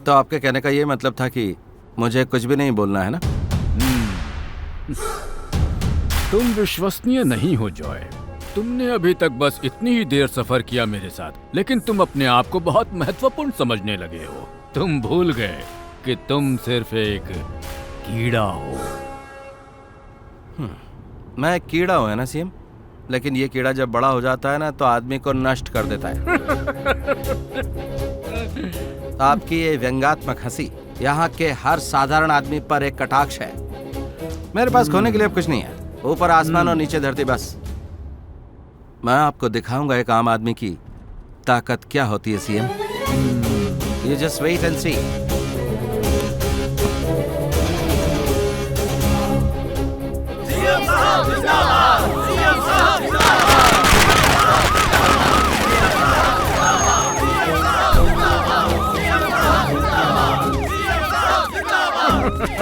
तो आपके कहने का ये मतलब था कि मुझे कुछ भी नहीं बोलना है ना? तुम विश्वसनीय नहीं हो जॉय। तुमने अभी तक बस इतनी ही देर सफर किया मेरे साथ, लेकिन तुम अपने आप को बहुत महत्वपूर्ण समझने लगे हो। तुम भूल गए कि तुम सिर्फ एक कीड़ा हो। मैं एक कीड़ा हूँ है ना सीएम, लेकिन ये कीड़ा जब बड़ा हो जाता है ना तो आदमी को नष्ट कर देता है। आपकी ये व्यंग्यात्मक हंसी यहाँ के हर साधारण आदमी पर एक कटाक्ष है। मेरे पास खोने के लिए अब कुछ नहीं है, ऊपर आसमान और नीचे धरती बस। मैं आपको दिखाऊंगा एक आम आदमी की ताकत क्या होती है CM. You just wait and see.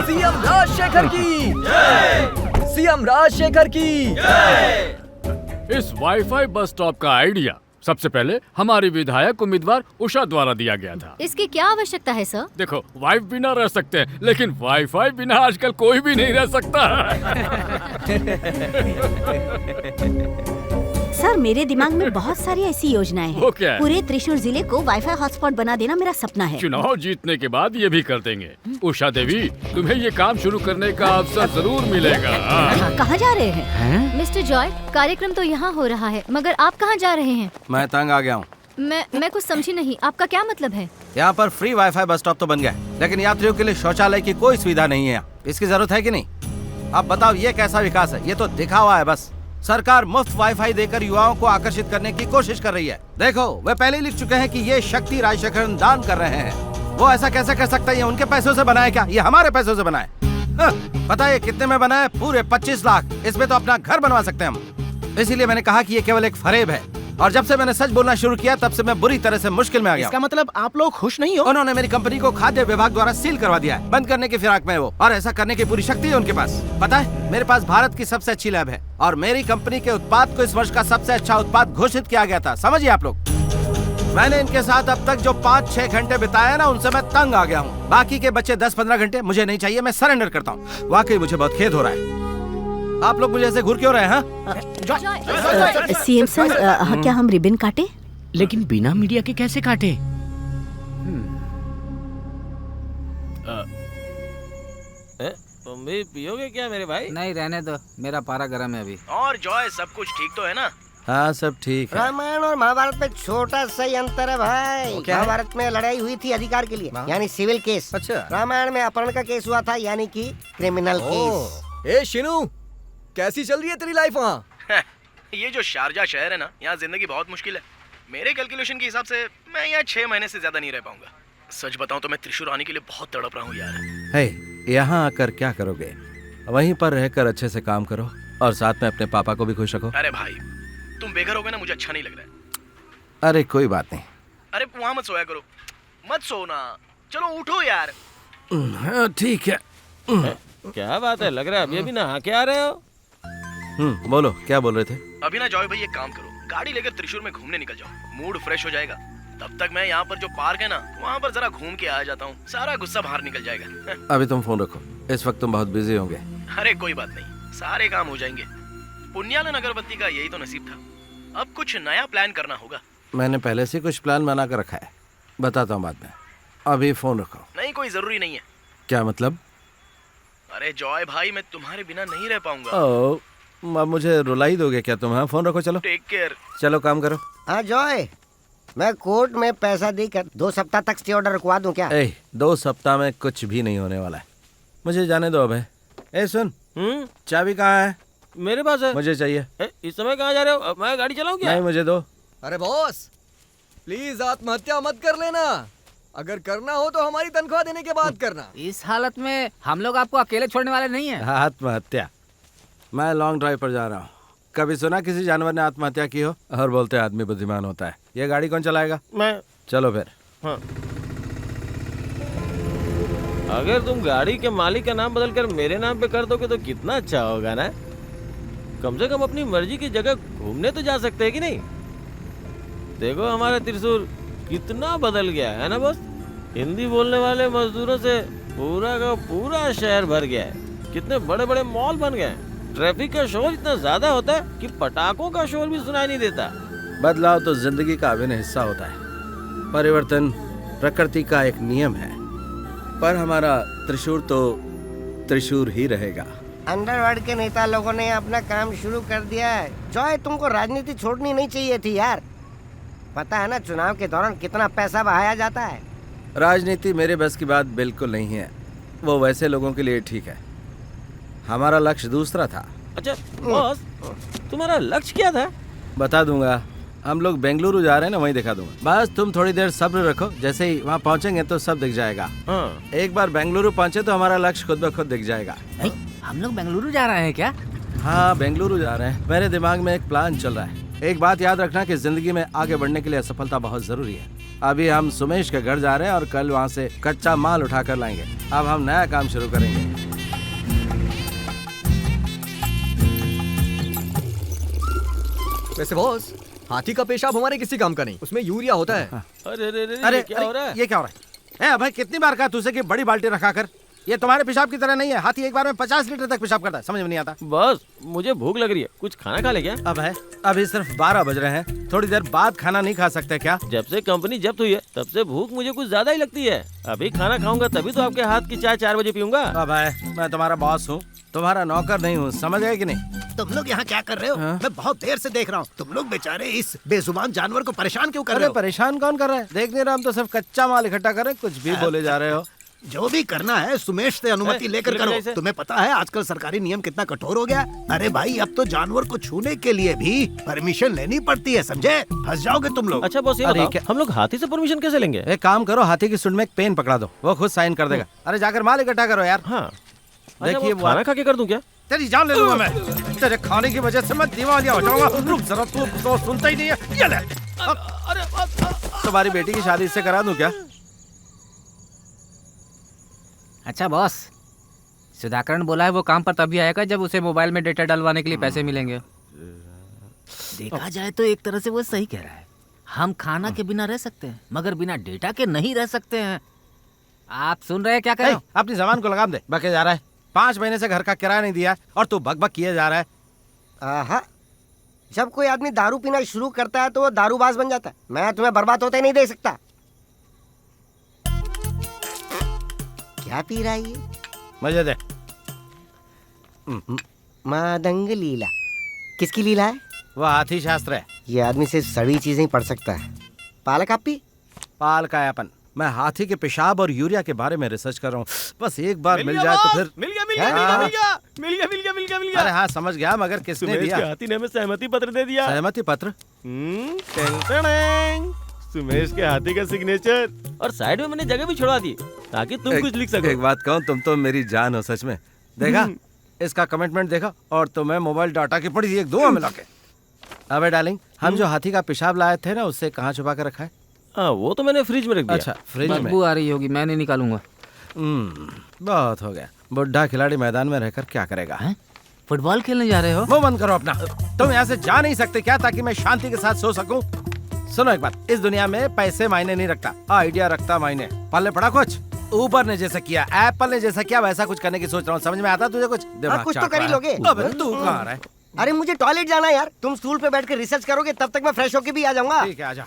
CM Rajashekhar की जय! सीएम राजशेखर की जय! इस वाईफाई बस स्टॉप का आइडिया सबसे पहले हमारी विधायक उम्मीदवार उषा द्वारा दिया गया था। इसकी क्या आवश्यकता है सर? देखो, वाइफ बिना रह सकते हैं, लेकिन वाईफाई बिना आजकल कोई भी नहीं रह सकता। सर, मेरे दिमाग में बहुत सारी ऐसी योजनाएं हैं। वो क्या है? पूरे त्रिशूर जिले को वाईफाई हॉटस्पॉट बना देना मेरा सपना है। चुनाव जीतने के बाद ये भी कर देंगे। उषा देवी, तुम्हें ये काम शुरू करने का अवसर जरूर मिलेगा। कहाँ जा रहे हैं? मिस्टर जॉय, कार्यक्रम तो यहाँ हो रहा है, मगर आप कहाँ जा रहे हैं? मैं तंग आ गया हूँ। मैं कुछ समझी नहीं, आपका क्या मतलब है? यहाँ पर फ्री वाईफाई बस स्टॉप तो बन गया, लेकिन यात्रियों के लिए शौचालय की कोई सुविधा नहीं है। इसकी जरूरत है कि नहीं? अब बताओ, ये कैसा विकास है? ये तो दिखावा है बस। सरकार मुफ्त वाईफाई देकर युवाओं को आकर्षित करने की कोशिश कर रही है। देखो, वे पहले लिख चुके हैं कि ये शक्ति राजशेखर दान कर रहे हैं। वो ऐसा कैसे कर सकता है? ये उनके पैसों से बनाए क्या? ये हमारे पैसों से बनाए। पता है कितने में बना है? पूरे 25 लाख। इसमें तो अपना घर बनवा सकते हैं हम। इसीलिए मैंने कहा कि ये केवल एक फरेब है, और जब से मैंने सच बोलना शुरू किया तब से मैं बुरी तरह से मुश्किल में आ गया। इसका मतलब आप लोग खुश नहीं हो? उन्होंने मेरी कंपनी को खाद्य विभाग द्वारा सील करवा दिया है। बंद करने की फिराक में है वो, और ऐसा करने की पूरी शक्ति है उनके पास। पता है, मेरे पास भारत की सबसे अच्छी लैब है, और मेरी कंपनी के उत्पाद को इस वर्ष का सबसे अच्छा उत्पाद घोषित किया गया था। समझिए आप लोग, मैंने इनके साथ अब तक जो 5-6 घंटे बिताए ना, उनसे मैं तंग आ गया हूँ। बाकी के बच्चे 10-15 घंटे मुझे नहीं चाहिए, मैं सरेंडर करता हूँ। वाकई मुझे बहुत खेद हो रहा है। आप लोग मुझे ऐसे घूर क्यों रहे हैं? सीएम सर, क्या हम रिबन काटे? लेकिन बिना मीडिया के कैसे काटे? तुम भी पियोगे क्या मेरे भाई? नहीं, रहने दो, मेरा पारा गर्म है अभी। और जॉय, सब कुछ ठीक तो है ना? हाँ, सब ठीक है। रामायण और महाभारत में छोटा सा ही अंतर है भाई। महाभारत में लड़ाई हुई थी अधिकार के लिए, यानी सिविल केस। अच्छा। रामायण में अपहरण का केस हुआ था, यानी कि क्रिमिनल केस। ए शिनू, कैसी चल रही है तेरी लाइफ वहाँ? ये जो शारजा शहर है ना, यहाँ जिंदगी बहुत मुश्किल है। मेरे कैलकुलेशन के हिसाब से मैं यहाँ 6 महीने से ज्यादा नहीं रह पाऊंगा। सच बताऊं तो मैं त्रिशूर आने के लिए बहुत तड़प रहा हूँ यार। हे, यहाँ आकर क्या करोगे? वहीं पर रहकर अच्छे से काम करो, और साथ में अपने पापा को भी खुश रखो। अरे भाई, तुम बेघर हो गए ना, मुझे अच्छा नहीं लग रहा है। अरे कोई बात नहीं। अरे वहाँ मत सोया करो, मत सोना। चलो उठो यार। हाँ, ठीक है। क्या बात है, लग रहा है अभी नहा के आ रहे हो? बोलो, क्या बोल रहे थे? अभी ना जॉय भाई, एक काम करो, गाड़ी लेकर त्रिशूर में घूमने निकल जाओ, मूड फ्रेश हो जाएगा। तब तक मैं यहाँ पर जो पार्क है ना, वहाँ पर जरा घूम के आ जाता हूँ, सारा गुस्सा बाहर निकल जाएगा। अभी तुम फोन रखो, इस वक्त तुम बहुत बिजी होंगे। अरे कोई बात नहीं, सारे काम हो जाएंगे। पुण्यालन अगरबत्ती का यही तो नसीब था। अब कुछ नया प्लान करना होगा। मैंने पहले से कुछ प्लान बना कर रखा है, बताता हूँ बाद में। अभी फोन रखो। नहीं, कोई जरूरी नहीं है। क्या मतलब? अरे जॉय भाई, मैं तुम्हारे बिना नहीं रह पाऊंगा। ओह, अब मुझे रुला ही दोगे क्या तुम? हाँ, फोन रखो, चलो। Take care. चलो काम करो। हाँ जॉय, मैं कोर्ट में पैसा देकर 2 सप्ताह तक स्टे ऑर्डर रुकवा दूं क्या? 2 सप्ताह में कुछ भी नहीं होने वाला है, मुझे जाने दो। अब सुन, चाबी कहाँ है? मेरे पास है। मुझे चाहिए। इस समय कहाँ जा रहे हो? मैं गाड़ी चलाऊं क्या? नहीं, मुझे दो। अरे बॉस, प्लीज आत्महत्या मत कर लेना। अगर करना हो तो हमारी तनख्वाह देने के बाद करना। इस हालत में हम लोग आपको अकेले छोड़ने वाले नहीं हैं। आत्महत्या? मैं लॉन्ग ड्राइव पर जा रहा हूँ। कभी सुना किसी जानवर ने आत्महत्या की हो? और बोलते हैं आदमी बुद्धिमान होता है। ये गाड़ी कौन चलाएगा? मैं। चलो फिर। हाँ। अगर तुम गाड़ी के मालिक का नाम बदलकर मेरे नाम पे कर दोगे तो कितना अच्छा होगा ना। कम से कम अपनी मर्जी की जगह घूमने तो जा सकते हैं कि नहीं। देखो हमारा त्रिशूर कितना बदल गया है ना बॉस। हिंदी बोलने वाले मजदूरों से पूरा का पूरा शहर भर गया है। कितने बड़े बड़े मॉल बन गए। ट्रैफिक का शोर इतना ज्यादा होता है कि पटाखों का शोर भी सुनाई नहीं देता। बदलाव तो जिंदगी का अभिन्न हिस्सा होता है। परिवर्तन प्रकृति का एक नियम है, पर हमारा त्रिशूल तो त्रिशूल ही रहेगा। अंडरवर्ल्ड के नेता लोगों ने अपना काम शुरू कर दिया है। जॉय, तुमको राजनीति छोड़नी नहीं चाहिए थी यार। पता है ना चुनाव के दौरान कितना पैसा बहाया जाता है। राजनीति मेरे बस की बात बिल्कुल नहीं है। वो वैसे लोगों के लिए ठीक है, हमारा लक्ष्य दूसरा था। अच्छा बॉस, तुम्हारा लक्ष्य क्या था? बता दूंगा। हम लोग बेंगलुरु जा रहे हैं ना, वहीं दिखा दूंगा। बस तुम थोड़ी देर सब्र रखो, जैसे ही वहाँ पहुँचेंगे तो सब दिख जाएगा। हाँ। एक बार बेंगलुरु पहुँचे तो हमारा लक्ष्य खुद ब खुद दिख जाएगा। हम लोग बेंगलुरु जा रहे हैं क्या? हाँ, बेंगलुरु जा रहे हैं। मेरे दिमाग में एक प्लान चल रहा है। एक बात याद रखना कि जिंदगी में आगे बढ़ने के लिए असफलता बहुत जरूरी है। अभी हम सुमेश के घर जा रहे हैं और कल वहाँ से कच्चा माल उठा कर लाएंगे। अब हम नया काम शुरू करेंगे। वैसे बॉस, हाथी का पेशाब हमारे किसी काम का नहीं, उसमें यूरिया होता है। अरे अरे अरे, अरे ये क्या हो रहा है? ये क्या हो रहा है? भाई कितनी बार कहा तुझसे कि बड़ी बाल्टी रखा कर। ये तुम्हारे पेशाब की तरह नहीं है। हाथी एक बार में 50 लीटर तक पेशाब करता है। समझ में नहीं आता। बस मुझे भूख लग रही है, कुछ खाना खा ले क्या? अब है, अभी सिर्फ 12 बज रहे हैं। थोड़ी देर बाद खाना नहीं खा सकते क्या? जब से कंपनी जब्त हुई है तब से भूख मुझे कुछ ज्यादा ही लगती है। अभी खाना खाऊंगा तभी तो आपके हाथ की चाय 4 बजे पीऊंगा। अब है, मैं तुम्हारा बॉस हूँ, तुम्हारा नौकर नहीं हूँ। समझ गए कि नहीं? तुम लोग यहाँ क्या कर रहे हो? मैं बहुत देर से देख रहा हूँ। तुम लोग बेचारे इस बेजुबान जानवर को परेशान क्यों कर रहे हो? परेशान कौन कर रहा है? देख नहीं रहा, हम तो सिर्फ कच्चा माल इकट्ठा कर रहे हैं। कुछ भी बोले जा रहे हो। जो भी करना है सुमेश से अनुमति लेकर करो। तुम्हें पता है आजकल सरकारी नियम कितना कठोर हो गया। अरे भाई, अब तो जानवर को छूने के लिए भी परमिशन लेनी पड़ती है, समझे? फंस जाओगे तुम लोग। अच्छा बॉस, ये बताओ, हम लोग हाथी से परमिशन कैसे लेंगे? एक काम करो, हाथी की सुंड में एक पेन पकड़ा दो, वो खुद साइन कर देगा। अरे जाकर माल इकट्ठा करो यार। हाँ, देखिए, खाना खा के कर दूं क्या? तेरी जान ले लूंगा मैं। तेरे खाने की वजह से मैं दिवालिया हो जाऊंगा। रुक जरा, तू तो सुनता ही नहीं है। ये ले। तुम्हारी बेटी की शादी इससे करा दूं क्या? अच्छा बॉस, सुधाकरण बोला है वो काम पर तभी आएगा जब उसे मोबाइल में डेटा डलवाने के लिए पैसे मिलेंगे। देखा जाए तो एक तरह से वो सही कह रहा है। हम खाना के बिना रह सकते हैं, मगर बिना डेटा के नहीं रह सकते हैं। आप सुन रहे हैं क्या कह रहे हो? अपनी जबान को लगाम दे। बके जा रहा है। 5 महीने से घर का किराया नहीं दिया और तू बक किए जा रहा है। आहा, जब कोई आदमी दारू पीना शुरू करता है तो वो दारूबाज बन जाता है। मैं तुम्हें बर्बाद होते नहीं देख सकता। क्या पी रहा है ये? मजे दे। मादंग लीला। किसकी लीला है? वो हाथी शास्त्र है। ये आदमी सिर्फ सड़ी चीजें ही पढ़ सकता है। पालक आप पी? पाल का यापन। मैं हाथी के पेशाब और यूरिया के बारे में रिसर्च कर रहा हूँ। बस एक बार मिल जाए तो फिर। मिल गया। अरे हाँ, समझ गया, मगर किसने दिया? हाथी ने हमें सहमति पत्र दे दिया। सहमति पत्र? सुमेश के हाथी का सिग्नेचर, और साइड में मैंने जगह भी छुड़वा दी ताकि तुम कुछ लिख सको। एक बात कहूँ, तुम तो मेरी जान हो सच में। देखा इसका कमिटमेंट देखा, और तुम्हें मोबाइल डाटा की पड़ी थी एक दुआ मिला के। अबे डार्लिंग, हम जो हाथी का पेशाब लाए थे ना, उससे कहाँ छुपा कर रखा है? हाँ, वो तो मैंने फ्रिज में रख दिया। अच्छा, फ्रिज में। बदबू आ रही होगी, मैं नहीं निकालूंगा। बहुत हो गया। बुढ़ा खिलाड़ी मैदान में रहकर क्या करेगा? फुटबॉल खेलने जा रहे हो? वो बंद करो अपना। तुम यहाँ से जा नहीं सकते क्या, ताकि मैं शांति के साथ सो सकूं? सुनो एक बात, इस दुनिया में पैसे मायने नहीं रखता, आइडिया रखता मायने। पल्ले पड़ा कुछ? ऊबर ने जैसा किया, एप्पल ने जैसा किया, वैसा कुछ करने की सोच रहा हूँ। समझ में आता तुझे कुछ? कुछ तो कर ही लोगे। अबे तू कहाँ रहा है? अरे मुझे टॉयलेट जाना है यार। तुम स्टूल पे बैठ कर रिसर्च करोगे, तब तक मैं फ्रेश होके भी आ जाऊंगा। ठीक है, आजा।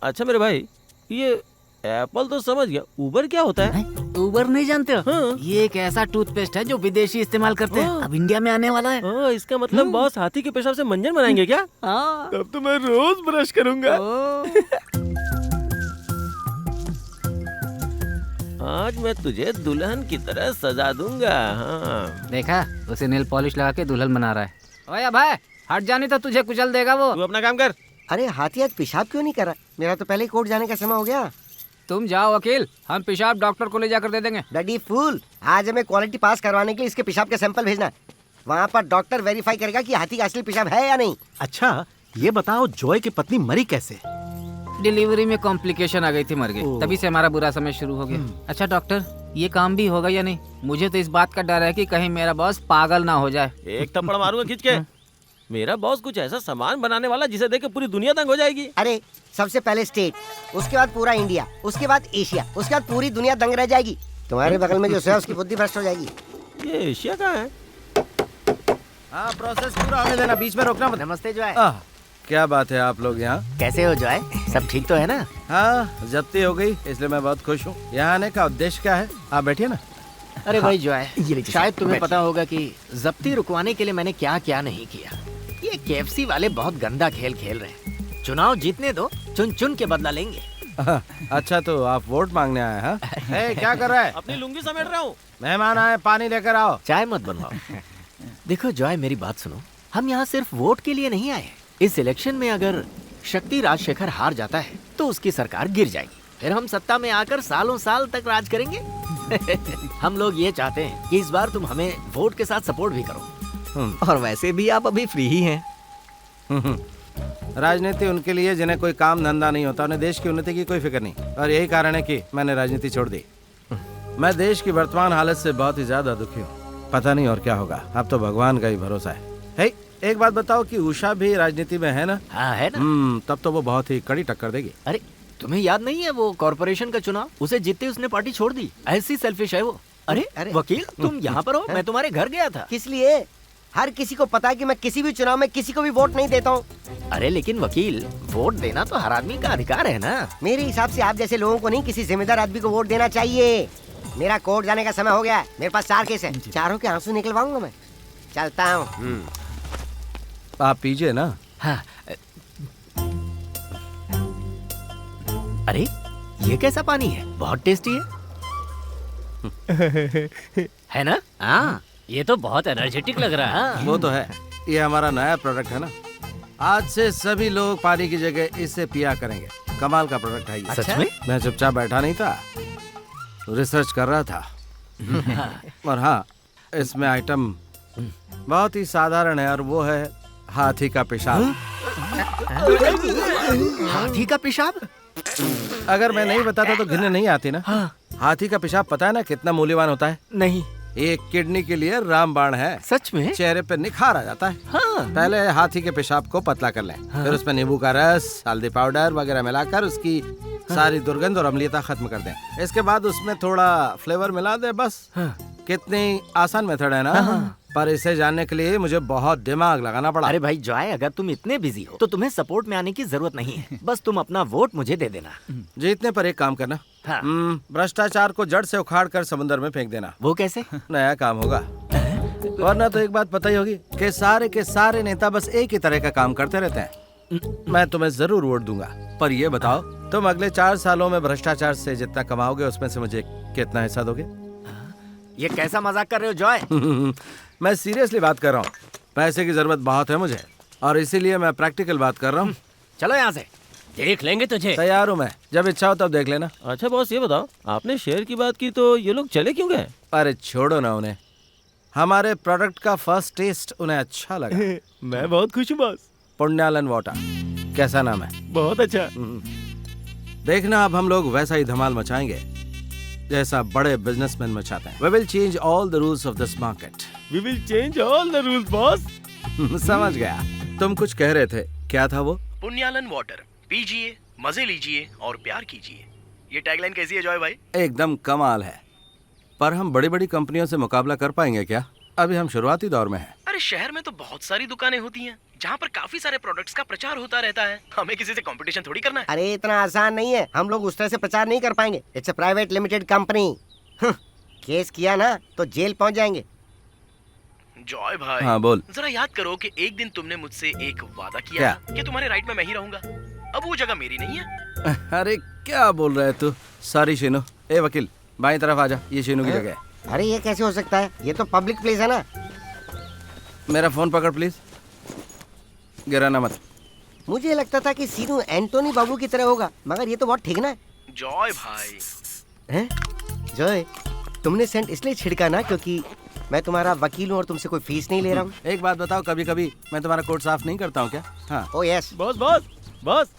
अच्छा मेरे भाई, ये एप्पल तो समझ गया, ऊबर क्या होता है? ऊबर नहीं जानते हो? हाँ। ये एक ऐसा टूथपेस्ट है जो विदेशी इस्तेमाल करते हैं। अब इंडिया में आने वाला है। हाँ, इसका मतलब बॉस हाथी के पेशाब से मंजन बनाएंगे क्या? हाँ। तब तो मैं रोज ब्रश करूंगा। आज मैं तुझे दुल्हन की तरह सजा दूंगा। हाँ। देखा, उसे नेल पॉलिश लगा के दुल्हन बना रहा है। ओए भाई, हट जानी तो तुझे कुचल देगा वो। तू अपना काम कर। अरे हाथी आज पेशाब क्यों नहीं कर रहा? मेरा तो पहले ही कोर्ट जाने का समय हो गया। तुम जाओ वकील, हम पेशाब डॉक्टर को ले जाकर दे देंगे। ब्लडी फूल, आज हमें क्वालिटी पास करवाने के लिए इसके पेशाब का सैंपल भेजना है। वहाँ पर डॉक्टर वेरीफाई करेगा कि हाथी का असली पेशाब है या नहीं। अच्छा, ये बताओ जॉय की पत्नी मरी कैसे? डिलीवरी में कॉम्प्लिकेशन आ गई थी, मर गई। तभी से हमारा बुरा समय शुरू हो गया। अच्छा डॉक्टर, ये काम भी होगा या नहीं? मुझे तो इस बात का डर है कि कहीं मेरा बॉस पागल ना हो जाए। एक थप्पड़ मारूंगा खींच के। मेरा बॉस कुछ ऐसा सामान बनाने वाला जिसे देख के पूरी दुनिया दंग हो जाएगी। अरे सबसे पहले स्टेट, उसके बाद पूरा इंडिया, उसके बाद एशिया, उसके बाद पूरी दुनिया दंग रह जाएगी। तुम्हारे बगल में जो है उसकी बुद्धि भ्रष्ट हो जाएगी। ये एशिया कहाँ है? हाँ, प्रोसेस पूरा होने देना, बीच में रोकना मत। नमस्ते जॉय। क्या बात है, आप लोग यहाँ? कैसे हो जॉय? सब ठीक तो है ना? हाँ, जब्ती हो गई इसलिए मैं बहुत खुश हूँ। यहाँ आने का उद्देश्य क्या है, आप बैठिए ना। अरे भाई जॉय, शायद तुम्हें पता होगा कि जब्ती रुकवाने के लिए मैंने क्या क्या नहीं किया। ये केएफसी वाले बहुत गंदा खेल खेल रहे हैं। चुनाव जीतने दो, चुन चुन के बदला लेंगे। अच्छा, तो आप वोट मांगने आए हैं? क्या कर रहा है? अपनी लुंगी समेट रहा हूँ। मेहमान आए, पानी लेकर आओ। चाय मत बनवाओ। देखो जॉय, मेरी बात सुनो, हम यहाँ सिर्फ वोट के लिए नहीं आए। इस इलेक्शन में अगर शक्ति राजशेखर हार जाता है तो उसकी सरकार गिर जाएगी, फिर हम सत्ता में आकर सालों साल तक राज करेंगे। हम लोग ये चाहते हैं कि इस बार तुम हमें वोट के साथ सपोर्ट भी करो। और वैसे भी आप अभी फ्री ही हैं। राजनीति उनके लिए जिन्हें कोई काम धंधा नहीं होता, उन्हें देश की उन्नति की कोई फिक्र नहीं, और यही कारण है कि मैंने राजनीति छोड़ दी। मैं देश की वर्तमान हालत से बहुत ही ज्यादा दुखी हूँ। पता नहीं और क्या होगा, अब तो भगवान का ही भरोसा है। हे, एक बात बताओ कि उषा भी राजनीति में है ना? हाँ है ना। तब तो वो बहुत ही कड़ी टक्कर देगी। अरे तुम्हें याद नहीं है वो कॉर्पोरेशन का चुनाव, उसे जीतते उसने पार्टी छोड़ दी। ऐसी सेल्फिश है वो। अरे वकील, तुम यहाँ पर हो? मैं तुम्हारे घर गया था। किस लिए? हर किसी को पता है कि मैं किसी भी चुनाव में किसी को भी वोट नहीं देता हूँ। अरे लेकिन वकील, वोट देना तो हर आदमी का अधिकार है ना। मेरे हिसाब से आप जैसे लोगों को नहीं, किसी जिम्मेदार आदमी को वोट देना चाहिए। मेरा कोर्ट जाने का समय हो गया है। मेरे पास 4 केस है, चारों के आंसू निकलवाऊंगा मैं। चलता हूँ। आप पीजिए ना। हाँ। अरे ये कैसा पानी है? बहुत टेस्टी है ना? हाँ, ये तो बहुत एनर्जेटिक लग रहा है। वो तो है, ये हमारा नया प्रोडक्ट है ना। आज से सभी लोग पानी की जगह इससे पिया करेंगे। कमाल का प्रोडक्ट है ये। सच में? मैं चुपचाप बैठा नहीं था, रिसर्च कर रहा था। और हाँ, इसमें आइटम बहुत ही साधारण है, और वो है हाथी का पेशाब। हाथी का पेशाब? अगर मैं नहीं बताता तो घिन नहीं आती ना। हाथी का पेशाब पता है ना कितना मूल्यवान होता है? नहीं। एक किडनी के लिए रामबाण है। सच में? चेहरे पे निखार आ जाता है। हाँ। पहले हाथी के पेशाब को पतला कर लें, फिर उसमें नींबू का रस, हल्दी पाउडर वगैरह मिलाकर उसकी सारी दुर्गंध और अम्लीयता खत्म कर दें। इसके बाद उसमें थोड़ा फ्लेवर मिला दे, बस। कितनी आसान मेथड है ना। पर इसे जानने के लिए मुझे बहुत दिमाग लगाना पड़ा। अरे भाई जॉय, अगर तुम इतने बिजी हो तो तुम्हें सपोर्ट में आने की जरूरत नहीं है। बस तुम अपना वोट मुझे दे देना। जीतने पर एक काम करना, हाँ। भ्रष्टाचार को जड़ से उखाड़ कर समुद्र में फेंक देना। वो कैसे? नया काम होगा। वरना तो एक बात पता ही होगी कि सारे के सारे नेता बस एक ही तरह का काम करते रहते हैं। मैं तुम्हें जरूर वोट दूंगा, पर ये बताओ तुम अगले 4 सालों में भ्रष्टाचार से जितना कमाओगे उसमें से मुझे कितना हिस्सा दोगे? ये कैसा मजाक कर रहे हो जॉय? मैं सीरियसली बात कर रहा हूँ। पैसे की जरूरत बहुत है मुझे, और इसीलिए मैं प्रैक्टिकल बात कर रहा हूँ। चलो यहाँ से, देख लेंगे तुझे। तैयार हूँ मैं, जब इच्छा हो तब देख लेना। अच्छा बॉस, ये बताओ, आपने शेयर की बात की तो ये लोग चले क्यों गए? अरे छोड़ो ना उन्हें, हमारे प्रोडक्ट का फर्स्ट टेस्ट उन्हें अच्छा लगा। मैं बहुत खुश हूँ बॉस। पुण्यालन वाटर, कैसा नाम है? बहुत अच्छा। देखना अब हम लोग वैसा ही धमाल मचाएंगे जैसा बड़े बिजनेसमैन मचाते हैं। We will change all the rules of this market. We will change all the rules, boss. समझ गया। तुम कुछ कह रहे थे, क्या था वो? पुण्यालन वाटर, पीजिए, मजे लीजिए और प्यार कीजिए। ये टैगलाइन कैसी है जॉय भाई? एकदम कमाल है। पर हम बड़ी बड़ी कंपनियों से मुकाबला कर पाएंगे क्या? अभी हम शुरुआती दौर में हैं। अरे शहर में तो बहुत सारी दुकानें होती हैं जहाँ पर काफी सारे प्रोडक्ट्स का प्रचार होता रहता है। हमें किसी से कंपटीशन थोड़ी करना है। अरे इतना आसान नहीं है, हम लोग उस तरह से प्रचार नहीं कर पाएंगे। It's a private limited company. Case किया ना तो जेल पहुंच जाएंगे। जॉय भाई, हाँ बोल। जरा याद करो कि एक दिन तुमने मुझसे एक वादा किया क्या? कि तुम्हारे राइट में मैं ही रहूंगा। अब वो जगह मेरी नहीं है। अरे क्या बोल रहे तू? सॉरी शीनू। ए वकील, बाईं तरफ आजा, ये शीनू की जगह है। अरे ये कैसे हो सकता है? ये तो पब्लिक प्लेस है ना। मेरा फोन पकड़ प्लीज, गिराना मत। मुझे लगता था कि सीनू एंटोनी बाबू की तरह होगा, मगर ये तो बहुत ठीक ना है। जॉय भाई, हैं? जॉय, तुमने सेंट इसलिए छिड़का ना क्योंकि मैं तुम्हारा वकील हूँ और तुमसे कोई फीस नहीं ले रहा हूँ। एक बात बताओ, कभी कभी मैं तुम्हारा कोट साफ नहीं करता हूँ क्या? हाँ। ओ यस। बॉस,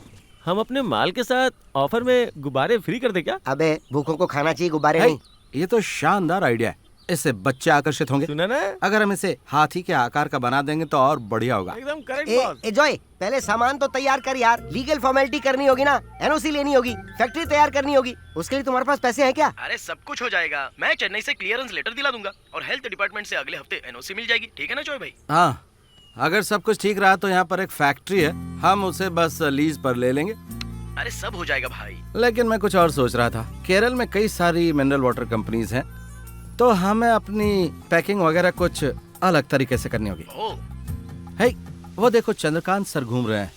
हम अपने माल के साथ ऑफर में गुब्बारे फ्री कर दे क्या? अबे भूखों को खाना चाहिए, गुब्बारे नहीं। ये तो शानदार आइडिया है। इससे बच्चे आकर्षित होंगे। सुना ना? अगर हम इसे हाथी के आकार का बना देंगे तो और बढ़िया होगा। एकदम करेक्ट बॉस। ए जॉय, पहले सामान तो तैयार कर यार। लीगल फॉर्मेलिटी करनी होगी ना, एनओसी लेनी होगी, फैक्ट्री तैयार करनी होगी। उसके लिए तुम्हारे पास पैसे हैं क्या? अरे सब कुछ हो जाएगा। मैं चेन्नई से क्लियरेंस लेटर दिला दूंगा और हेल्थ डिपार्टमेंट से अगले हफ्ते एनओसी मिल जाएगी। ठीक है ना जॉय भाई? हाँ, अगर सब कुछ ठीक रहा तो यहाँ पर एक फैक्ट्री है, हम उसे बस लीज पर ले लेंगे। अरे सब हो जाएगा भाई। लेकिन मैं कुछ और सोच रहा था। केरल में कई सारी मिनरल वाटर कंपनीज हैं, तो हमें अपनी पैकिंग वगैरह कुछ अलग तरीके से करनी होगी। हे, वो देखो चंद्रकांत सर घूम रहे हैं।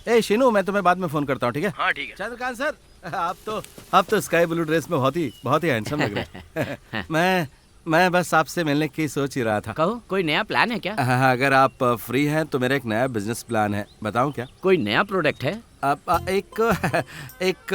ए शिनू, मैं तुम्हें बाद में फोन करता हूँ, ठीक है? हाँ ठीक है। चंद्रकांत सर, आप तो स्काई ब्लू ड्रेस में बहुत ही हैंडसम लग रहे हैं। मैं बस आपसे मिलने की सोच ही रहा था। कहो, कोई नया प्लान है क्या? हाँ, अगर आप फ्री हैं तो मेरा एक नया बिजनेस प्लान है, बताऊं क्या? कोई नया प्रोडक्ट है? एक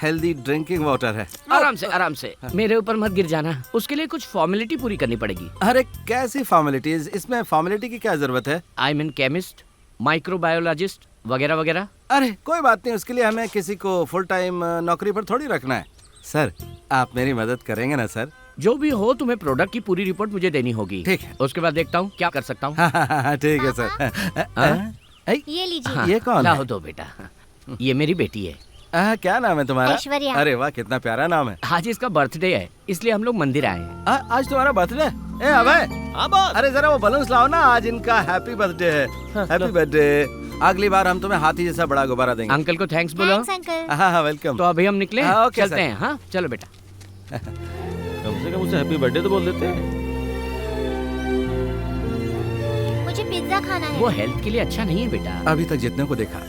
हेल्दी ड्रिंकिंग वाटर है। आराम से मेरे ऊपर मत गिर जाना। उसके लिए कुछ फॉर्मेलिटी पूरी करनी पड़ेगी। अरे कैसी फॉर्मेलिटीज? इसमें फॉर्मेलिटी की क्या जरूरत है? आई मीन केमिस्ट, माइक्रोबायोलॉजिस्ट वगैरह वगैरह। अरे कोई बात नहीं, उसके लिए हमें किसी को फुल टाइम नौकरी पर थोड़ी रखना है। सर, आप मेरी मदद करेंगे ना सर? जो भी हो, तुम्हें प्रोडक्ट की पूरी रिपोर्ट मुझे देनी होगी। ठीक है। उसके बाद देखता हूँ क्या कर सकता हूँ। ठीक है सर। ये लीजिए। ये कौन लाओ है? दो बेटा, ये मेरी बेटी है। क्या नाम है तुम्हारा? ऐश्वर्या। अरे वाह, कितना प्यारा नाम है। आज इसका बर्थडे है, इसलिए हम लोग मंदिर आए हैं। आज तुम्हारा बर्थडे? ए अभय, हाँ बॉस। अरे जरा वो बलून्स लाओ ना, आज इनका हैप्पी बर्थडे है। Happy birthday. अगली बार हम तुम्हें हाथी जैसा बड़ा गुब्बारा देंगे। अंकल को थैंक्स बोलो। Thanks uncle. हाँ, वेलकम। तो अभी हम निकले, हाँ, ओके, चलते सर। हैं। हाँ चलो बेटा। कम से कम उसे हैप्पी बर्थडे तो बोल देते हैं। मुझे पिज्जा खाना है। वो हेल्थ के लिए अच्छा नहीं है बेटा। अभी तक जितने को देखा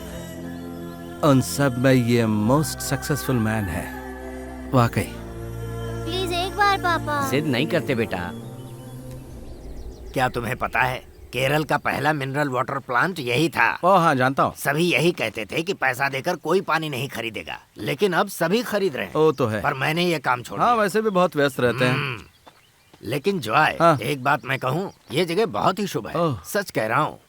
उन सब में ये मोस्ट सक्सेसफुल मैन है, वाकई। प्लीज एक बार पापा। जिद नहीं करते बेटा। क्या तुम्हें पता है, केरल का पहला मिनरल वाटर प्लांट यही था। ओ हाँ, जानता हूँ। सभी यही कहते थे कि पैसा देकर कोई पानी नहीं खरीदेगा, लेकिन अब सभी खरीद रहे हैं। ओ तो है। पर मैंने ये काम छोड़ हाँ, दिया। वैसे भी बहुत व्यस्त रहते हैं। लेकिन जॉय, हाँ। एक बात मैं कहूँ, ये जगह बहुत ही शुभ है। ओह। सच कह रहा हूँ।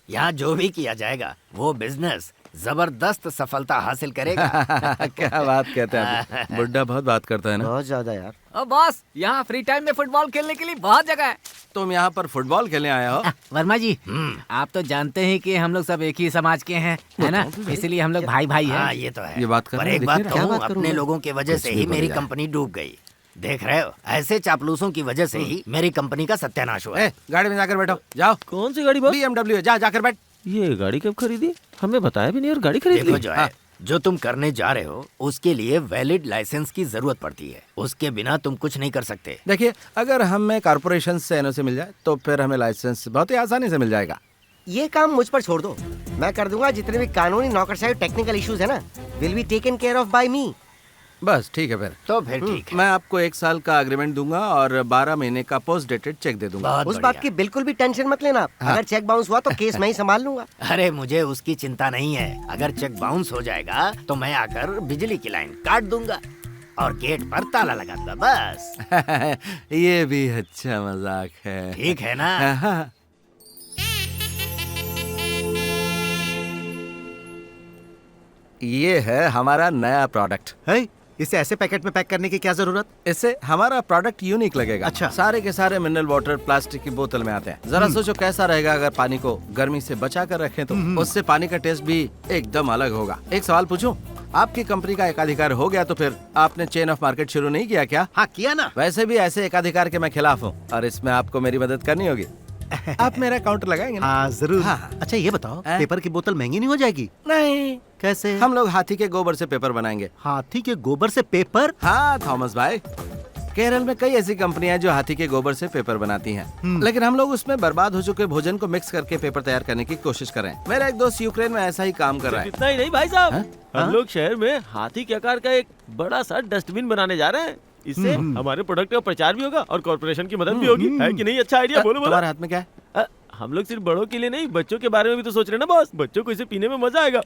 यहाँ जो भी किया जाएगा वो बिजनेस जबरदस्त सफलता हासिल करेगा। क्या बात कहते हैं आप? बुड्ढा बहुत बात करता है ना। बहुत ज्यादा यार। ओ बॉस, यहाँ फ्री टाइम में फुटबॉल खेलने के लिए बहुत जगह है। तुम यहाँ पर फुटबॉल खेलने आए हो? वर्मा जी, आप तो जानते हैं कि हम लोग सब एक ही समाज के हैं, है ना? इसीलिए हम लोग भाई भाई हाँ, हैं। ये तो है। ये बात कर पर रहे हैं, एक बात देखिए ना। कहूँ, क्या बात करूं अपने मैं? लोगों की वजह कुछ से भी ही मेरी बढ़िया। कंपनी डूब गई। देख रहे हो, ऐसे चापलूसों की वजह से ही मेरी कंपनी का सत्यानाश हुआ। ए, गाड़ी में जाकर बैठो, जाओ। कौन सी गाड़ी बॉस? BMW है, जाकर बैठ। ये गाड़ी कब खरीदी? हमें बताया भी नहीं और गाड़ी खरीद देखो ली। जो है, जो तुम करने जा रहे हो उसके लिए वैलिड लाइसेंस की जरूरत पड़ती है। उसके बिना तुम कुछ नहीं कर सकते। देखिए, अगर हमें कारपोरेशन से एनओसी मिल जाए तो फिर हमें लाइसेंस बहुत ही आसानी से मिल जाएगा। ये काम मुझ पर छोड़ दो, मैं कर दूंगा। जितने भी कानूनी नौकरशाही टेक्निकल इश्यूज है ना, will be taken care of by me. बस ठीक है फिर। तो फिर ठीक है। मैं आपको 1 साल का अग्रीमेंट दूंगा और 12 महीने का पोस्ट डेटेड चेक दे दूंगा। बहुत उस बढ़िया। बात की बिल्कुल भी टेंशन मत लेना। अगर चेक बाउंस हुआ तो केस मैं ही संभाल लूंगा। अरे मुझे उसकी चिंता नहीं है। अगर चेक बाउंस हो जाएगा तो मैं आकर बिजली की लाइन काट दूंगा और गेट पर ताला लगा दूंगा, बस। ये भी अच्छा मजाक है। ठीक है ना? हाँ। ये है हमारा नया प्रोडक्ट है? इसे ऐसे पैकेट में पैक करने की क्या जरूरत? इससे हमारा प्रोडक्ट यूनिक लगेगा। अच्छा। सारे के सारे मिनरल वाटर प्लास्टिक की बोतल में आते हैं। जरा सोचो कैसा रहेगा अगर पानी को गर्मी से बचा कर रखें तो। उससे पानी का टेस्ट भी एकदम अलग होगा। एक सवाल पूछूं? आपकी कंपनी का एकाधिकार हो गया तो फिर आपने चेन ऑफ मार्केट शुरू नहीं किया क्या? हाँ, किया ना। वैसे भी ऐसे एकाधिकार के मैं खिलाफ हूँ और इसमें आपको मेरी मदद करनी होगी। आप मेरा काउंटर लगाएंगे ना? हाँ जरूर। हाँ। अच्छा ये बताओ, हाँ? पेपर की बोतल महंगी नहीं हो जाएगी? नहीं, कैसे? हम लोग हाथी के गोबर से पेपर बनाएंगे। हाथी के गोबर से पेपर? हाँ थॉमस भाई, केरल में कई ऐसी कंपनियां हैं जो हाथी के गोबर से पेपर बनाती हैं। लेकिन हम लोग उसमें बर्बाद हो चुके भोजन को मिक्स करके पेपर तैयार करने की कोशिश कर रहे हैं। मेरा एक दोस्त यूक्रेन में ऐसा ही काम कर रहा है। इतना ही नहीं भाई साहब, हाँ? हम लोग शहर में हाथी के आकार का एक बड़ा सा डस्टबिन बनाने जा रहे हैं। इससे हमारे प्रोडक्ट का प्रचार भी होगा और कॉर्पोरेशन की मदद भी होगी। है कि नहीं? अच्छा आइडिया। बोलो बोलो। तुम्हारे हाथ में क्या है? हम लोग सिर्फ बड़ों के लिए नहीं, बच्चों के बारे में भी तो सोच रहे हैं ना बॉस। बच्चों को इसे पीने में मजा आएगा।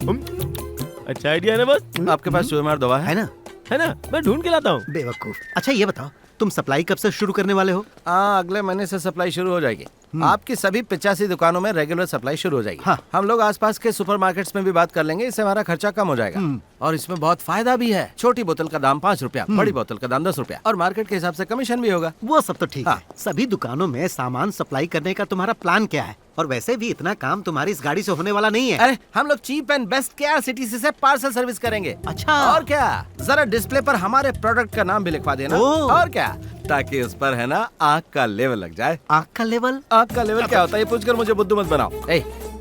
अच्छा आइडिया है ना बॉस? आपके पास चूहेमार दवा है? है ना? है ना? मैं ढूंढ के लाता हूँ। बेवकूफ। अच्छा ये बताओ, तुम सप्लाई कब से शुरू करने वाले हो? हाँ, अगले महीने से सप्लाई शुरू हो जाएगी। आपकी सभी 85 दुकानों में रेगुलर सप्लाई शुरू हो जाएगी। हाँ। हम लोग आसपास के सुपरमार्केट्स में भी बात कर लेंगे, इससे हमारा खर्चा कम हो जाएगा। और इसमें बहुत फायदा भी है। छोटी बोतल का दाम 5 रुपया, बड़ी बोतल का दाम 10 रुपया, और मार्केट के हिसाब से कमीशन भी होगा। वो सब तो ठीक हाँ। है। सभी दुकानों में सामान सप्लाई करने का तुम्हारा प्लान क्या है? और वैसे भी इतना काम तुम्हारी इस गाड़ी से होने वाला नहीं है। अरे हम लोग चीप एंड बेस्ट KRCTC से पार्सल सर्विस करेंगे। अच्छा। और क्या, जरा डिस्प्ले पर हमारे प्रोडक्ट का नाम भी लिखवा देना। ओह। और क्या, ताकि उस पर है ना आँख का लेवल लग जाए। आँख का लेवल? आँख का लेवल क्या होता है ये पूछकर मुझे बुद्धू मत बनाओ।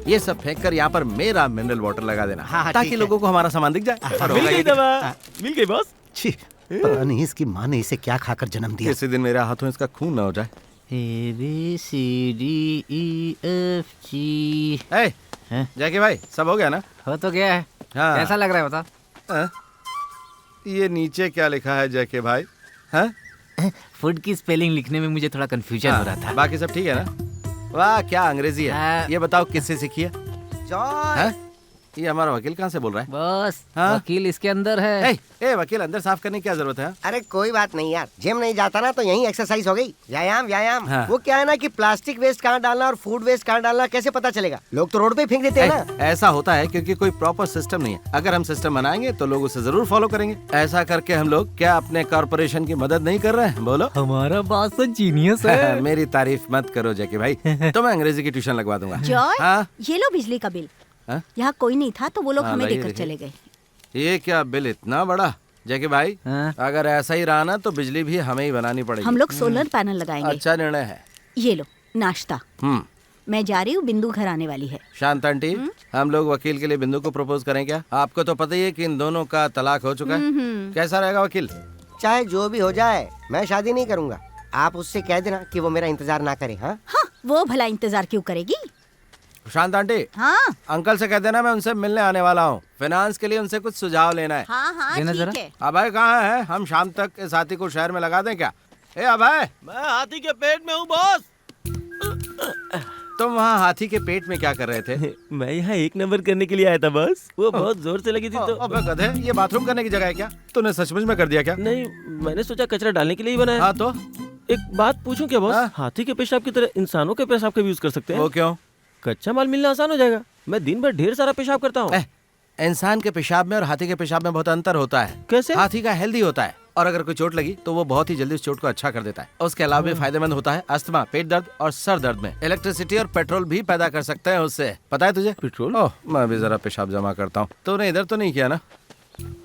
ये सब फेंक कर यहाँ पर मेरा मिनरल वाटर लगा देना। हाँ, ताकि ठीक है। लोगों को हमारा सामान दिख जाए। मिल गई दवा, मिल गई बॉस। छी, पता नहीं इसकी माँ ने इसे क्या खाकर जन्म दिया। किसी दिन मेरे हाथों इसका खून ना हो जाए। ABCDEFG। जैकी भाई सब हो गया ना? हो तो गया है। हाँ। कैसा लग रहा है बता? ये नीचे क्या लिखा है जैकी भाई? हाँ? फूड की स्पेलिंग लिखने में मुझे थोड़ा कंफ्यूजन हो रहा था। बाकी सब ठीक है ना? वाह क्या अंग्रेजी है। ये बताओ किससे सीखी है? जॉय, ये हमारा वकील कहाँ से बोल रहा है? बस हाँ? वकील इसके अंदर है। वकील अंदर साफ करने की क्या जरूरत है? अरे कोई बात नहीं यार, जिम नहीं जाता ना तो यही एक्सरसाइज हो गई। व्यायाम व्यायाम। हाँ। वो क्या है ना कि प्लास्टिक वेस्ट कहाँ डालना और फूड वेस्ट कहाँ डालना कैसे पता चलेगा? लोग तो रोड पे फेंक देते हैं ना। ऐसा होता है क्योंकि कोई प्रॉपर सिस्टम नहीं है। अगर हम सिस्टम बनाएंगे तो लोग उसे जरूर फॉलो करेंगे। ऐसा करके हम लोग क्या अपने कॉर्पोरेशन की मदद नहीं कर रहे हैं? बोलो। हमारा बॉस तो जीनियस है। मेरी तारीफ मत करो जैकी भाई, तो मैं अंग्रेजी की ट्यूशन लगवा दूंगा। जॉय, हाँ? ये लो बिजली का बिल। हाँ? यहाँ कोई नहीं था तो वो लोग हाँ, हमें लाइए, देकर देखिए। चले गए। ये क्या बिल इतना बड़ा? जैकी भाई, हाँ? अगर ऐसा ही रहा ना तो बिजली भी हमें ही बनानी पड़ेगी। हम लोग सोलर पैनल लगाएंगे। अच्छा निर्णय है। ये लो नाश्ता। मैं जा रही हूँ, बिंदु घर आने वाली है। शांत आंटी, हम लोग वकील के लिए बिंदु को प्रपोज करें क्या? आपको तो पता ही है कि इन दोनों का तलाक हो चुका है। कैसा रहेगा वकील? चाहे जो भी हो जाए, मैं शादी नहीं करूंगा। आप उससे कह देना कि वो मेरा इंतजार ना करे। हाँ, हाँ, वो भला इंतजार क्यों करेगी? शांत आंटी, हाँ अंकल से कह देना मैं उनसे मिलने आने वाला हूँ। फाइनेंस के लिए उनसे कुछ सुझाव लेना है। हाँ हाँ देना ठीक जरा। है। अभय कहाँ है? हम शाम तक इस हाथी को शहर में लगा दें क्या? अभय, मैं हाथी के पेट में हूँ बॉस। तुम वहाँ हाथी के पेट में क्या कर रहे थे? मैं यहाँ 1 नंबर करने के लिए आया था बॉस। वो बहुत जोर से लगी थी तो। अबे गधे, ये बाथरूम करने की जगह है क्या? तूने सचमुच में कर दिया क्या? नहीं, मैंने सोचा कचरा डालने के लिए ही बनाया। हाँ तो एक बात पूछूं क्या बॉस? हाँ? हाथी के पेशाब की तरह इंसानों के पेशाब का भी यूज कर सकते हैं? वो क्यों? कच्चा माल मिलना आसान हो जाएगा। मैं दिन भर ढेर सारा पेशाब करता हूँ। इंसान के पेशाब में और हाथी के पेशाब में बहुत अंतर होता है। कैसे? हाथी का हेल्दी होता है और अगर कोई चोट लगी तो वो बहुत ही जल्दी उस चोट को अच्छा कर देता है। उसके अलावा भी फायदेमंद होता है अस्थमा, पेट दर्द और सर दर्द में। इलेक्ट्रिसिटी और पेट्रोल भी पैदा कर सकते हैं उससे। पता है तुझे? पेट्रोल? ओह, मैं भी जरा पेशाब जमा करता हूँ। तूने इधर तो नहीं किया ना?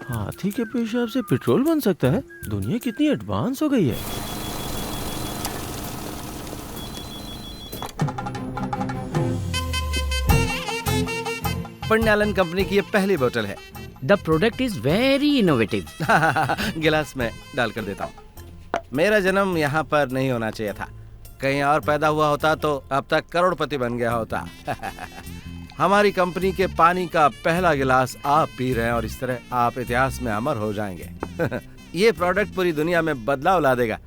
हाथी के पेशाब से पेट्रोल बन सकता है? दुनिया कितनी एडवांस हो गई है। पुण्यालन कंपनी की ये पहली बोतल है। The product is very innovative. गिलास में डालकर देता हूँ। मेरा जन्म यहाँ पर नहीं होना चाहिए था। कहीं और पैदा हुआ होता तो अब तक करोड़पति बन गया होता। हमारी कंपनी के पानी का पहला गिलास आप पी रहे हैं और इस तरह आप इतिहास में अमर हो जाएंगे। ये प्रोडक्ट पूरी दुनिया में बदलाव ला देगा।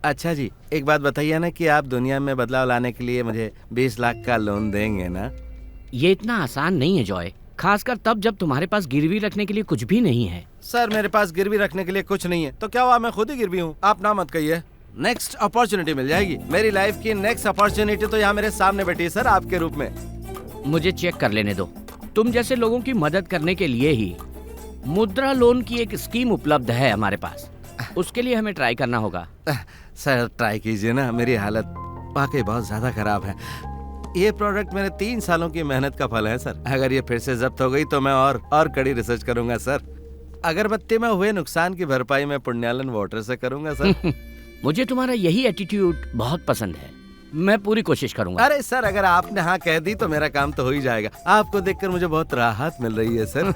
अच्छा जी, एक बात बताइए ना कि आप दुनिया में बदलाव लाने के लिए मुझे 20 लाख का लोन देंगे ना? ये इतना आसान नहीं है जॉय, खासकर तब जब तुम्हारे पास गिरवी रखने के लिए कुछ भी नहीं है। सर मेरे पास गिरवी रखने के लिए कुछ नहीं है तो क्या हुआ, मैं खुद ही गिरवी हूँ। आप ना मत कहिए। नेक्स्ट अपॉर्चुनिटी मिल जाएगी। मेरी लाइफ की नेक्स्ट अपॉर्चुनिटी तो यहाँ मेरे सामने बैठी है सर, आपके रूप में। मुझे चेक कर लेने दो। तुम जैसे लोगों की मदद करने के लिए ही मुद्रा लोन की एक स्कीम उपलब्ध है हमारे पास। उसके लिए हमें ट्राई करना होगा। सर ट्राई कीजिए ना, मेरी हालत वाकई बहुत ज्यादा खराब है। ये प्रोडक्ट मेरे 3 सालों की मेहनत का फल है सर। अगर ये फिर से जब्त हो गई तो मैं और कड़ी रिसर्च करूंगा सर। अगरबत्ती में हुए नुकसान की भरपाई मैं पुण्यालन वाटर से करूंगा सर। मुझे तुम्हारा यही एटीट्यूड बहुत पसंद है। मैं पूरी कोशिश करूंगा। अरे सर अगर आपने हाँ कह दी तो मेरा काम तो हो ही जाएगा। आपको देखकर मुझे बहुत राहत मिल रही है सर।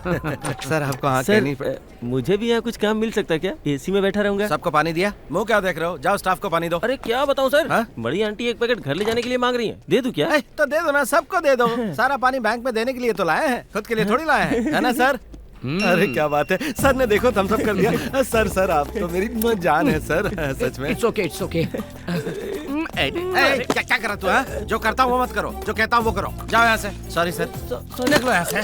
सर आपको हाँ कहनी मुझे भी यहाँ कुछ काम मिल सकता है क्या? एसी में बैठा रहूंगा। सबको पानी दिया? मुंह क्या देख रहे हो? जाओ स्टाफ को पानी दो। अरे क्या बताऊँ सर, हाँ? बड़ी आंटी एक पैकेट घर ले जाने के लिए मांग रही है। दे दूं क्या? तो दे दो ना, सबको दे दो। सारा पानी बैंक में देने के लिए तो लाए हैं, खुद के लिए थोड़ी लाए हैं, है ना सर? अरे क्या बात है सर ने देखो थम्स अप कर दिया। सर आप तो मेरी जान है सर, सच में। It's okay, it's okay. क्या कर रहा तू है? जो करता हूँ वो मत करो, जो कहता हूँ वो करो। जाओ यहाँ से। सॉरी सर, निकलो यहाँ से।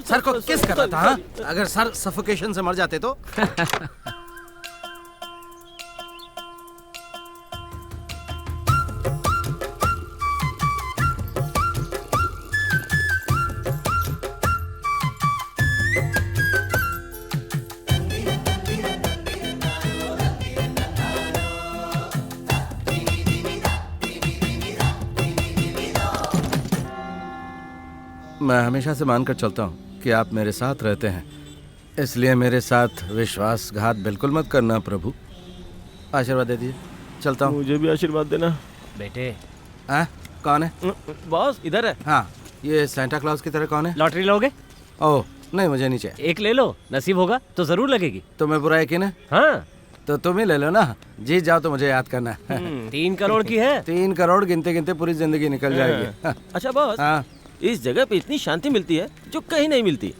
सर को किस कर रहा था? हाँ? अगर सर सफोकेशन से मर जाते तो? मैं हमेशा से मानकर चलता हूँ कि आप मेरे साथ रहते हैं, इसलिए मेरे साथ विश्वासघात बिल्कुल मत करना प्रभु। आशीर्वाद दे दीजिए, चलता हूँ। मुझे भी आशीर्वाद देना। बेटे हाँ, कौन है? बॉस इधर है। हाँ, ये सेंटा क्लॉज की तरह कौन है? लॉटरी लोगे? ओह नहीं, मुझे नहीं चाहिए। एक ले लो, नसीब होगा तो जरूर लगेगी। तुम्हें बुरा यकीन है? हाँ। तो तुम ही ले लो ना, जीत जाओ तो मुझे याद करना। 3 करोड़ की है। 3 करोड़ गिनते गिनते पूरी जिंदगी निकल जाएगी। अच्छा बॉस, हाँ, इस जगह पे इतनी शांति मिलती है जो कहीं नहीं मिलती।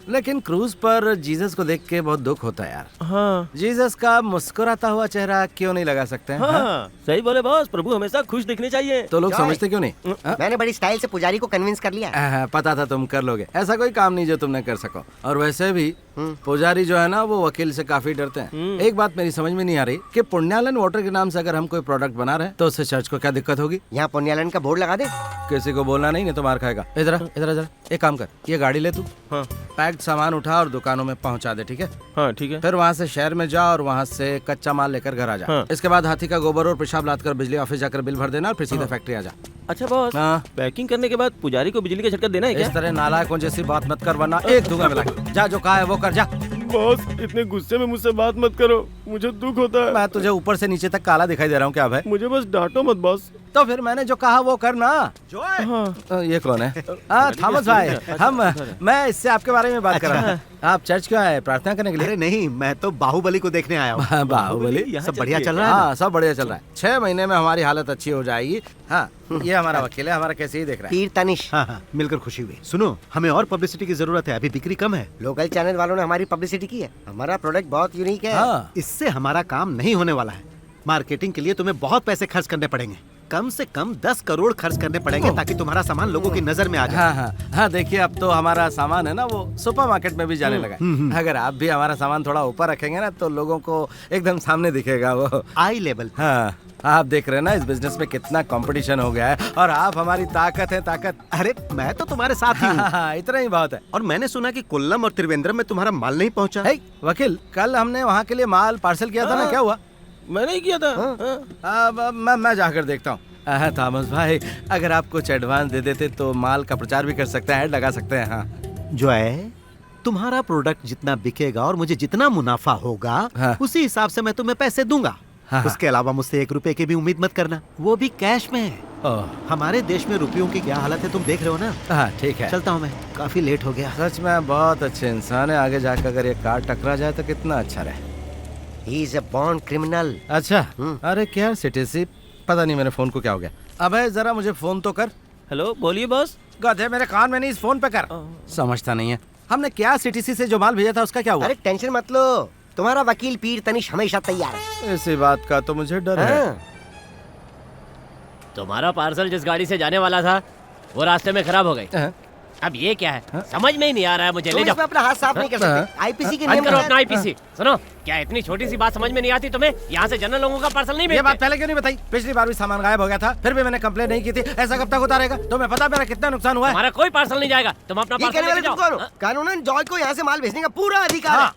लेकिन क्रूज पर जीसस को देख के बहुत दुख होता है यार। हाँ जीसस का मुस्कुराता हुआ चेहरा क्यों नहीं लगा सकते हैं? हाँ, सही बोले बॉस, प्रभु हमेशा खुश दिखने चाहिए। तो लोग जॉय। समझते क्यों नहीं? मैंने बड़ी स्टाइल से पुजारी को कन्विंस कर लिया। पता था तुम कर लोगे, ऐसा कोई काम नहीं जो तुम न कर सको। और वैसे भी पुजारी जो है ना वो वकील से काफी डरते हैं। एक बात मेरी समझ में नहीं आ रही कि पुण्यालन वाटर के नाम से अगर हम कोई प्रोडक्ट बना रहे हैं तो उससे चर्च को क्या दिक्कत होगी? यहाँ पुण्यालन का बोर्ड लगा दे। किसी को बोलना नहीं तो मार खाएगा। इधर इधर इधर, एक काम कर, ये गाड़ी ले तू, हाँ पैक्ड सामान उठा और दुकानों में पहुंचा दे, ठीक है? हाँ ठीक है। फिर वहाँ से शहर में जा और वहाँ से कच्चा माल लेकर घर आ जा। हाँ। इसके बाद हाथी का गोबर और पेशाब लाद कर बिजली ऑफिस जाकर बिल भर देना और फिर सीधा फैक्ट्री आ जा। अच्छा बॉस, हाँ। पैकिंग करने के बाद पुजारी को बिजली का झटका देना है क्या? इस तरह नालायकों जैसी बात मत कर वरना एक दूंगा मिला। जा, जो कहा है वो कर जा। बॉस इतने गुस्से में मुझसे बात मत करो, मुझे दुख होता है। मैं तुझे ऊपर से नीचे तक काला दिखाई दे रहा हूँ क्या भाई? मुझे बस डांटो मत बॉस। तो फिर मैंने जो कहा वो करना। हाँ। ये कौन है? हाँ, थॉमस भाई, मैं इससे आपके बारे में बात कर रहा हूँ। आप चर्च क्यों आए? प्रार्थना करने के लिए? अरे नहीं, मैं तो बाहुबली को देखने आया हूँ। बाहुबली? सब बढ़िया चल रहा है? हाँ, सब बढ़िया चल रहा है। 6 महीने में हमारी हालत अच्छी हो जाएगी। हाँ, ये हमारा वकील है, हमारा कैसे ही देख रहा है। पीर तनिष। हाँ, मिलकर खुशी हुई। सुनो, हमें और पब्लिसिटी की जरूरत है, अभी बिक्री कम है। लोकल चैनल वालों ने हमारी पब्लिसिटी की है। हमारा प्रोडक्ट बहुत यूनिक है। हाँ, इससे हमारा काम नहीं होने वाला है। मार्केटिंग के लिए तुम्हें बहुत पैसे खर्च करने पड़ेंगे, कम से कम 10 करोड़ खर्च करने पड़ेंगे ताकि तुम्हारा सामान लोगों की नजर में आ जाए। हाँ, देखिए अब तो हमारा सामान है ना वो सुपरमार्केट में भी जाने लगा है। अगर आप भी हमारा सामान थोड़ा ऊपर रखेंगे ना तो लोगों को एकदम सामने दिखेगा वो, आई लेवल। हाँ, आप देख रहे हैं ना इस बिजनेस में कितना कंपटीशन हो गया है और आप हमारी ताकत है, ताकत। अरे मैं तो तुम्हारे साथ ही हूँ। हाँ, इतना ही बहुत है। और मैंने सुना कि कोल्लम और त्रिवेंद्रम में तुम्हारा माल नहीं पहुँचा। वकील, कल हमने वहाँ के लिए माल पार्सल किया था ना, क्या हुआ? मैंने ही किया था। मैं जाकर देखता हूँ। थॉमस भाई, अगर आप कुछ एडवांस दे देते तो माल का प्रचार भी कर सकते हैं, लगा सकते हैं। हाँ, जो है तुम्हारा प्रोडक्ट जितना बिकेगा और मुझे जितना मुनाफा होगा, हाँ। उसी हिसाब से मैं तुम्हें पैसे दूंगा। हाँ। उसके अलावा मुझसे 1 रुपए की भी उम्मीद मत करना, वो भी कैश में है। हमारे देश में रुपयों की क्या हालत है तुम देख रहे हो ना। हाँ, ठीक है, चलता हूँ मैं, काफी लेट हो गया। सच में बहुत अच्छे इंसान है। आगे जाकर अगर ये कार टकरा जाए तो कितना अच्छा रहे। He is a born criminal. अच्छा, अरे क्या सिटीसी, पता नहीं मेरे फोन को क्या हो गया। अबे जरा मुझे फोन तो कर। हेलो, बोलिए बॉस। गधे, मेरे कान में नहीं, इस फोन पे कर। समझता नहीं है। हमने क्या सीटीसी से जो माल भेजा था उसका क्या हुआ? अरे टेंशन मत लो, तुम्हारा वकील पीर तनिष हमेशा तैयार है। इसी बात का तो मुझे डर है। तुम्हारा पार्सल जिस गाड़ी से जाने वाला था वो रास्ते में खराब हो गई। अब ये क्या है? समझ में ही नहीं आ रहा है मुझे। ले तुम जाओ। इसमें अपना हाथ साफ नहीं कर सकते। आईपीसी के बंद नियम करो है। अपना आईपीसी। सुनो, क्या इतनी छोटी सी बात समझ में नहीं आती तुम्हें? यहाँ से जनरल लोगों का पार्सल नहीं ये भेजते? बात पहले क्यों नहीं बताई? पिछली बार भी सामान गायब हो गया था, फिर भी मैंने कंप्लेन नहीं की थी। ऐसा कब तक होता रहेगा? तुम्हें पता मेरा कितना नुकसान हुआ है? हमारा कोई पार्सल नहीं जाएगा, तुम अपना ये पार्सल कहने वाले लेके तुम जाओ। कौन हो? कानूनन जॉय को यहाँ से माल भेजने का पूरा अधिकार है।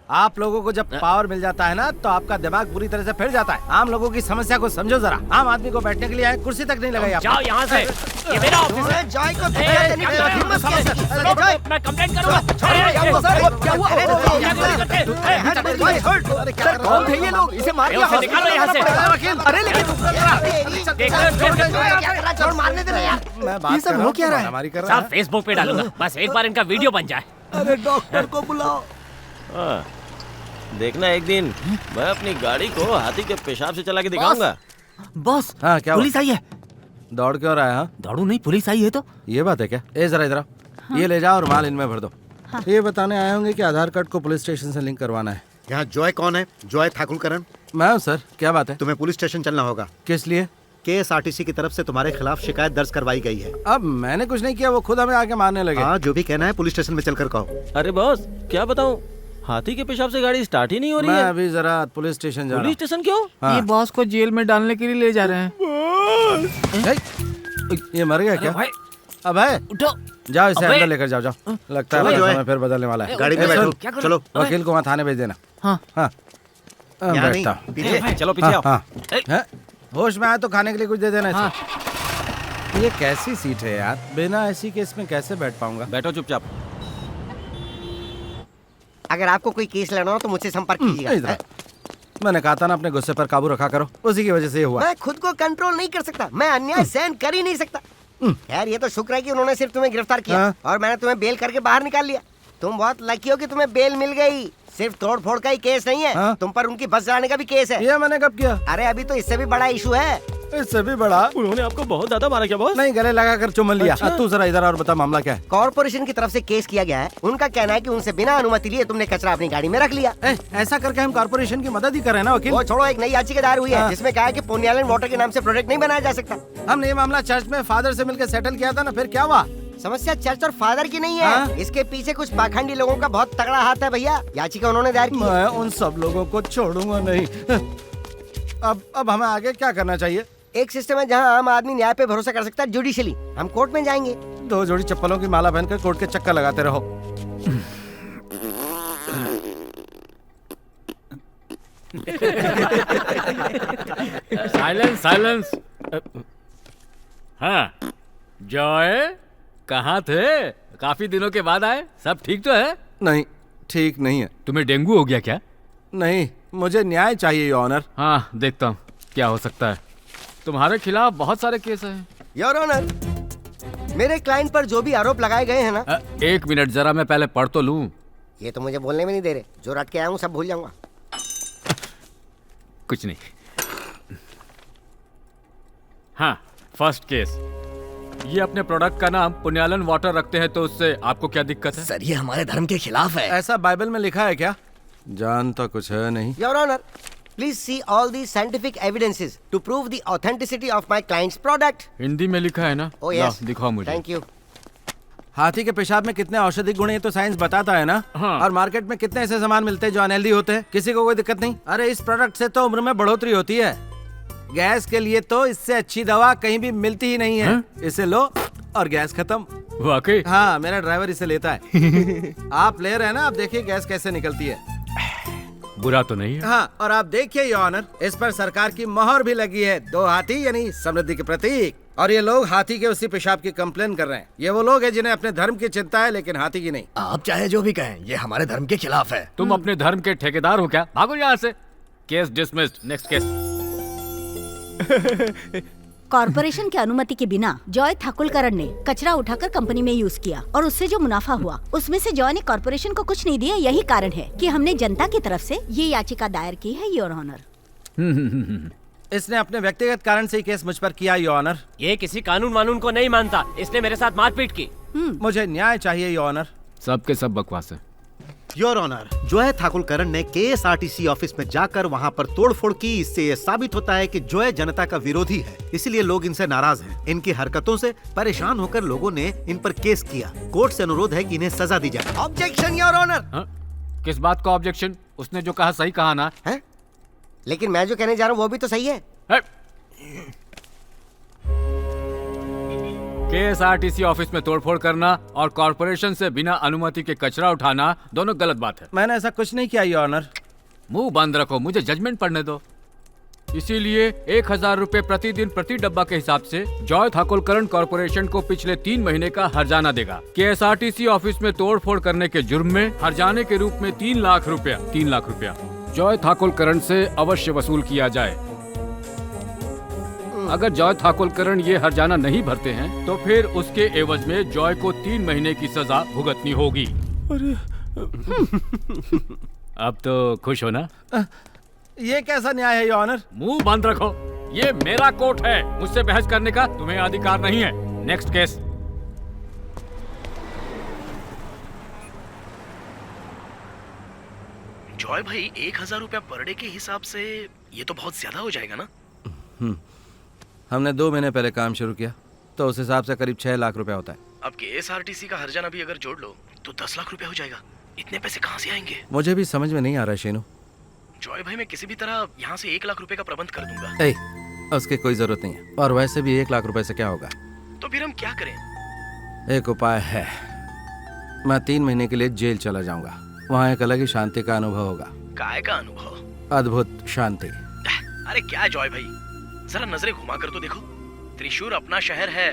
आप लोगों को जब पावर मिल जाता है ना तो आपका दिमाग पूरी तरह से फिर जाता है। आम लोगों की समस्या को समझो जरा। आम आदमी को बैठने के लिए आए, कुर्सी तक नहीं लगाई आप। जाओ यहाँ से, ये मेरा ऑफिस है। तुमने जॉय को धोखा देने की हिम्मत कैसे की? अरे जॉय, मैं कंप्लेंट करूंगा। क्या हुआ? सर, कौन थे ये लोग? इसे मार दिया। निकालो यहाँ से। अरे लेकिन मारने दे रहे यार। मैं बात कर रहा हूँ, क्या हमारी कर रहा सब फेसबुक पे डालूंगा, बस एक बार इनका वीडियो बन जाए। अरे डॉक्टर को बुलाओ। हाँ, देखना एक दिन मैं अपनी गाड़ी को हाथी के पेशाब से चला के दिखाऊंगा। बॉस, हाँ, क्या पुलिस आई है। दौड़ क्यों रहा है? हाँ, दौड़ू नहीं, पुलिस आई है। तो ये बात है क्या? ए जरा इधर आओ। ये ले जाओ और माल इनमें भर दो। ये बताने आए होंगे कि आधार कार्ड को पुलिस स्टेशन से लिंक करवाना है। यहाँ जॉय कौन है? जॉय ठाकुरकरण। मैं हूँ सर, क्या बात है? तुम्हें पुलिस स्टेशन चलना होगा। किस लिए? KSRTC की तरफ से तुम्हारे खिलाफ शिकायत दर्ज करवाई गई है। अब मैंने कुछ नहीं किया, वो खुद हमें आके मारने लगे। हाँ, जो भी कहना है पुलिस स्टेशन में चलकर कहो। अरे बॉस, क्या बताऊं, हाथी के पेशाब से गाड़ी स्टार्ट ही नहीं हो रही मैं है। अभी जरा पुलिस स्टेशन जा रहा पुलिस स्टेशन क्यों? हाँ। ये बॉस को जेल में डालने के लिए ले जा रहे हैं। ये मर गया क्या? अब है, उठो, जाओ इसे अंदर लेकर जाओ। जाओ, लगता है समय फिर बदलने वाला है। गाड़ी में बैठो, चलो। वकील को वहाँ थाने भेज देना। हाँ। यहाँ नहीं, बैठता। पीछे। चलो पीछे आओ। हाँ, होश में आए तो खाने के लिए कुछ दे देना इसे। ये कैसी सीट है यार, बिना एसी के इसमें कैसे बैठ पाऊंगा? बैठो चुपचाप। अगर आपको कोई केस लड़ना हो तो मुझसे संपर्क कीजिएगा। इधर। मैंने कहा था ना अपने गुस्से पर काबू रखा करो, उसी की वजह से ये हुआ। मैं खुद को कंट्रोल नहीं कर सकता, मैं अन्याय सहन कर ही नहीं सकता। यार ये तो शुक्र है कि उन्होंने सिर्फ तुम्हें गिरफ्तार किया हाँ। और मैंने तुम्हें बेल करके बाहर निकाल लिया। तुम बहुत लकी हो कि तुम्हें बेल मिल गई। सिर्फ तोड़ फोड़ का ही केस नहीं है, हाँ। तुम पर उनकी बस जाने का भी केस है। ये मैंने कब किया? अरे अभी तो इससे भी बड़ा इशू है। इससे भी बड़ा? उन्होंने आपको बहुत ज्यादा मारा क्या बॉस? नहीं, गले लगा कर चुम्बन लिया। अच्छा। तू जरा इधर और बता मामला क्या है? कॉर्पोरेशन की तरफ से केस किया गया है। उनका कहना है कि उनसे बिना अनुमति लिए तुमने कचरा अपनी गाड़ी में रख लिया। ऐसा करके हम कॉर्पोरेशन की मदद ही कर रहे हैं ना वकील। वो छोड़ो, एक नई याचिका दायर हुई है हाँ। जिसमें कहा है कि पुण्यालन वाटर के नाम से प्रोजेक्ट नहीं बनाया जा सकता। हमने ये मामला चर्च में फादर से मिलकर सेटल किया था ना, फिर क्या हुआ? समस्या चर्च और फादर की नहीं है। हाँ? इसके पीछे कुछ पाखंडी लोगों का बहुत तगड़ा हाथ है भैया। याचिका उन्होंने दायर की है। मैं उन सब लोगों को छोड़ूंगा नहीं। अब हमें आगे क्या करना चाहिए? एक सिस्टम है जहां आम आदमी न्याय पे भरोसा कर सकता है, जुडिशली। हम कोर्ट में जाएंगे। 2 जोड़ी चप्पलों की माला पहनकर कोर्ट के चक्कर लगाते रहो। Silence silence. हाँ जॉय, कहाँ थे? काफी दिनों के बाद आए। सब ठीक तो है? नहीं, ठीक नहीं है। तुम्हें डेंगू हो गया क्या? नहीं, मुझे न्याय चाहिए योर ऑनर। हाँ देखता हूँ क्या हो सकता है। तुम्हारे खिलाफ बहुत सारे केस हैं। योर ऑनर, मेरे क्लाइंट पर जो भी आरोप लगाए गए हैं ना। 1 मिनट जरा, मैं पहले पढ़ तो लूं। ये तो मुझे बोलने में नहीं दे रहे। जो रट के आया हूँ सब भूल जाऊंगा। कुछ नहीं। हाँ, फर्स्ट केस। ये अपने प्रोडक्ट का नाम पुण्यालन वाटर रखते हैं, तो उससे आपको क्या दिक्कत है? सर ये हमारे धर्म के खिलाफ है। ऐसा बाइबल में लिखा है क्या? जानता कुछ है नहीं। Your honour, please see all the scientific evidences to prove the authenticity of my client's product. Hindi में लिखा है ना? ओह यस, दिखाओ मुझे। Thank you. हाथी के पेशाब में कितने औषधि गुण है तो साइंस बताता है ना। हाँ। और मार्केट में कितने ऐसे सामान मिलते हैं जो अनहेल्दी होते हैं, किसी को कोई दिक्कत नहीं। अरे इस प्रोडक्ट से तो उम्र में बढ़ोतरी होती है। गैस के लिए तो इससे अच्छी दवा कहीं भी मिलती ही नहीं है। हाँ? इसे लो और गैस खत्म। वाकई? हाँ, मेरा ड्राइवर इसे लेता है। आप ले रहे हैं ना, आप देखिए गैस कैसे निकलती है। बुरा तो नहीं है? हाँ, और आप देखिए योर ऑनर, इस पर सरकार की मोहर भी लगी है। 2 हाथी यानी समृद्धि के प्रतीक। और ये लोग हाथी के उसी पेशाब की कंप्लेन कर रहे हैं। ये वो लोग हैं जिन्हें अपने धर्म की चिंता है, लेकिन हाथी की नहीं। आप चाहे जो भी कहें, ये हमारे धर्म के खिलाफ है। तुम अपने धर्म के ठेकेदार हो क्या? भागो यहाँ से। Case dismissed. Next case. Corporation की अनुमति के बिना जॉय ठाकुरकरण ने कचरा उठाकर कंपनी में यूज किया और उससे जो मुनाफा हुआ उसमें से जॉय ने कॉर्पोरेशन को कुछ नहीं दिया। यही कारण है कि हमने जनता की तरफ से ये याचिका दायर की है योर ऑनर। इसने अपने व्यक्तिगत कारण से ही केस मुझ पर किया योर ऑनर। ये किसी कानून वानून को नहीं मानता। इसने मेरे साथ मारपीट की। मुझे न्याय चाहिए योर ऑनर। सब के सब बकवास है। योर ऑनर, जॉय ठाकुरकरण ने केएसआरटीसी ऑफिस में जाकर वहां पर तोड़फोड़ की। इससे ये साबित होता है कि जॉय जनता का विरोधी है, इसलिए लोग इनसे नाराज हैं। इनकी हरकतों से परेशान होकर लोगों ने इन पर केस किया। कोर्ट से अनुरोध है कि इन्हें सजा दी जाए। Objection your honour. हाँ? किस बात का ऑब्जेक्शन? उसने जो कहा सही कहा ना? है? लेकिन मैं जो कहने जा रहा हूँ वो भी तो सही है। केएसआरटीसी ऑफिस में तोड़फोड़ करना और कॉर्पोरेशन से बिना अनुमति के कचरा उठाना दोनों गलत बात है। मैंने ऐसा कुछ नहीं किया योर ऑनर। मुंह बंद रखो, मुझे जजमेंट पढ़ने दो। इसीलिए 1000 रुपए प्रतिदिन प्रति डब्बा के हिसाब से जॉय ठाकुरकरण कॉर्पोरेशन को पिछले 3 महीने का हर्जाना देगा। केएसआरटीसी ऑफिस में तोड़फोड़ करने के जुर्म में हर्जाने के रूप में 3 लाख रुपया जॉय ठाकुरकरण से अवश्य वसूल किया जाए। अगर जॉय ठाकुरकरण ये हर्जाना नहीं भरते हैं तो फिर उसके एवज में जॉय को 3 महीने की सजा भुगतनी होगी। अब तो खुश हो ना? ये कैसा न्याय है योर ऑनर? मुंह बंद रखो, ये मेरा कोर्ट है। मुझसे बहस करने का तुम्हें अधिकार नहीं है। Next case. जॉय भाई, 1000 रुपया पर डे के हिसाब से ये तो बहुत ज्यादा हो जाएगा ना? हमने 2 महीने पहले काम शुरू किया तो उस हिसाब से करीब 6 लाख रुपया होता है। अब केएसआरटीसी का हर्जाना भी अगर जोड़ लो तो 10 लाख रुपया हो जाएगा। इतने पैसे कहाँ से आएंगे? मुझे भी समझ में नहीं आ रहा शेनू। जॉय भाई, मैं किसी भी तरह यहाँ से 1 लाख रुपए का प्रबंध कर दूंगा। उसकी कोई जरूरत नहीं है, और वैसे भी 1 लाख रुपए से क्या होगा? तो फिर हम क्या करें? एक उपाय है। मैं 3 महीने के लिए जेल चला जाऊंगा। वहाँ एक अलग ही शांति का अनुभव होगा। काय का अनुभव? अद्भुत शांति। अरे क्या जॉय भाई, जरा नजरें घुमा कर तो देखो। त्रिशूर अपना शहर है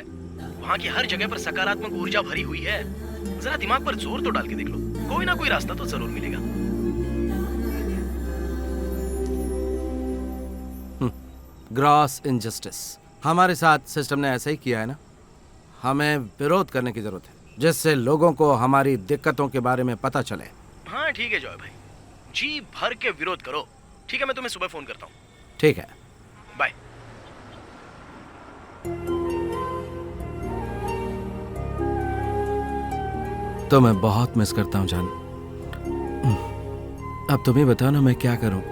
वहाँ की हर जगह पर सकारात्मक ऊर्जा भरी हुई है। जरा दिमाग पर जोर तो डाल के देख लो, कोई ना कोई रास्ता तो जरूर मिलेगा। Gross injustice. हमारे साथ सिस्टम ने ऐसा ही किया है ना। हमें विरोध करने की जरूरत है, जिससे लोगों को हमारी दिक्कतों के बारे में पता चले। हाँ ठीक है जॉय भाई, जी भर के विरोध करो। ठीक है, मैं तुम्हें सुबह फोन करता हूँ। ठीक है, बाय। तो मैं बहुत मिस करता हूँ जान। अब तुम ही बताओ ना, मैं क्या करूं।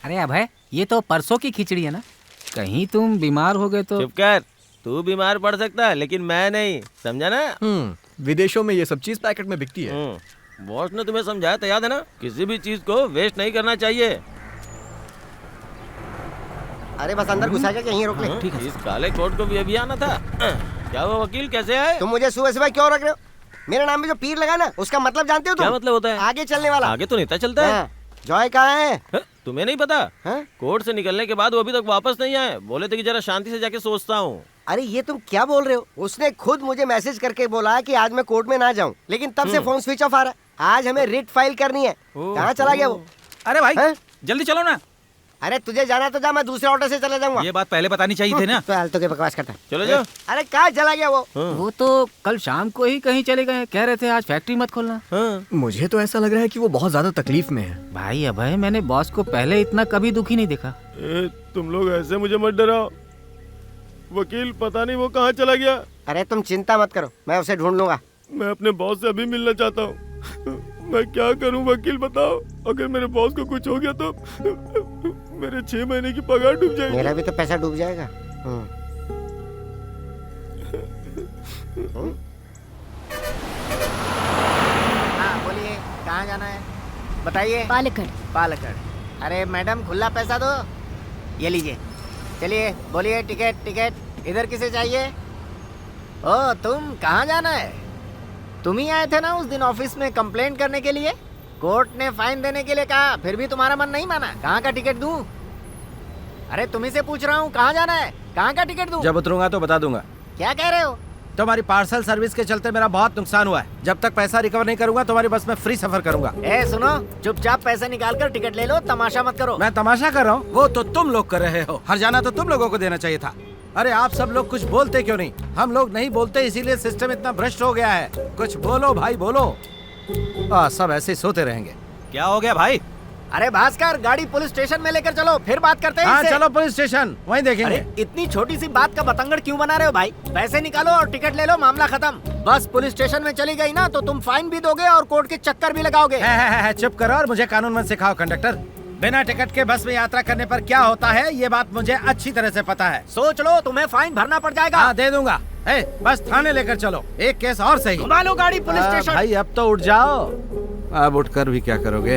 अरे अभय, ये तो परसों की खिचड़ी है ना। कहीं तुम बीमार हो गए तो। चुप कर, तू बीमार पड़ सकता है लेकिन मैं नहीं, समझा ना। विदेशों में ये सब चीज पैकेट में बिकती है। बॉस ने तुम्हें समझाया था, याद है ना? किसी भी चीज को वेस्ट नहीं करना चाहिए। अरे बस अंदर घुसा के यहीं रोक ले। ठीक है। इस काले कोट को भी अभी आना था। क्या हुआ वकील, कैसे आए? तुम मुझे सुबह सुबह क्यों रख रहे हो? मेरे नाम में जो पीर लगा ना, उसका मतलब जानते हो तुम? क्या मतलब होता है? आगे चलने वाला। आगे तो नेता चलता है। जॉय कहाँ है? तुम्हें नहीं पता? कोर्ट से निकलने के बाद वो अभी तक वापस नहीं आए। बोले थे कि जरा शांति से जाके सोचता हूँ। अरे ये तुम क्या बोल रहे हो? उसने खुद मुझे मैसेज करके बोला कि आज मैं कोर्ट में ना जाऊं, लेकिन तब से फोन स्विच ऑफ आ रहा है। आज हमें रिट फाइल करनी है। कहाँ चला गया वो? अरे भाई जल्दी चलो ना। अरे तुझे जाना तो जा, मैं दूसरे ऑटो से चला जाऊंगा। ये बात पहले बतानी चाहिए थी ना। तो क्या बकवास करता है? चलो जाओ। अरे कहाँ चला गया वो? वो तो कल शाम को ही कहीं चले गए, कह रहे थे आज फैक्ट्री मत खोलना। मुझे तो ऐसा लग रहा है कि वो बहुत ज्यादा तकलीफ में है। भाई अभय, मैंने बॉस को पहले इतना कभी दुखी नहीं देखा। तुम लोग ऐसे मुझे मत डराओ। वकील पता नहीं वो कहाँ चला गया। अरे तुम चिंता मत करो, मैं उसे ढूंढ लूंगा। मैं अपने बॉस से अभी मिलना चाहता हूँ। मैं क्या करूं वकील, बताओ। अगर मेरे बॉस को कुछ हो गया तो मेरे 6 महीने की पगार डूब जाएगी। मेरा भी तो पैसा डूब जाएगा। हाँ बोलिए, कहाँ जाना है बताइए। पालकड़। पालकड़। अरे मैडम खुला पैसा दो, ये लीजिए। चलिए बोलिए, टिकट टिकट इधर किसे चाहिए? ओ तुम कहाँ जाना है? तुम ही आए थे ना उस दिन ऑफिस में कंप्लेंट करने के लिए? कोर्ट ने फाइन देने के लिए कहा, फिर भी तुम्हारा मन नहीं माना। कहाँ का टिकट दूं? अरे तुम्ही से पूछ रहा हूँ, कहाँ जाना है? कहाँ का टिकट दूं? जब उतरूंगा तो बता दूंगा। क्या कह रहे हो? तुम्हारी पार्सल सर्विस के चलते मेरा बहुत नुकसान हुआ है। जब तक पैसा रिकवर नहीं करूंगा तुम्हारी बस में फ्री सफर करूंगा। ए सुनो, चुपचाप पैसे निकाल कर टिकट ले लो, तमाशा मत करो। मैं तमाशा कर रहा हूँ? वो तो तुम लोग कर रहे हो। हर्जाना तो तुम लोगों को देना चाहिए था। अरे आप सब लोग कुछ बोलते क्यों नहीं? हम लोग नहीं बोलते, इसीलिए सिस्टम इतना भ्रष्ट हो गया है। कुछ बोलो भाई, बोलो। सब ऐसे ही सोते रहेंगे। क्या हो गया भाई? अरे भास्कर, गाड़ी पुलिस स्टेशन में लेकर चलो, फिर बात करते हैं। हाँ चलो पुलिस स्टेशन, वहीं देखेंगे। अरे इतनी छोटी सी बात का बतंगड़ क्यों बना रहे हो भाई? पैसे निकालो और टिकट ले लो, मामला खत्म। बस पुलिस स्टेशन में चली गई ना तो तुम फाइन भी दोगे और कोर्ट के चक्कर भी लगाओगे। चुप करो और मुझे कानून मत सिखाओ कंडक्टर। बिना टिकट के बस में यात्रा करने पर क्या होता है ये बात मुझे अच्छी तरह से पता है। सोच लो, तुम्हें फाइन भरना पड़ जाएगा। हाँ दे दूंगा। बस थाने लेकर चलो, एक केस और सही। घुमा लो गाड़ी पुलिस स्टेशन। भाई अब तो उठ जाओ। अब उठकर भी क्या करोगे?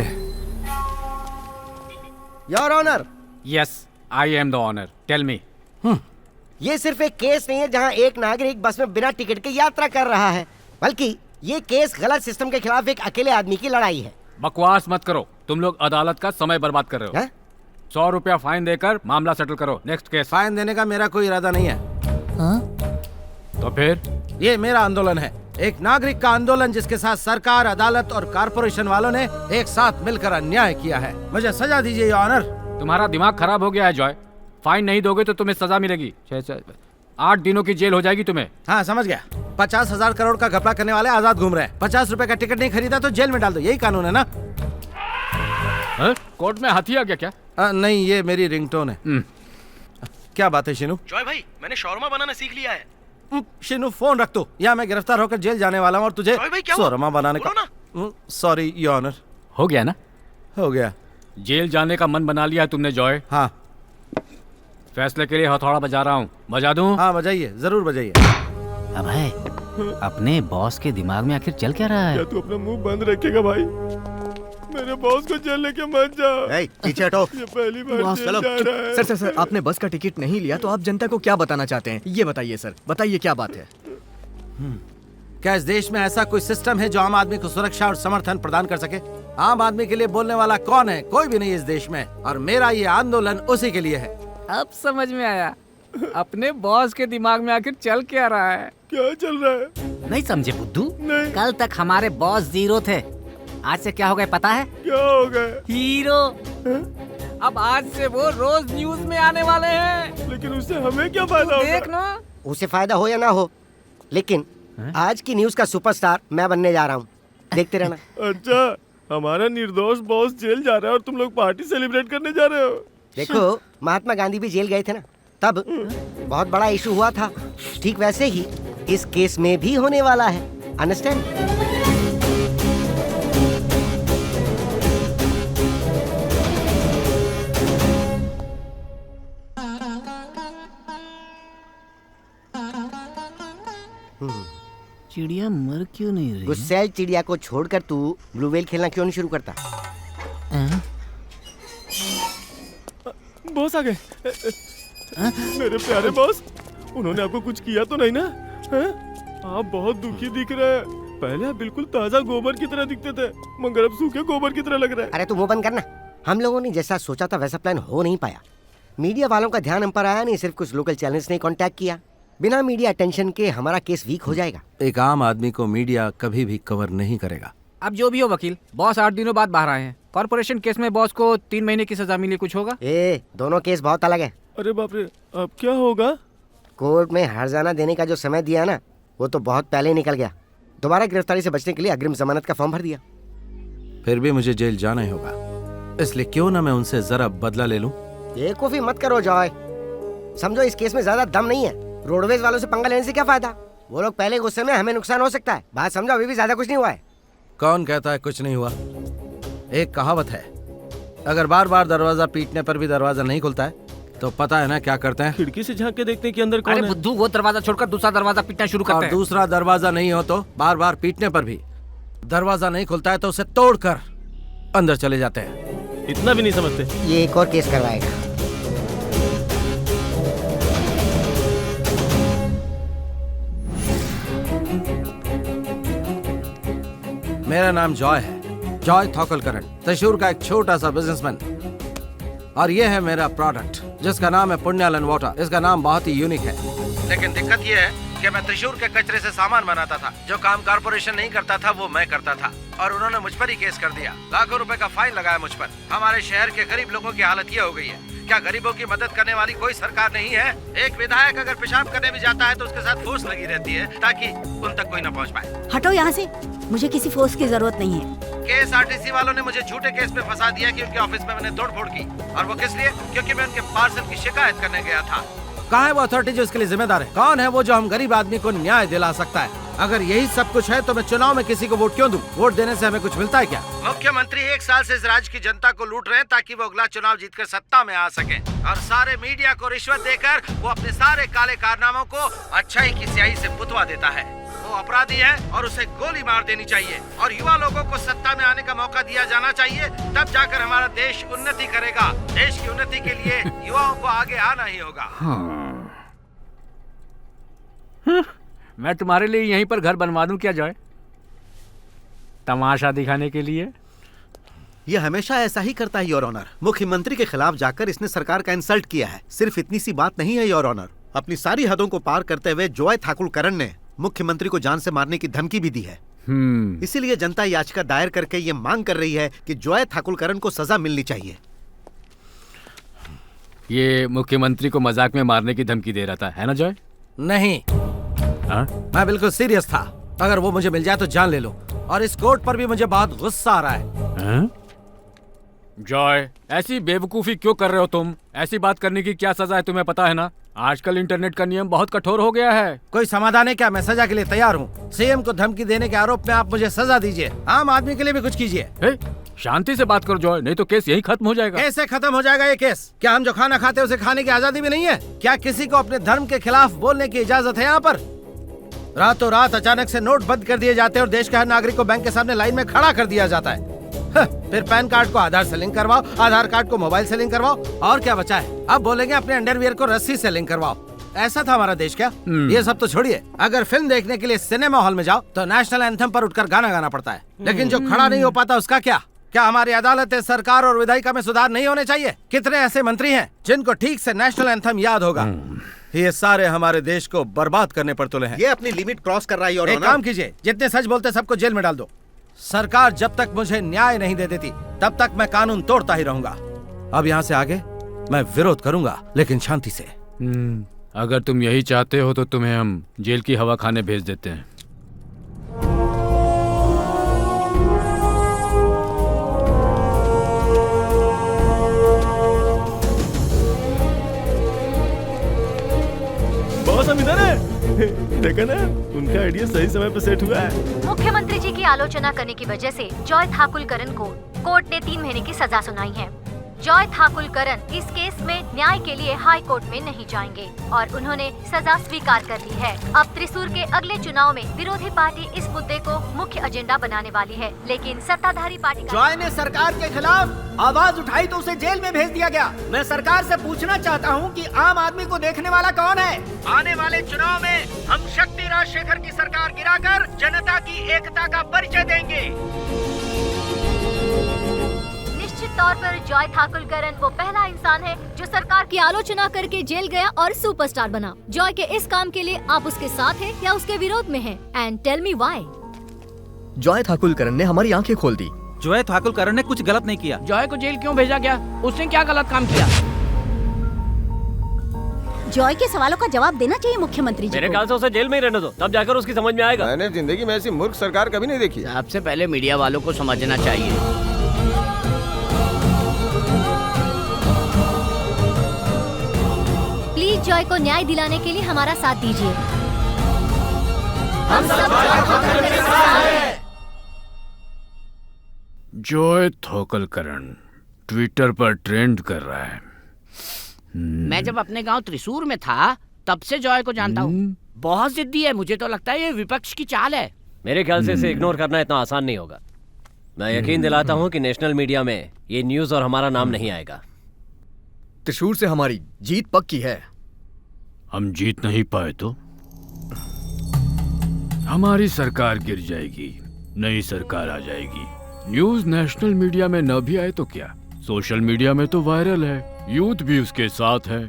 Your honour. Yes, I am the honour, tell me. ये सिर्फ एक केस नहीं है जहां एक नागरिक बस में बिना टिकट के यात्रा कर रहा है, बल्कि ये केस गलत सिस्टम के खिलाफ एक अकेले आदमी की लड़ाई है। बकवास मत करो, तुम लोग अदालत का समय बर्बाद कर रहे हो। 100 रुपया फाइन देकर मामला सेटल करो। Next case. फाइन देने का मेरा कोई इरादा नहीं है। तो फिर? ये मेरा आंदोलन है, एक नागरिक का आंदोलन जिसके साथ सरकार, अदालत और कारपोरेशन वालों ने एक साथ मिलकर अन्याय किया है। मुझे सजा दीजिए योर ऑनर। तुम्हारा दिमाग खराब हो गया है जॉय। फाइन नहीं दोगे तो तुम्हें सजा मिलेगी। 8 दिनों की जेल हो जाएगी तुम्हें। हाँ समझ गया। 50,000 करोड़ का घपला करने वाले आजाद घूम रहे हैं। 50 रुपए का टिकट नहीं खरीदा तो जेल में डाल दो, यही कानून है ना? कोर्ट में हाथी आ गया क्या? नहीं, ये मेरी रिंगटोन है। क्या बात है शिनू? जॉय भाई, मैंने शौरमा बनाना सीख लिया है। शिनू फोन रख दो, या मैं गिरफ्तार होकर जेल जाने वाला हूँ और तुझे शौरमा बनाने का। Sorry your honour. हो गया ना? हो गया। जेल जाने का मन बना लिया है तुमने जॉय? हाँ। फैसले के लिए हथौड़ा बजा रहा हूँ, बजा दूँ? हाँ बजाइए, जरूर बजाइए। अभय, अपने बॉस के दिमाग में आखिर चल क्या रहा है? क्या तू अपना मुंह बंद रखेगा भाई? मेरे बॉस को जेल लेके मत जाओ। पीछे हटो। ये पहली बार बॉस, जेल चलो। जा रहा है। सर आपने बस का टिकट नहीं लिया तो आप जनता को क्या बताना चाहते हैं? ये बताइए सर, बताइए क्या बात है? क्या इस देश में ऐसा कोई सिस्टम है जो आम आदमी को सुरक्षा और समर्थन प्रदान कर सके? आम आदमी के लिए बोलने वाला कौन है? कोई भी नहीं इस देश में, और मेरा ये आंदोलन उसी के लिए है। अब समझ में आया, अपने बॉस के दिमाग में आखिर चल क्या रहा है? क्या चल रहा है? नहीं समझे बुद्धू? नहीं। कल तक हमारे बॉस 0 थे, आज से क्या हो गए पता है? क्या हो गए? हीरो। अब आज से वो रोज न्यूज में आने वाले हैं। लेकिन उससे हमें क्या फायदा होगा? देख ना। उसे फायदा हो या ना हो, लेकिन आज की न्यूज का सुपरस्टार मैं बनने जा रहा हूँ, देखते रहना। अच्छा, हमारा निर्दोष बॉस जेल जा रहा है और तुम लोग पार्टी सेलिब्रेट करने जा रहे हो? देखो, महात्मा गांधी भी जेल गए थे ना, तब बहुत बड़ा इशू हुआ था। ठीक वैसे ही इस केस में भी होने वाला है, अंडरस्टैंड? चिड़िया मर क्यों नहीं रही? गुस्सैल चिड़िया को छोड़कर तू ब्लू व्हेल खेलना क्यों नहीं शुरू करता? बॉस आ गए। मेरे प्यारे बॉस, उन्होंने आपको कुछ किया तो नहीं ना? आप बहुत दुखी दिख रहे हैं। पहले आप बिल्कुल ताजा गोबर की तरह दिखते थे, मगर अब सूखे गोबर की तरह लग रहा है। अरे तू मुंह बंद करना। हम लोगों ने जैसा सोचा था वैसा प्लान हो नहीं पाया। मीडिया वालों का ध्यान हम पर आया नहीं, सिर्फ कुछ लोकल चैनल्स ने कांटेक्ट किया। बिना मीडिया अटेंशन के हमारा केस वीक हो जाएगा। एक आम आदमी को मीडिया कभी भी कवर नहीं करेगा। अब जो भी हो वकील, बॉस 8 दिनों बाद बाहर आए हैं। कॉर्पोरेशन केस में बॉस को 3 महीने की सजा मिली, कुछ होगा? दोनों केस बहुत अलग है। अरे बाप रे, अब क्या होगा? कोर्ट में हर्जाना देने का जो समय दिया ना, वो तो बहुत पहले निकल गया। दोबारा गिरफ्तारी से बचने के लिए अग्रिम जमानत का फॉर्म भर दिया। फिर भी मुझे जेल जाना ही होगा, इसलिए क्यों ना मैं उनसे जरा बदला ले लूं। बेवकूफी मत करो जॉय। समझो इस केस में ज्यादा दम नहीं है। रोडवेज वालों से पंगा लेने से क्या फायदा? वो लोग पहले गुस्से में, हमें नुकसान हो सकता है। बात समझो, अभी भी ज्यादा कुछ नहीं हुआ है। कौन कहता है कुछ नहीं हुआ? एक कहावत है, अगर बार बार दरवाजा पीटने पर भी दरवाजा नहीं खुलता है तो पता है ना क्या करते हैं? खिड़की से झांक के देखते हैं कि अंदर कौन है। अरे बुद्धू, वो दरवाजा छोड़कर दूसरा दरवाजा पीटना शुरू करते हैं। और दूसरा दरवाजा नहीं हो तो बार बार पीटने पर भी दरवाजा नहीं खुलता है तो उसे तोड़कर अंदर चले जाते हैं। इतना भी नहीं समझते। ये एक और केस करवाएगा। मेरा नाम जॉय है, जॉय थॉकलकरण, त्रिशूर का एक छोटा सा बिजनेसमैन। और ये है मेरा प्रोडक्ट जिसका नाम है पुण्यालन वाटर। इसका नाम बहुत ही यूनिक है, लेकिन दिक्कत ये है कि मैं त्रिशूर के कचरे से सामान बनाता था। जो काम कॉर्पोरेशन नहीं करता था वो मैं करता था, और उन्होंने मुझ पर ही केस कर दिया। लाखों रुपए का फाइन लगाया मुझ पर। हमारे शहर के गरीब लोगों की हालत ये हो गई है। क्या गरीबों की मदद करने वाली कोई सरकार नहीं है? एक विधायक अगर पेशाब करने भी जाता है तो उसके साथ फोर्स लगी रहती है ताकि उन तक कोई न पहुंच पाए। हटो यहाँ से, मुझे किसी फोर्स की जरूरत नहीं है। KSRTC वालों ने मुझे झूठे केस में फंसा दिया कि उनके ऑफिस में मैंने तोड़फोड़ की, और वो किस लिए? क्योंकि मैं उनके पार्सल की शिकायत करने गया था। कहाँ है वो अथॉरिटी जो इसके लिए जिम्मेदार है? कौन है वो जो हम गरीब आदमी को न्याय दिला सकता है? अगर यही सब कुछ है तो मैं चुनाव में किसी को वोट क्यों दूं? वोट देने से हमें कुछ मिलता है क्या? मुख्यमंत्री 1 साल से इस राज्य की जनता को लूट रहे हैं ताकि वो अगला चुनाव जीतकर सत्ता में आ सके, और सारे मीडिया को रिश्वत देकर वो अपने सारे काले कारनामों को अच्छाई की स्याही से पुतवा देता है। वो अपराधी है और उसे गोली मार देनी चाहिए, और युवा लोगों को सत्ता में आने का मौका दिया जाना चाहिए। तब जाकर हमारा देश उन्नति करेगा। देश की उन्नति के लिए युवाओं को आगे आना ही होगा। मैं तुम्हारे लिए यहीं पर घर बनवा दूं क्या जॉय? तमाशा दिखाने के लिए? ये हमेशा ऐसा ही करता है योर ऑनर। मुख्यमंत्री के खिलाफ जाकर इसने सरकार का इंसल्ट किया है। सिर्फ इतनी सी बात नहीं है योर ऑनर, अपनी सारी हदों को पार करते हुए जॉय थाकुलकरण ने मुख्यमंत्री को जान से मारने की धमकी भी दी है। इसीलिए जनता याचिका दायर करके ये मांग कर रही है कि जॉय थाकुलकरण को सजा मिलनी चाहिए। ये मुख्यमंत्री को मजाक में मारने की धमकी दे रहा था, है ना जॉय? नहीं, मैं बिल्कुल सीरियस था। अगर वो मुझे मिल जाए तो जान ले लो। और इस कोर्ट पर भी मुझे बहुत गुस्सा आ रहा है। जॉय, ऐसी बेवकूफी क्यों कर रहे हो तुम? ऐसी बात करने की क्या सजा है तुम्हें पता है ना? आजकल इंटरनेट का नियम बहुत कठोर हो गया है। कोई समाधान है क्या? मैं सजा के लिए तैयार हूँ। सीएम को धमकी देने के आरोप में आप मुझे सजा दीजिए। आम आदमी के लिए भी कुछ कीजिए। शांति से बात करो जॉय, नहीं तो केस यही खत्म हो जाएगा। कैसे खत्म हो जाएगा ये केस? क्या हम जो खाना खाते हैं उसे खाने की आजादी भी नहीं है? क्या किसी को अपने धर्म के खिलाफ बोलने की इजाजत है यहाँ पर? रातों रात अचानक से नोट बंद कर दिए जाते हैं और देश के हर नागरिक को बैंक के सामने लाइन में खड़ा कर दिया जाता है। फिर पैन कार्ड को आधार से लिंक करवाओ, आधार कार्ड को मोबाइल से लिंक करवाओ, और क्या बचा है? अब बोलेंगे अपने अंडरवियर को रस्सी से लिंक करवाओ। ऐसा था हमारा देश क्या? ये सब तो छोड़िए, अगर फिल्म देखने के लिए सिनेमा हॉल में जाओ तो नेशनल एंथम पर उठकर गाना गाना पड़ता है, लेकिन जो खड़ा नहीं हो पाता उसका क्या? क्या हमारी अदालतें, सरकार और विधायिका में सुधार नहीं होने चाहिए? कितने ऐसे मंत्री हैं जिनको ठीक से नेशनल एंथम याद होगा? ये सारे हमारे देश को बर्बाद करने पर तुले हैं। ये अपनी लिमिट क्रॉस कर रहा है। और एक काम कीजिए, जितने सच बोलते सबको जेल में डाल दो। सरकार जब तक मुझे न्याय नहीं दे देती तब तक मैं कानून तोड़ता ही रहूंगा। अब यहाँ से आगे मैं विरोध करूंगा, लेकिन शांति से। अगर तुम यही चाहते हो तो तुम्हें हम जेल की हवा खाने भेज देते हैं। बॉस हम इधर है। देखा ना, उनका आइडिया सही समय पे सेट हुआ है। मुख्यमंत्री जी की आलोचना करने की वजह से जॉय ठाकुरकरण को कोर्ट ने 3 महीने की सजा सुनाई है। जॉय ठाकुरकरण इस केस में न्याय के लिए हाई कोर्ट में नहीं जाएंगे और उन्होंने सजा स्वीकार कर ली है। अब त्रिशूर के अगले चुनाव में विरोधी पार्टी इस मुद्दे को मुख्य एजेंडा बनाने वाली है, लेकिन सत्ताधारी पार्टी जॉय ने सरकार के खिलाफ आवाज उठाई तो उसे जेल में भेज दिया गया। मैं सरकार से पूछना चाहता हूं कि आम आदमी को देखने वाला कौन है? आने वाले चुनाव में हम शक्ति राजशेखर की सरकार गिराकर जनता की एकता का परिचय देंगे। निश्चित तौर पर जॉय ठाकुरकरण वो पहला इंसान है जो सरकार की आलोचना करके जेल गया और सुपरस्टार बना। जॉय के इस काम के लिए आप उसके साथ हैं या उसके विरोध में हैं? And tell me why. Joy Thakurkaran ने हमारी आंखें खोल दी। जॉय ठाकुरकरण ने कुछ गलत नहीं किया। जॉय को जेल क्यों भेजा गया? उसने क्या गलत काम किया? जॉय के सवालों का जवाब देना चाहिए मुख्यमंत्री जी मेरे को। ख्याल से उसे जेल में ही रहने दो, तब जाकर उसकी समझ में आएगा। मैंने जिंदगी में ऐसी मूर्ख सरकार कभी नहीं देखी। सबसे पहले मीडिया वालों को समझना चाहिए। प्लीज जॉय को न्याय दिलाने के लिए हमारा साथ दीजिए। हम सब जॉय के साथ हैं। जॉय ठाकुरकरण ट्विटर पर ट्रेंड कर रहा है। मैं जब अपने गांव त्रिशूर में था तब से जॉय को जानता हूँ। बहुत जिद्दी है, मुझे तो लगता है ये विपक्ष की चाल है। मेरे ख्याल से इसे इग्नोर करना इतना आसान नहीं होगा। मैं यकीन दिलाता हूँ कि नेशनल मीडिया में ये न्यूज और हमारा नाम नहीं आएगा। त्रिशूर से हमारी जीत पक्की है। हम जीत नहीं पाए तो हमारी सरकार गिर जाएगी, नई सरकार आ जाएगी। न्यूज नेशनल मीडिया में न भी आए तो क्या, सोशल मीडिया में तो वायरल है, यूथ भी उसके साथ है।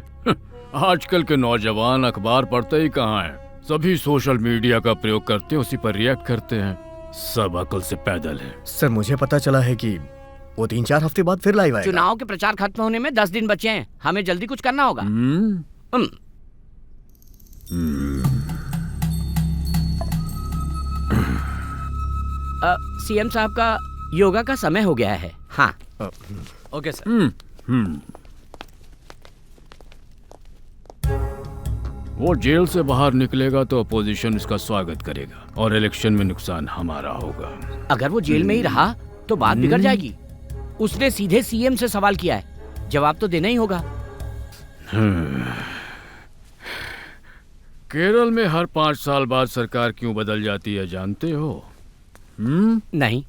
आजकल के नौजवान अखबार पढ़ते ही कहाँ हैं, सभी सोशल मीडिया का प्रयोग करते हैं, उसी पर रिएक्ट करते हैं। सब अकल से पैदल है। सर मुझे पता चला है कि वो 3-4 हफ्ते बाद फिर लाइव आएगा। चुनाव के प्रचार खत्म होने में 10 दिन बचे हैं, हमें जल्दी कुछ करना होगा। सीएम साहब का योगा का समय हो गया है। हाँ ओके सर। वो जेल से बाहर निकलेगा तो अपोजिशन इसका स्वागत करेगा और इलेक्शन में नुकसान हमारा होगा। अगर वो जेल में ही रहा तो बात बिगड़ जाएगी। उसने सीधे सीएम से सवाल किया है, जवाब तो देना ही होगा। केरल में हर 5 साल बाद सरकार क्यों बदल जाती है जानते हो? नहीं।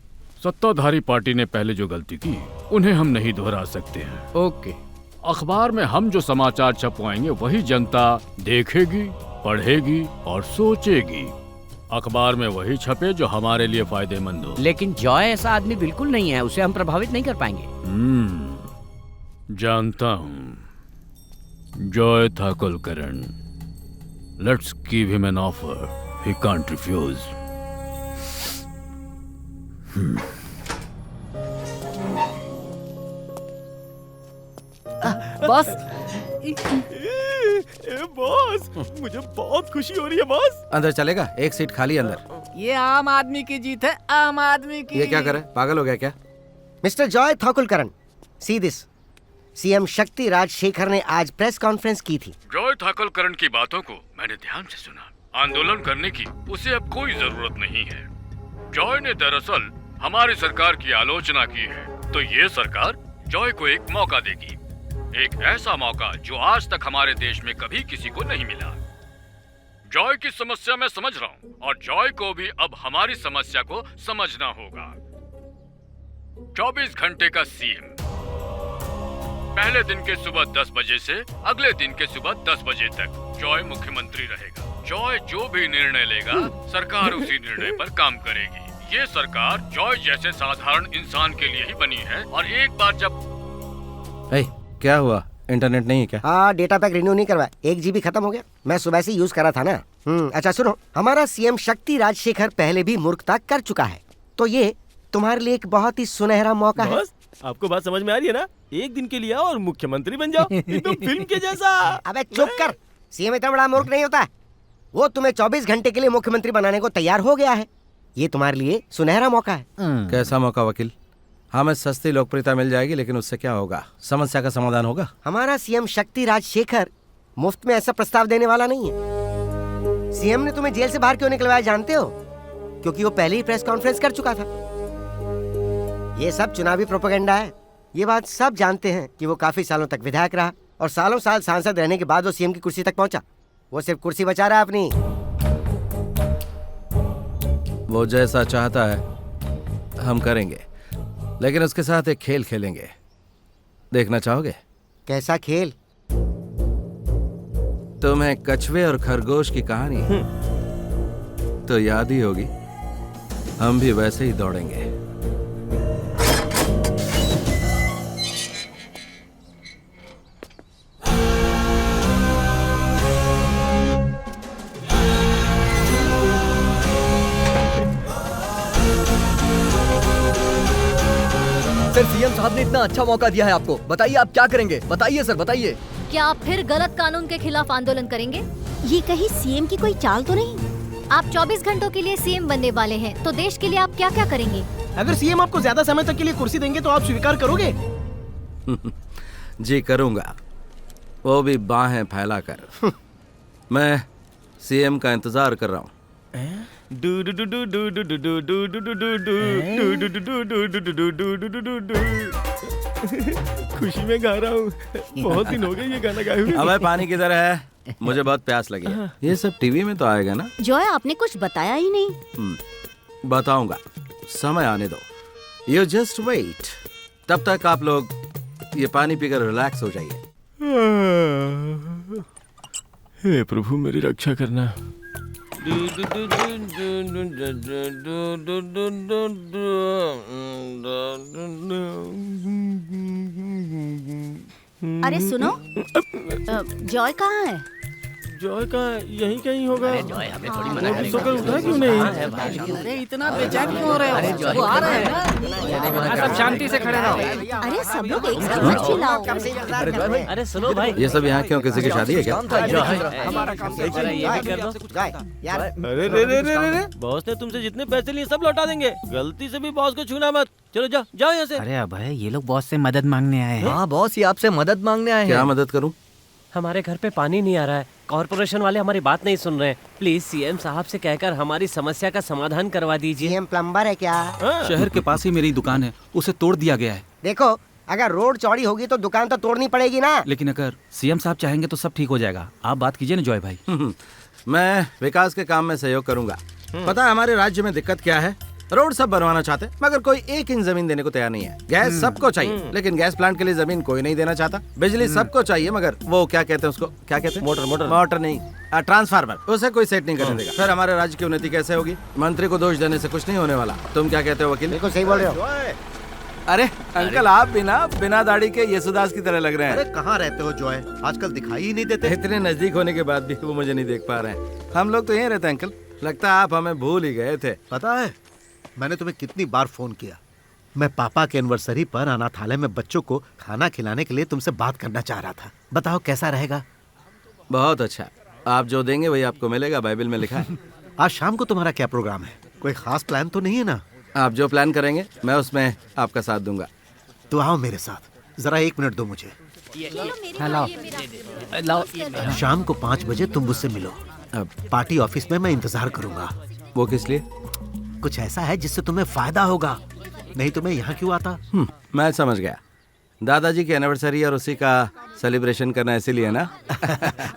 सत्ताधारी पार्टी ने पहले जो गलती की उन्हें हम नहीं दोहरा सकते हैं। ओके। अखबार में हम जो समाचार छपवाएंगे वही जनता देखेगी, पढ़ेगी और सोचेगी। अखबार में वही छपे जो हमारे लिए फायदेमंद हो। लेकिन जॉय ऐसा आदमी बिल्कुल नहीं है, उसे हम प्रभावित नहीं कर पाएंगे। जानता हूँ। Joy Thakurkaran, let's give him an offer he can't refuse. Boss. Boss, मुझे बहुत खुशी हो रही है बॉस। अंदर चलेगा? एक सीट खाली अंदर। ये आम आदमी की जीत है, आम आदमी की। ये क्या करे, पागल हो गया क्या? Mister Joy Thakurkaran, see this, CM Shakti Rajshekhar ने आज प्रेस कॉन्फ्रेंस की थी। जॉय ठाकुरकरण की बातों को मैंने ध्यान से सुना। आंदोलन करने की उसे अब कोई जरूरत नहीं है। जॉय ने दरअसल हमारी सरकार की आलोचना की है, तो ये सरकार जॉय को एक मौका देगी, एक ऐसा मौका जो आज तक हमारे देश में कभी किसी को नहीं मिला। जॉय की समस्या मैं समझ रहा हूँ और जॉय को भी अब हमारी समस्या को समझना होगा। 24 घंटे का सीएम, पहले दिन के सुबह 10 बजे से अगले दिन के सुबह 10 बजे तक जॉय मुख्यमंत्री रहेगा। जॉय जो भी निर्णय लेगा सरकार उसी निर्णय पर काम करेगी। ये सरकार जॉय जैसे साधारण इंसान के लिए ही बनी है और एक बार जब क्या हुआ, इंटरनेट नहीं है क्या? हाँ, डेटा पैक रिन्यू नहीं करवाया, 1 GB खत्म हो गया। मैं सुबह से यूज करा था ना। अच्छा सुनो, हमारा सीएम शक्ति राजशेखर पहले भी मूर्खता कर चुका है, तो ये तुम्हारे लिए एक बहुत ही सुनहरा मौका है। आपको बात समझ में आ रही है ना? एक दिन के लिए आओ और मुख्यमंत्री बन जाओ, एकदम फिल्म के जैसा। अबे चुप कर, सीएम इतना बड़ा मूर्ख नहीं होता। वो तुम्हें 24 घंटे के लिए मुख्यमंत्री बनाने को तैयार हो गया है। ये तुम्हारे लिए सुनहरा मौका है। कैसा मौका वकील? हमें सस्ती लोकप्रियता मिल जाएगी, लेकिन उससे क्या होगा? समस्या का समाधान होगा? हमारा सीएम शक्ति राजशेखर मुफ्त में ऐसा प्रस्ताव देने वाला नहीं है। सीएम ने तुम्हें जेल से बाहर क्यों निकलवाया जानते हो? क्योंकि वो पहले ही प्रेस कॉन्फ्रेंस कर चुका था। ये सब चुनावी प्रोपेगेंडा है। ये बात सब जानते हैं कि वो काफी सालों तक विधायक रहा और सालों साल सांसद रहने के बाद वो सीएम की कुर्सी तक पहुंचा। वो सिर्फ कुर्सी बचा रहा है अपनी। वो जैसा चाहता है हम करेंगे, लेकिन उसके साथ एक खेल खेलेंगे। देखना चाहोगे? कैसा खेल? तुम्हें कछुए और खरगोश की कहानी तो याद ही होगी। हम भी वैसे ही दौड़ेंगे। सर, सीएम साहब ने इतना अच्छा मौका दिया है आपको, बताइए आप क्या करेंगे? बताइए सर, बताइए। क्या आप फिर गलत कानून के खिलाफ आंदोलन करेंगे? ये कहीं सीएम की कोई चाल तो नहीं? आप 24 घंटों के लिए सीएम बनने वाले हैं, तो देश के लिए आप क्या क्या करेंगे? अगर सीएम आपको ज्यादा समय तक के लिए कुर्सी देंगे तो आप स्वीकार करोगे? जी करूंगा, वो भी बाहें फैलाकर। मैं सीएम का इंतजार कर रहा हूँ। खुशी में गा रहा हूँ, बहुत दिन हो गए ये गाना गाए हुए। अबे पानी किधर है? मुझे बहुत प्यास लगी है। ये सब टीवी में तो आएगा ना? जॉय, आपने कुछ बताया ही नहीं। बताऊंगा, समय आने दो। You just wait. तब तक आप लोग ये पानी पीकर रिलैक्स हो जाइए। हे प्रभु, मेरी रक्षा करना। अरे सुनो, जॉय कहाँ है? जॉय का यहीं कहीं होगा। अरे जॉय हमें थोड़ी मना करेगा। सोकर उठा क्यों नहीं? अरे इतना बेचैन क्यों हो रहे हो? वो आ रहे हैं ना। सब शांति से खड़े रहो। अरे सब लोग एक साथ मत चिल्लाओ। अरे सुनो भाई, ये सब यहाँ क्यों? किसी की शादी है क्या? हमारा काम ये भी कर दो। यार, अरे रे रे रे रे, बॉस ने तुमसे जितने पैसे लिए सब लौटा देंगे। गलती से भी बॉस को छूना मत। चलो जाओ जाओ यहाँ से। अरे अभय, ये लोग बॉस से मदद मांगने आए हैं। हाँ बॉस, ये आपसे मदद मांगने आए हैं। क्या मदद करूं? हमारे घर पे पानी नहीं आ रहा है, कॉर्पोरेशन वाले हमारी बात नहीं सुन रहे हैं। प्लीज सीएम साहब से कहकर हमारी समस्या का समाधान करवा दीजिए। सीएम प्लम्बर है क्या? शहर के पास ही मेरी दुकान है, उसे तोड़ दिया गया है। देखो, अगर रोड चौड़ी होगी तो दुकान तो तोड़नी पड़ेगी ना। लेकिन अगर सीएम साहब चाहेंगे तो सब ठीक हो जाएगा। आप बात कीजिए ना जॉय भाई। मैं विकास के काम में सहयोग करूंगा। पता है हमारे राज्य में दिक्कत क्या है? रोड सब बनवाना चाहते हैं, मगर कोई 1 इंच जमीन देने को तैयार नहीं है। गैस सबको चाहिए, लेकिन गैस प्लांट के लिए जमीन कोई नहीं देना चाहता। बिजली सबको चाहिए, मगर वो क्या कहते हैं उसको, क्या कहते हैं? मोटर नहीं, ट्रांसफार्मर, उसे कोई सेट नहीं करने देगा। फिर हमारे राज्य की उन्नति कैसे होगी? मंत्री को दोष देने से कुछ नहीं होने वाला। तुम क्या कहते हो वकील? बिल्कुल सही बोल रहे हो। अरे अंकल, आप बिना दाढ़ी के यशुदास की तरह लग रहे हैं। अरे कहाँ रहते हो जॉय? आजकल दिखाई ही नहीं देते। इतने नजदीक होने के बाद भी वो मुझे नहीं देख पा रहे हैं। हम लोग तो यहीं रहते हैं अंकल। लगता है आप हमें भूल ही गए थे। पता है मैंने तुम्हें कितनी बार फोन किया। मैं पापा के एनिवर्सरी पर अनाथालय में बच्चों को खाना खिलाने के लिए तुमसे बात करना चाह रहा था। बताओ कैसा रहेगा? बहुत अच्छा, आप जो देंगे वही आपको मिलेगा, बाइबल में लिखा है। आज शाम को तुम्हारा क्या प्रोग्राम है? कोई खास प्लान तो नहीं है ना? आप जो प्लान करेंगे मैं उसमें आपका साथ दूंगा। तो आओ मेरे साथ, जरा 1 मिनट दो मुझे। लाओ। शाम को 5 बजे तुम मुझसे मिलो। पार्टी ऑफिस में मैं इंतजार करूंगा। वो किस लिए? कुछ ऐसा है जिससे तुम्हें फायदा होगा, नहीं तो मैं यहाँ क्यों आता? मैं समझ गया। दादाजी की एनिवर्सरी और उसी का सेलिब्रेशन करना इसीलिए ना?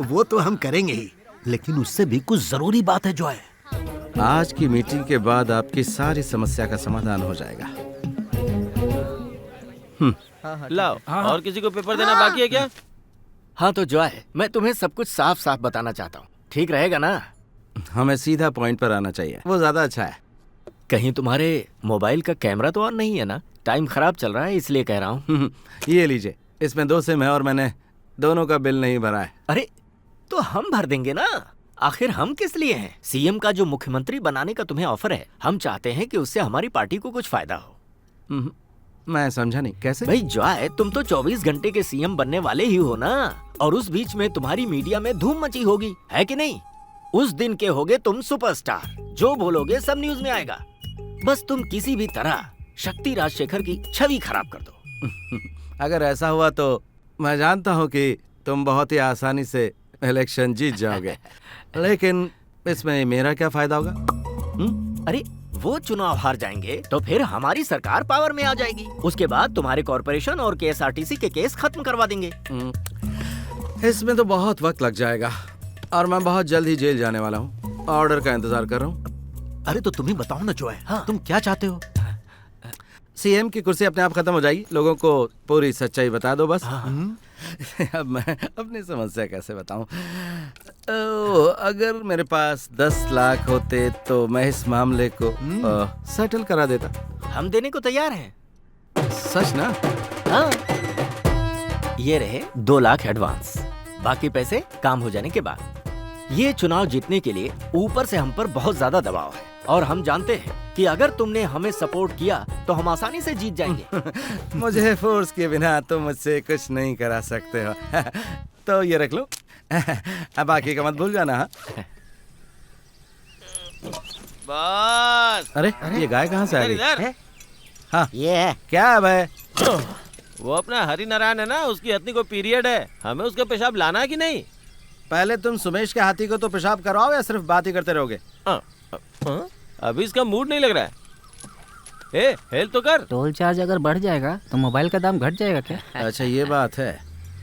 वो तो हम करेंगे ही, लेकिन उससे भी कुछ जरूरी बात है जॉय। आज की मीटिंग के बाद आपकी सारी समस्या का समाधान हो जाएगा। लाओ। और किसी को पेपर देना बाकी है क्या? हाँ तो जॉय, मैं तुम्हें सब कुछ साफ साफ बताना चाहता हूँ, ठीक रहेगा ना? हमें सीधा पॉइंट पर आना चाहिए, वो ज्यादा अच्छा है। कहीं तुम्हारे मोबाइल का कैमरा तो ऑन नहीं है ना? टाइम खराब चल रहा है इसलिए कह रहा हूँ। ये लीजिए, इसमें 2 सिम है और मैंने दोनों का बिल नहीं भरा है। अरे तो हम भर देंगे ना, आखिर हम किस लिए हैं? सीएम का जो मुख्यमंत्री बनाने का तुम्हें ऑफर है, हम चाहते हैं कि उससे हमारी पार्टी को कुछ फायदा हो। मैं समझा नहीं, कैसे? भाई जॉय, तुम तो 24 घंटे के सीएम बनने वाले ही हो ना, और उस बीच में तुम्हारी मीडिया में धूम मची होगी, है कि नहीं? उस दिन के होगे तुम सुपरस्टार, जो बोलोगे सब न्यूज में आएगा। बस तुम किसी भी तरह शक्ति राजशेखर की छवि खराब कर दो। अगर ऐसा हुआ तो मैं जानता हूँ कि तुम बहुत ही आसानी से इलेक्शन जीत जाओगे, लेकिन इसमें मेरा क्या फायदा होगा? अरे वो चुनाव हार जाएंगे तो फिर हमारी सरकार पावर में आ जाएगी, उसके बाद तुम्हारे कॉर्पोरेशन और केएसआरटीसी के केस खत्म करवा देंगे। इसमें तो बहुत वक्त लग जाएगा और मैं बहुत जल्द ही जेल जाने वाला हूँ। ऑर्डर का इंतजार कर रहा हूँ। अरे तो तुम ही बताओ ना जॉय, तुम क्या चाहते हो? सीएम की कुर्सी अपने आप खत्म हो जाएगी, लोगों को पूरी सच्चाई बता दो बस। अब मैं अपनी समस्या कैसे बताऊं? अगर मेरे पास 10 लाख होते तो मैं इस मामले को सेटल करा देता। हम देने को तैयार हैं। सच ना? हाँ। ये रहे 2 लाख एडवांस, बाकी पैसे काम हो जाने के बाद। ये चुनाव जीतने के लिए ऊपर से हम पर बहुत ज्यादा दबाव है और हम जानते हैं कि अगर तुमने हमें सपोर्ट किया तो हम आसानी से जीत जाएंगे। मुझे फोर्स के बिना तुम मुझसे कुछ नहीं करा सकते हो। तो ये रख लो, अब बाकी का मत भूल जाना। बस। अरे ये गाय कहाँ से आ गई? हाँ ये है क्या है भाई? वो अपना हरि नारायण है ना, उसकी हथनी को पीरियड है, हमें उसका पेशाब लाना है कि नहीं? पहले तुम सुमेश के हाथी को तो पेशाब करवाओ या सिर्फ बात ही करते रहोगे? अभी इसका मूड नहीं लग रहा है। हेल्प तो कर। टोल चार्ज अगर बढ़ जाएगा तो मोबाइल का दाम घट जाएगा क्या? अच्छा ये बात है।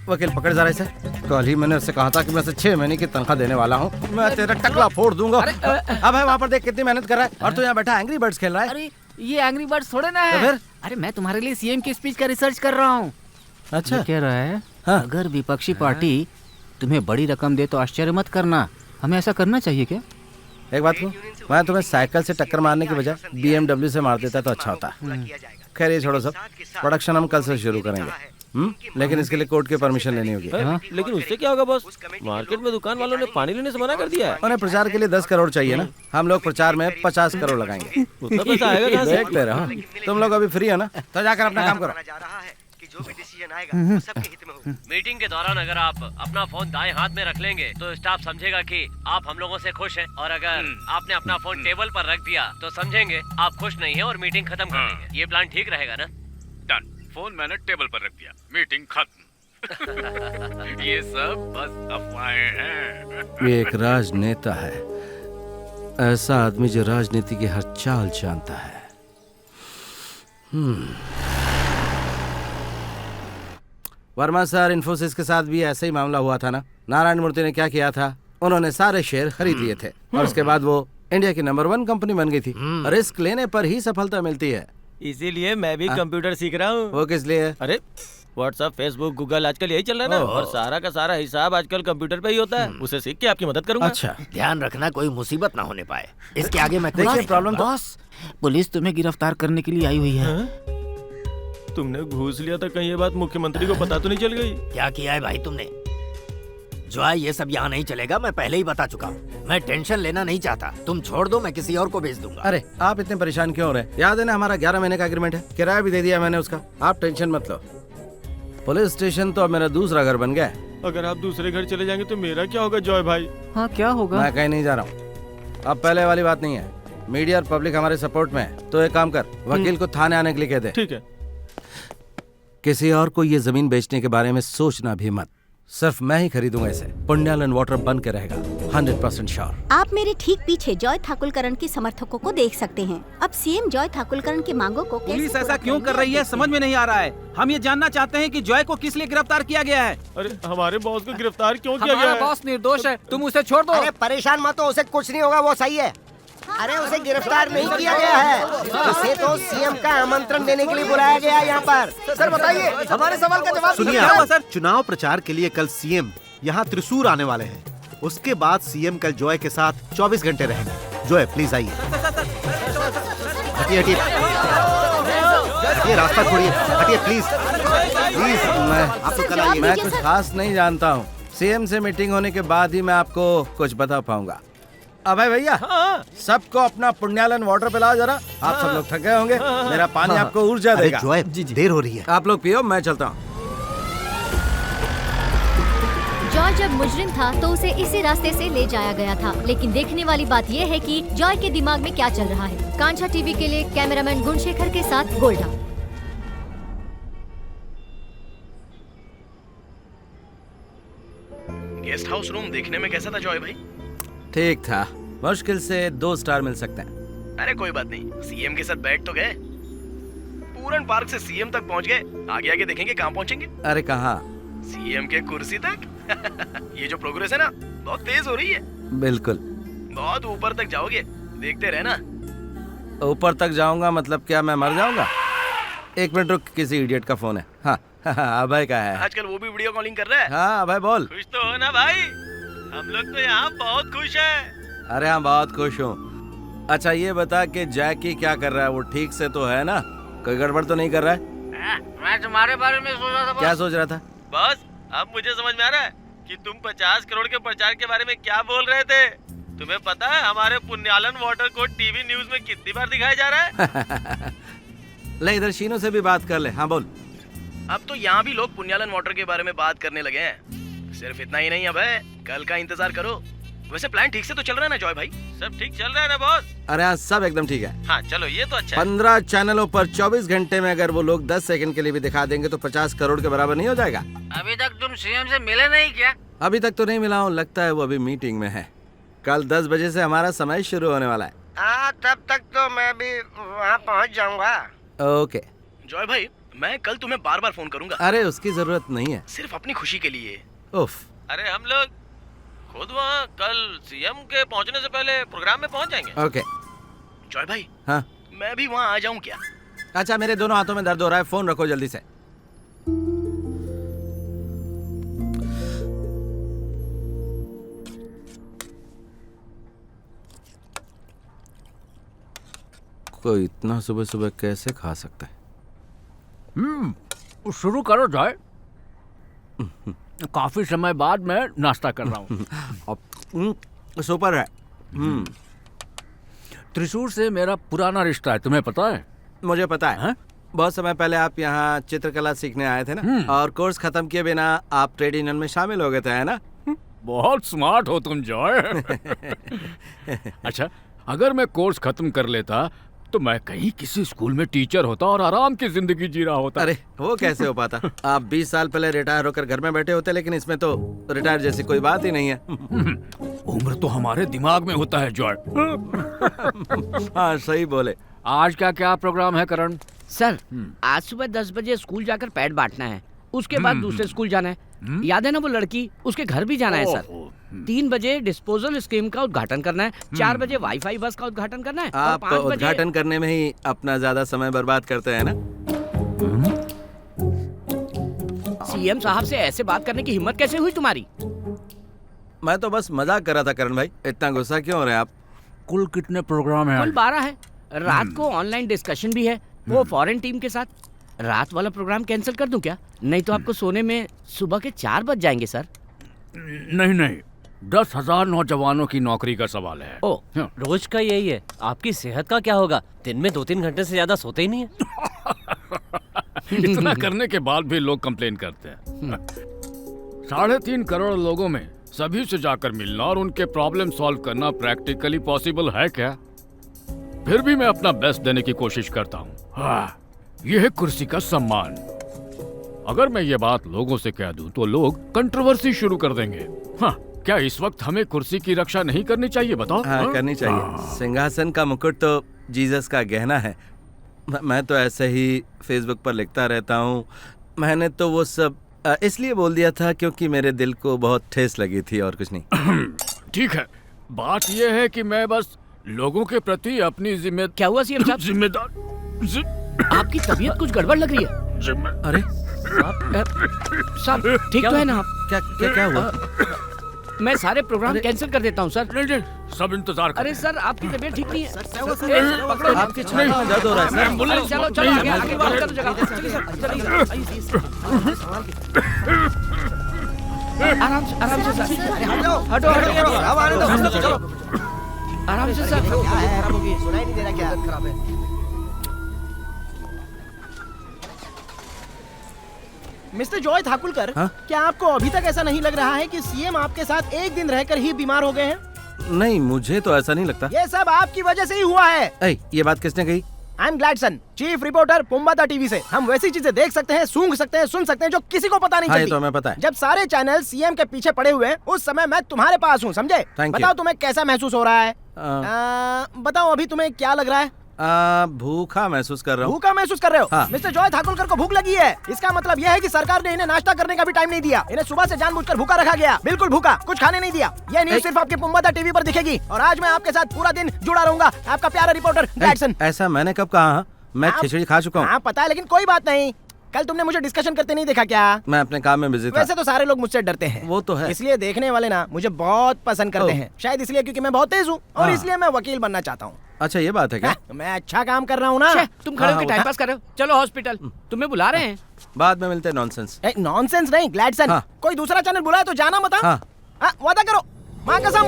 वकील पकड़ जरा इसे। कल ही मैंने उससे कहा था कि मैं उसे 6 महीने की तनख्वाह देने वाला हूँ। मैं तेरा टकला फोड़ दूंगा। अब है वहाँ पर देख कितनी मेहनत कर रहा है और तू यहाँ बैठा एंग्री बर्ड्स खेल रहा है। अरे ये एंग्री बर्ड्स थोड़े ना है। तो फिर? अरे मैं तुम्हारे लिए सीएम की स्पीच का रिसर्च कर रहा हूँ। अच्छा ये कह रहा है अगर विपक्षी पार्टी तुम्हें बड़ी रकम दे तो आश्चर्य मत करना, हमें ऐसा करना चाहिए क्या? एक बात को, मैं तुम्हें साइकिल से टक्कर मारने की बजाय BMW से मार देता तो अच्छा होता। खैर ये छोड़ो सब, प्रोडक्शन हम कल से शुरू करेंगे। लेकिन इसके लिए कोर्ट की परमिशन लेनी होगी। लेकिन उससे क्या होगा बॉस? मार्केट में दुकान वालों ने पानी लेने से मना कर दिया है। उन्हें प्रचार के लिए 10 करोड़ चाहिए ना, हम लोग प्रचार में 50 करोड़ लगाएंगे। उतना पैसा आएगा कहाँ से? देखते रहो, तुम लोग अभी फ्री हो ना, तो जाकर अपना काम करो। जो भी डिसीजन आएगा वो सबके हित में हो। मीटिंग के दौरान अगर आप अपना फोन दाएं हाथ में रख लेंगे तो स्टाफ समझेगा कि आप हम लोगों से खुश हैं, और अगर आपने अपना फोन टेबल पर रख दिया तो समझेंगे आप खुश नहीं हैं और मीटिंग खत्म कर देंगे। ये प्लान ठीक रहेगा ना? डन। फोन मैंने टेबल पर रख दिया, मीटिंग खत्म। ये सब बस अफवाहें हैं। ये एक राजनेता है, ऐसा आदमी जो राजनीति की हर चाल जानता है। वर्मा सर, इन्फोसिस के साथ भी ऐसा ही मामला हुआ था ना? नारायण मूर्ति ने क्या किया था, उन्होंने सारे शेयर खरीद लिए थे और उसके बाद वो इंडिया की नंबर 1 कंपनी बन गई थी। रिस्क लेने पर ही सफलता मिलती है। इसीलिए मैं भी कंप्यूटर सीख रहा हूँ। वो किस लिए? अरे व्हाट्सएप, फेसबुक, गूगल आजकल यही चल रहा है ना, और सारा का सारा हिसाब आजकल कंप्यूटर पे ही होता है। उसे सीख के आपकी मदद करूंगा। अच्छा, ध्यान रखना कोई मुसीबत ना होने पाए। इसके आगे मैं देखिए प्रॉब्लम तो बॉस, पुलिस तुम्हें गिरफ्तार करने के लिए आई हुई है। तुमने घूस लिया था, कहीं ये बात मुख्यमंत्री को पता तो नहीं चल गई? क्या किया है भाई तुमने? जो है ये सब यहाँ नहीं चलेगा, मैं पहले ही बता चुका हूँ। मैं टेंशन लेना नहीं चाहता, तुम छोड़ दो, मैं किसी और को भेज दूंगा। अरे आप इतने परेशान क्यों हो रहे हैं? याद है ना हमारा 11 महीने का एग्रीमेंट है, किराया भी दे दिया मैंने उसका। आप टेंशन मत लो। पुलिस स्टेशन तो अब मेरा दूसरा घर बन गया है। अगर आप दूसरे घर चले जाएंगे तो मेरा क्या होगा जॉय भाई? हाँ क्या होगा? मैं कहीं नहीं जा रहा हूँ। अब पहले वाली बात नहीं है। मीडिया और पब्लिक हमारे सपोर्ट में है, तो एक काम कर, वकील को थाने आने के लिए कह दे। ठीक है। किसी और को ये जमीन बेचने के बारे में सोचना भी मत। सिर्फ मैं ही खरीदूंगा इसे। पुण्यालन वाटर बन के रहेगा, 100% श्योर। आप मेरे ठीक पीछे जॉय ठाकुलकरण के समर्थकों को देख सकते हैं। अब सीएम जॉय ठाकुलकरण की मांगों को पुलिस ऐसा क्यों कर रही है समझ में नहीं आ रहा है। हम ये जानना चाहते हैं कि जॉय को किस लिए गिरफ्तार किया गया है। अरे हमारे बॉस को गिरफ्तार क्यों किया गया है? हमारा बॉस निर्दोष है, तुम उसे छोड़ दो। अरे परेशान मत हो, उसे कुछ नहीं होगा, वो सही है। अरे उसे गिरफ्तार नहीं किया गया है, उसे तो सीएम का आमंत्रण देने के लिए बुलाया गया है यहाँ पर। सर बताइए, हमारे सवाल का जवाब सुनिए क्या हुआ सर? चुनाव प्रचार के लिए कल सीएम यहाँ त्रिशूर आने वाले हैं। उसके बाद सीएम कल जॉय के साथ 24 घंटे रहेंगे। जॉय प्लीज आइए। हटिए हटिए हटिए, रास्ता छोड़िए, हटिए प्लीज प्लीज। आप तो कल आइए। मैं कुछ खास नहीं जानता हूँ। सीएम से मीटिंग होने के बाद ही मैं आपको कुछ बता पाऊंगा। अभय भैया, सबको अपना पुण्यालन वाटर पिलाओ जरा। आप सब लोग थके होंगे, मेरा पानी आपको ऊर्जा अरे देगा। जॉय देर हो रही है। आप लोग पियो, मैं चलता हूँ। जॉय जब मुजरिम था तो उसे इसी रास्ते से ले जाया गया था, लेकिन देखने वाली बात यह है कि जॉय के दिमाग में क्या चल रहा है। कांचा टीवी के लिए कैमरामैन गुणशेखर के साथ गोल्डा। गेस्ट हाउस रूम देखने में कैसा था जॉय भाई? ठीक था, मुश्किल से 2 स्टार मिल सकते हैं। अरे कोई बात नहीं, सीएम के साथ बैठ तो गए। पूरन पार्क से सीएम तक पहुंच गए, आगे आगे देखेंगे कहाँ पहुंचेंगे। अरे कहाँ? सीएम के कुर्सी तक। ये जो प्रोग्रेस है ना, बहुत तेज हो रही है। बिल्कुल। बहुत ऊपर तक जाओगे, देखते रहना। ऊपर तक जाऊंगा मतलब क्या मैं मर जाऊंगा? 1 मिनट रुक, किसी इडियट का फोन है। हाँ अभय का है। आजकल वो भी वीडियो कॉलिंग कर रहा है। हाँ अभय बोल। खुश तो हो ना भाई? हम लोग तो यहाँ बहुत खुश हैं। अरे हाँ बहुत खुश हूँ। अच्छा ये बता कि जैकी क्या कर रहा है? वो ठीक से तो है ना? कोई गड़बड़ तो नहीं कर रहा है? मैं तुम्हारे बारे में सोच रहा था। क्या सोच रहा था? बस अब मुझे समझ में आ रहा है कि तुम 50 करोड़ के प्रचार के बारे में क्या बोल रहे थे। तुम्हें पता है हमारे पुण्यालन वाटर को टीवी न्यूज में कितनी बार दिखाया जा रहा है? ले इधर शीनू से भी बात कर ले। हाँ बोल। अब तो यहाँ भी लोग पुण्यालन वाटर के बारे में बात करने लगे हैं। सिर्फ इतना ही नहीं है भाई, कल का इंतजार करो। वैसे प्लान ठीक से तो चल रहा है ना जॉय भाई? सब ठीक चल रहा है ना बॉस? अरे हाँ सब एकदम ठीक है। हाँ चलो ये तो अच्छा है। 15 चैनलों पर 24 घंटे में अगर वो लोग 10 सेकंड के लिए भी दिखा देंगे तो 50 करोड़ के बराबर नहीं हो जाएगा? अभी तक तुम सीएम से मिले नहीं क्या? अभी तक तो नहीं मिला हूँ, लगता है वो अभी मीटिंग में है। कल 10 बजे से हमारा समय शुरू होने वाला है। हाँ तब तक तो मैं भी वहाँ पहुँच जाऊँगा। ओके जॉय भाई, मैं कल तुम्हें बार बार फोन करूंगा। अरे उसकी जरूरत नहीं है, सिर्फ अपनी खुशी के लिए। उफ। अरे हम लोग खुद वहाँ कल सीएम के पहुँचने से पहले प्रोग्राम में पहुँच जाएंगे। ओके। जॉय भाई, हाँ मैं भी वहाँ आ जाऊँ क्या? अच्छा मेरे दोनों हाथों में दर्द हो रहा है, फोन रखो जल्दी से। कोई इतना सुबह सुबह कैसे खा सकता है? शुरू करो जॉय। काफी समय बाद मैं नाश्ता कर रहा हूँ। सुपर है। त्रिशूर से मेरा पुराना रिश्ता है, तुम्हें पता है? मुझे पता है। बहुत समय पहले आप यहाँ चित्रकला सीखने आए थे ना, और कोर्स खत्म किए बिना आप ट्रेड यूनियन में शामिल हो गए थे, है ना? बहुत स्मार्ट हो तुम जॉय। अच्छा अगर मैं कोर्स खत्म कर लेता तो मैं कहीं किसी स्कूल में टीचर होता और आराम की जिंदगी जी रहा होता। अरे वो कैसे हो पाता? आप 20 साल पहले रिटायर होकर घर में बैठे होते, लेकिन इसमें तो रिटायर जैसी कोई बात ही नहीं है। उम्र तो हमारे दिमाग में होता है जॉय। हाँ सही बोले। आज का क्या प्रोग्राम है करण? सर आज सुबह 10 बजे स्कूल जाकर पैड बांटना है, उसके बाद दूसरे स्कूल जाना है। याद है ना वो लड़की, उसके घर भी जाना है सर। 3 बजे डिस्पोजल स्कीम का उद्घाटन करना है, 4 बजे वाईफाई बस का उद्घाटन करना है। आप उद्घाटन करने में ही अपना ज्यादा समय बर्बाद करते हैं ना? सीएम साहब से ऐसे बात करने की हिम्मत कैसे हुई तुम्हारी? मैं तो बस मजाक कर रहा था करण भाई, इतना गुस्सा क्यों हो रहे हैं आप? कुल कितने प्रोग्राम हैं? कुल 12 है। रात को ऑनलाइन डिस्कशन भी है, वो फॉरेन टीम के साथ। रात वाला प्रोग्राम कैंसिल कर दूं क्या? नहीं तो आपको सोने में सुबह के 4 बज जाएंगे सर। नहीं 10,000 नौजवानों की नौकरी का सवाल है। ओ रोज का यही है। आपकी सेहत का क्या होगा? दिन में 2-3 घंटे से ज्यादा सोते ही नहीं है। इतना करने के बाद भी लोग कंप्लेन करते हैं। 3.5 करोड़ लोगों में सभी से जाकर मिलना और उनके प्रॉब्लम सॉल्व करना प्रैक्टिकली पॉसिबल है क्या? फिर भी मैं अपना बेस्ट देने की कोशिश करता हूँ। हाँ, यह है कुर्सी का सम्मान। अगर मैं ये बात लोगों से कह दूं तो लोग कंट्रोवर्सी शुरू कर देंगे। हाँ, क्या इस वक्त हमें कुर्सी की रक्षा नहीं करनी चाहिए बताओ? हाँ, करनी चाहिए। सिंहासन का मुकुट तो जीसस का गहना है। मैं तो ऐसे ही फेसबुक पर लिखता रहता हूँ। मैंने तो वो सब इसलिए बोल दिया था क्योंकि मेरे दिल को बहुत ठेस लगी थी और कुछ नहीं। ठीक है, बात यह है कि मैं बस लोगों के प्रति अपनी क्या हुआ सीएम साहब? जिम्मेदार। आपकी तबीयत कुछ गड़बड़ लग रही है। अरे साहब ठीक तो है ना आप? क्या हुआ? मैं सारे प्रोग्राम कैंसिल कर देता हूँ सर। नहीं, सब इंतजार अरे सर आपकी तबीयत ठीक नहीं है। आपकी छाती में दर्द हो रहा है सर। चलो चलो आगे बात करो जगह। चलिए सर आराम से सर। हटो आराम से सर। सुनाई नहीं दे रहा क्या? खराब है। मिस्टर जॉय ठाकुरकर, क्या आपको अभी तक ऐसा नहीं लग रहा है कि सीएम आपके साथ एक दिन रहकर ही बीमार हो गए हैं? नहीं, मुझे तो ऐसा नहीं लगता। ये सब आपकी वजह से ही हुआ है। ये बात किसने कही? I am Gladson, chief reporter Pumbata TV से। हम वैसी चीजें देख सकते हैं, सूंघ सकते हैं, सुन सकते हैं जो किसी को पता नहीं चलती। ये तो हमें पता है। जब सारे चैनल सीएम के पीछे पड़े हुए हैं, उस समय मैं तुम्हारे पास हूँ, समझे? बताओ तुम्हें कैसा महसूस हो रहा है? बताओ अभी तुम्हें क्या लग रहा है? भूखा महसूस कर रहा हूँ। भूखा महसूस कर रहे हो? हाँ। मिस्टर जॉय ठाकुरकर को भूख लगी है। इसका मतलब यह है कि सरकार ने इन्हें नाश्ता करने का भी टाइम नहीं दिया। इन्हें सुबह से जानबूझकर भूखा रखा गया, बिल्कुल भूखा, कुछ खाने नहीं दिया। यह न्यूज़ सिर्फ आपके पुम्बाता टीवी पर दिखेगी और आज मैं आपके साथ पूरा दिन जुड़ा रहूंगा। आपका प्यारा रिपोर्टर ग्लैडसन। ऐसा मैंने कब कहा? मैं खिचड़ी खा चुका हूँ। हाँ पता है, लेकिन कोई बात नहीं। कल तुमने मुझे डिस्कशन करते नहीं देखा क्या? मैं अपने काम में बिजी था। वैसे तो सारे लोग मुझसे डरते हैं। वो तो है। इसलिए देखने वाले ना मुझे बहुत पसंद करते हैं। शायद इसलिए क्योंकि मैं बहुत तेज हूँ और इसलिए मैं वकील बनना चाहता हूँ। अच्छा, ये बात है क्या? मैं अच्छा काम कर रहा हूँ ना। तुम खड़े होकर टाइम पास कर रहे हो। चलो हॉस्पिटल, तुम्हें बुला रहे हैं। बाद में मिलते हैं। नॉनसेंस। नॉनसेंस नहीं ग्लैडसन। कोई दूसरा चैनल बुलाए तो जाना मत। वादा करो, माँ कसम।